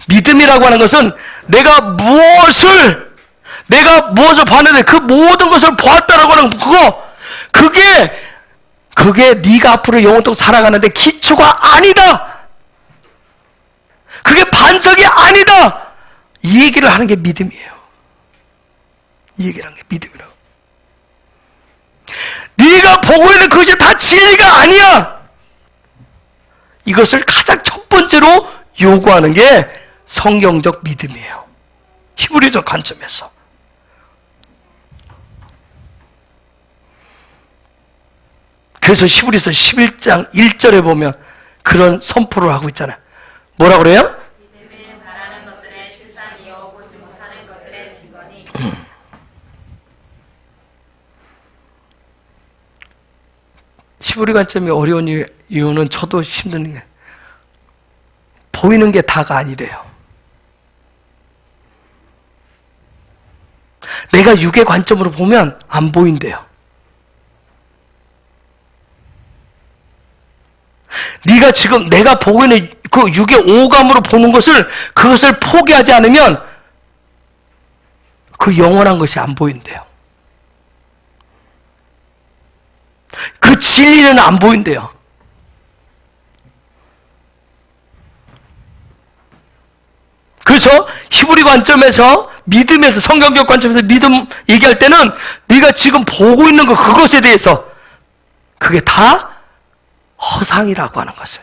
믿음이라고 하는 것은 내가 무엇을 봤는데 그 모든 것을 보았다라고 하는 그게 네가 앞으로 영원토록 살아가는데 기초가 아니다. 그게 반석이 아니다. 이 얘기를 하는 게 믿음이에요. 이 얘기를 하는 게 믿음이라고. 네가 보고 있는 그것이 다 진리가 아니야. 이것을 가장 첫 번째로 요구하는 게 성경적 믿음이에요. 히브리적 관점에서. 그래서 히브리서 11장 1절에 보면 그런 선포를 하고 있잖아요. 뭐라고 그래요? 믿음은 바라는 것들의 실상이요 보지 못하는 것들의 증거니. 히브리 관점이 어려운 이유는 저도 힘든 게 보이는 게 다가 아니래요. 내가 육의 관점으로 보면 안 보인대요. 네가 지금 내가 보고 있는 그 육의 오감으로 보는 그것을 포기하지 않으면 그 영원한 것이 안 보인대요. 그 진리는 안 보인대요. 그래서 히브리 관점에서, 믿음에서, 성경적 관점에서 믿음 얘기할 때는 네가 지금 보고 있는 그것에 대해서 그게 다 허상이라고 하는 것을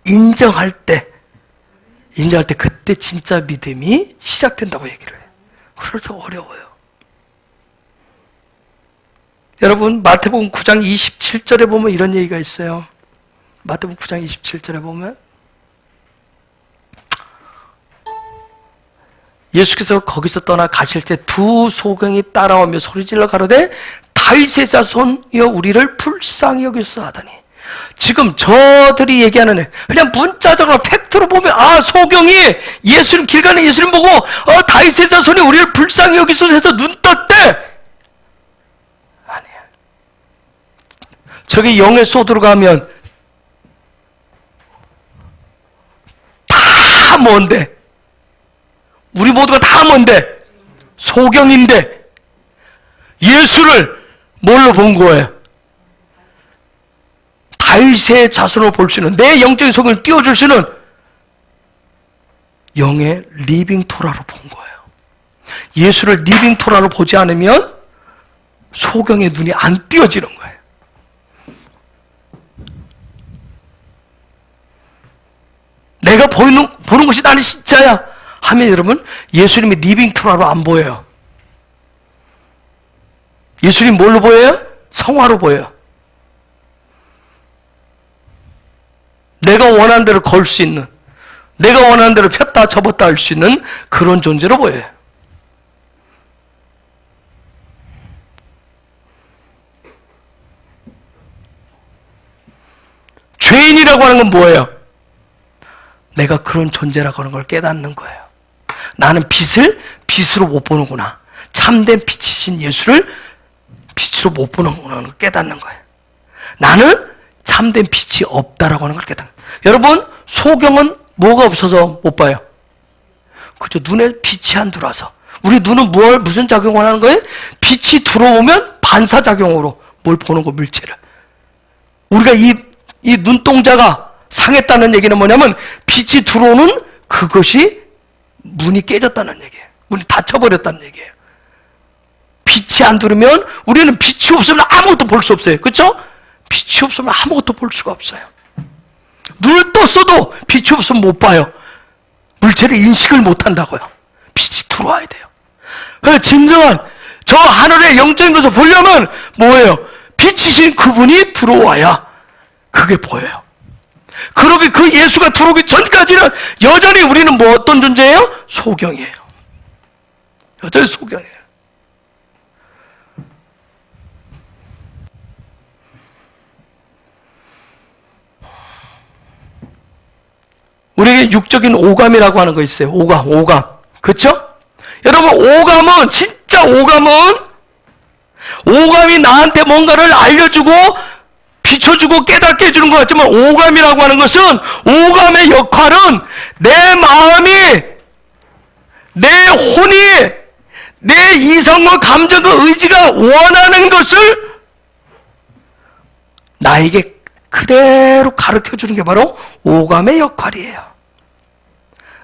인정할 때 그때 진짜 믿음이 시작된다고 얘기를 해요. 그래서 어려워요. 여러분, 마태복음 9장 27절에 보면 이런 얘기가 있어요. 마태복음 9장 27절에 보면 예수께서 거기서 떠나 가실 때 두 소경이 따라오며 소리질러 가로되 다윗의 자손이여 우리를 불쌍히 여기소서 하더니, 지금 저들이 얘기하는 그냥 문자적으로 팩트로 보면 소경이 예수님, 길 가는 예수님 보고 다윗의 자손이 우리를 불쌍히 여기소서 해서 눈 떴대. 아니야. 저기 영의 소드로 가면 다 뭔데? 우리 모두가 다 뭔데? 소경인데 예수를 뭘로 본 거예요? 다윗의 자손을 볼 수 있는, 내 영적인 소경을 띄워줄 수 있는 영의 리빙 토라로 본 거예요. 예수를 리빙 토라로 보지 않으면 소경의 눈이 안 띄워지는 거예요. 내가 보는 것이 나는 진짜야 하면 여러분, 예수님이 리빙 토라로 안 보여요. 예수님 뭘로 보여요? 성화로 보여요. 내가 원하는 대로 걸 수 있는, 내가 원하는 대로 폈다 접었다 할 수 있는 그런 존재로 보여요. 죄인이라고 하는 건 뭐예요? 내가 그런 존재라고 하는 걸 깨닫는 거예요. 나는 빛으로 못 보는구나. 참된 빛이신 예수를 빛으로 못 보는구나 하는 걸 깨닫는 거예요. 나는 참된 빛이 없다라고 하는 걸 깨닫는 거예요. 여러분, 소경은 뭐가 없어서 못 봐요? 그죠? 눈에 빛이 안 들어와서. 우리 눈은 무슨 작용을 하는 거예요? 빛이 들어오면 반사작용으로 뭘 보는 거, 물체를. 우리가 이 눈동자가 상했다는 얘기는 뭐냐면 빛이 들어오는 그것이 문이 깨졌다는 얘기예요. 문이 닫혀버렸다는 얘기예요. 빛이 안 들어오면 우리는 빛이 없으면 아무것도 볼 수 없어요. 그렇죠? 빛이 없으면 아무것도 볼 수가 없어요. 눈을 떴어도 빛이 없으면 못 봐요. 물체를 인식을 못 한다고요. 빛이 들어와야 돼요. 그래서 진정한 저 하늘의 영적인 것을 보려면 뭐예요? 빛이신 그분이 들어와야 그게 보여요. 그러게 그 예수가 들어오기 전까지는 여전히 우리는 뭐 어떤 존재예요? 소경이에요. 여전히 소경이에요. 우리에게 육적인 오감이라고 하는 거 있어요. 오감. 그렇죠? 여러분, 오감은 진짜 오감이 나한테 뭔가를 알려주고 비춰주고 깨닫게 해주는 것 같지만 오감이라고 하는 것은, 오감의 역할은 내 마음이, 내 혼이, 내 이성과 감정과 의지가 원하는 것을 나에게 그대로 가르쳐주는 게 바로 오감의 역할이에요.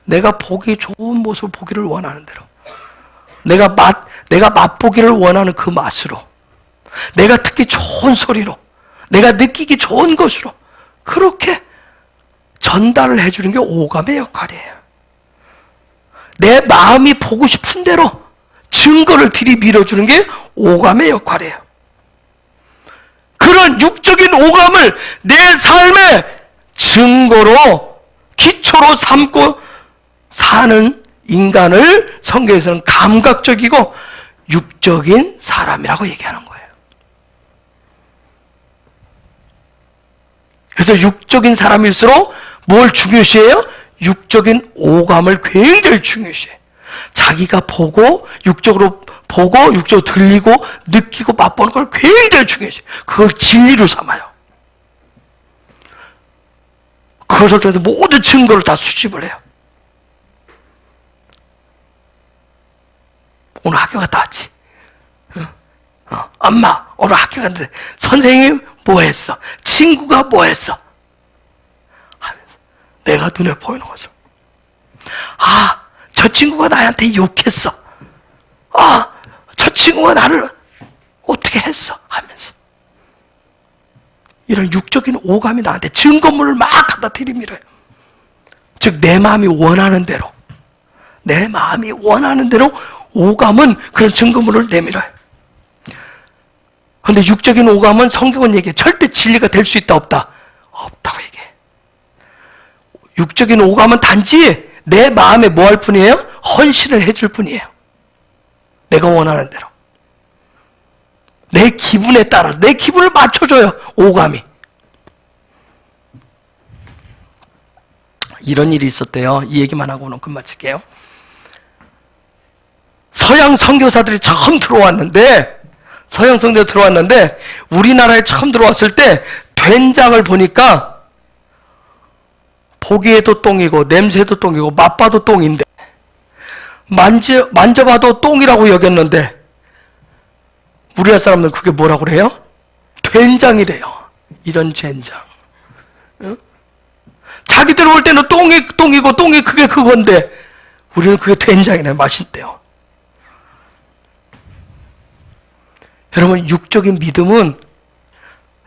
내가 보기 좋은 모습을 보기를 원하는 대로, 내가 맛보기를 원하는 그 맛으로, 내가 듣기 좋은 소리로, 내가 느끼기 좋은 것으로 그렇게 전달을 해주는 게 오감의 역할이에요. 내 마음이 보고 싶은 대로 증거를 들이밀어주는 게 오감의 역할이에요. 그런 육적인 오감을 내 삶의 증거로, 기초로 삼고 사는 인간을 성경에서는 감각적이고 육적인 사람이라고 얘기하는 거예요. 그래서 육적인 사람일수록 뭘 중요시해요? 육적인 오감을 굉장히 중요시해요. 자기가 보고, 육적으로 보고, 육적으로 들리고, 느끼고, 맛보는 걸 굉장히 중요시해요. 그걸 진리로 삼아요. 그것을 통해서 모든 증거를 다 수집을 해요. 오늘 학교 갔다 왔지? 엄마, 오늘 학교 갔는데 선생님 뭐 했어? 친구가 뭐 했어? 하면서 내가 눈에 보이는 거죠. 아, 저 친구가 나한테 욕했어. 아, 저 친구가 나를 어떻게 했어? 하면서 이런 육적인 오감이 나한테 증거물을 막 갖다 들이밀어요. 즉 내 마음이 원하는 대로, 내 마음이 원하는 대로 오감은 그런 증거물을 내밀어요. 그런데 육적인 오감은 성경은 얘기해. 절대 진리가 될 수 있다 없다? 없다고 얘기해. 육적인 오감은 단지 내 마음에 뭐 할 뿐이에요? 헌신을 해줄 뿐이에요. 내가 원하는 대로. 내 기분에 따라서, 내 기분을 맞춰줘요, 오감이. 이런 일이 있었대요. 이 얘기만 하고는 끝마칠게요. 서양 선교사들이 처음 들어왔는데, 우리나라에 처음 들어왔을 때 된장을 보니까 보기에도 똥이고 냄새도 똥이고 맛봐도 똥인데 만져봐도 똥이라고 여겼는데 우리나라 사람들은 그게 뭐라고 그래요? 된장이래요. 이런 된장. 응? 자기들 볼 때는 똥이 똥이고 똥이 그게 그건데 우리는 그게 된장이네. 맛있대요. 여러분, 육적인 믿음은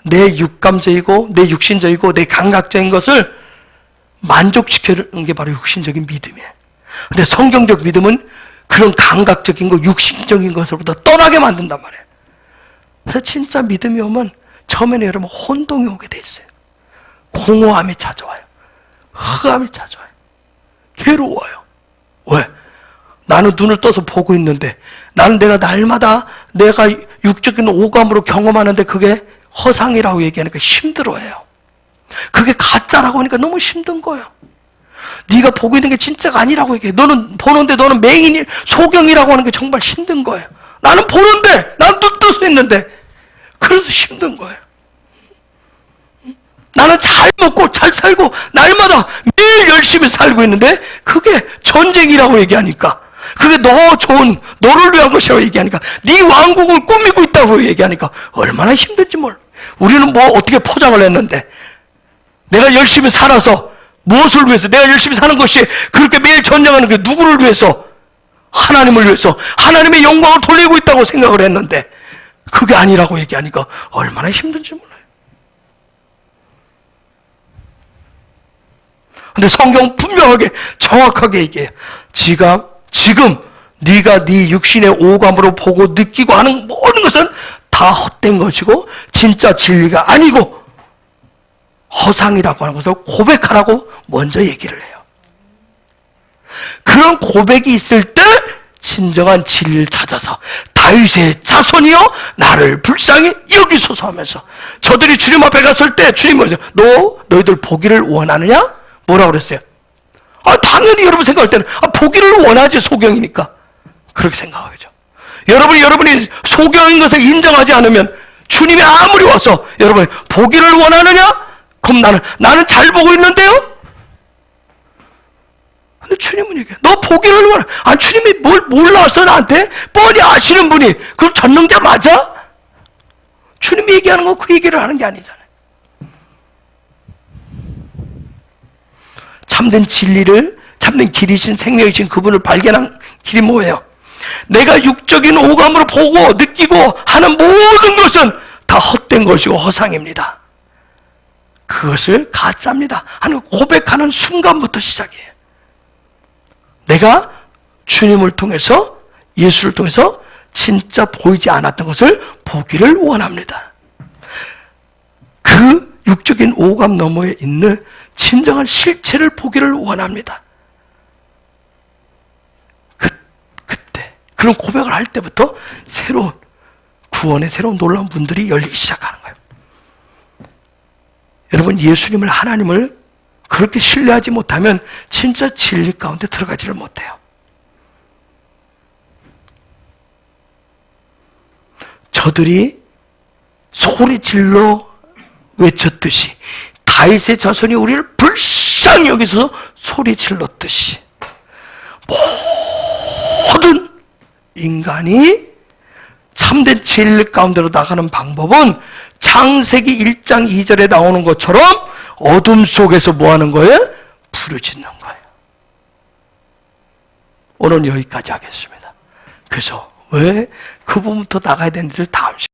내 육감적이고 내 육신적이고 내 감각적인 것을 만족시키는 게 바로 육신적인 믿음이에요. 근데 성경적 믿음은 그런 감각적인 거, 육신적인 것으로부터 떠나게 만든단 말이에요. 그래서 진짜 믿음이 오면 처음에는 여러분 혼동이 오게 돼 있어요. 공허함이 찾아와요. 흑암이 찾아와요. 괴로워요. 왜? 나는 눈을 떠서 보고 있는데, 나는 내가 날마다 내가 육적인 오감으로 경험하는데 그게 허상이라고 얘기하니까 힘들어해요. 그게 가짜라고 하니까 너무 힘든 거예요. 네가 보고 있는 게 진짜가 아니라고 얘기해. 너는 보는데 너는 맹인이, 소경이라고 하는 게 정말 힘든 거예요. 나는 보는데, 나는 눈 떠서 있는데, 그래서 힘든 거예요. 나는 잘 먹고 잘 살고 날마다 매일 열심히 살고 있는데 그게 전쟁이라고 얘기하니까, 그게 너 좋은, 너를 위한 것이라고 얘기하니까, 네 왕국을 꾸미고 있다고 얘기하니까 얼마나 힘든지 몰라. 우리는 뭐 어떻게 포장을 했는데, 내가 열심히 살아서 무엇을 위해서, 내가 열심히 사는 것이 그렇게 매일 전쟁하는 게 누구를 위해서? 하나님을 위해서, 하나님의 영광을 돌리고 있다고 생각을 했는데 그게 아니라고 얘기하니까 얼마나 힘든지 몰라요. 근데 성경 분명하게 정확하게 얘기해요. 지금 네가 네 육신의 오감으로 보고 느끼고 하는 모든 것은 다 헛된 것이고 진짜 진리가 아니고 허상이라고 하는 것을 고백하라고 먼저 얘기를 해요. 그런 고백이 있을 때 진정한 진리를 찾아서 다윗의 자손이여 나를 불쌍히 여기소서 하면서, 저들이 주님 앞에 갔을 때 주님은 너희들 보기를 원하느냐? 뭐라고 그랬어요? 당연히 여러분 생각할 때는 보기를 원하지, 소경이니까. 그렇게 생각하죠. 여러분이 소경인 것을 인정하지 않으면 주님이 아무리 와서 여러분 보기를 원하느냐? 그럼 나는 잘 보고 있는데요? 근데 주님은 얘기해. 너 보기를 원해. 주님이 뭘 몰라서 나한테 뻔히 아시는 분이 그럼 전능자 맞아? 주님이 얘기하는 건 그 얘기를 하는 게 아니잖아요. 참된 진리를, 참된 길이신 생명이신 그분을 발견한 길이 뭐예요? 내가 육적인 오감으로 보고 느끼고 하는 모든 것은 다 헛된 것이고 허상입니다. 그것을 가짜입니다 하는 고백하는 순간부터 시작이에요. 내가 주님을 통해서, 예수를 통해서 진짜 보이지 않았던 것을 보기를 원합니다. 그 육적인 오감 너머에 있는 진정한 실체를 보기를 원합니다. 그때 그런 고백을 할 때부터 새로운 구원의 새로운 놀라운 문들이 열리기 시작하는 거예요. 여러분, 예수님을, 하나님을 그렇게 신뢰하지 못하면 진짜 진리 가운데 들어가지를 못해요. 저들이 소리질러 외쳤듯이 다윗의 자손이 우리를 불쌍히 여기서 소리질렀듯이 모든 인간이 참된 진리 가운데로 나가는 방법은 창세기 1장 2절에 나오는 것처럼 어둠 속에서 뭐 하는 거예요? 부르짖는 거예요. 오늘 여기까지 하겠습니다. 그래서 왜 그 부분부터 나가야 되는지를 다음 시간에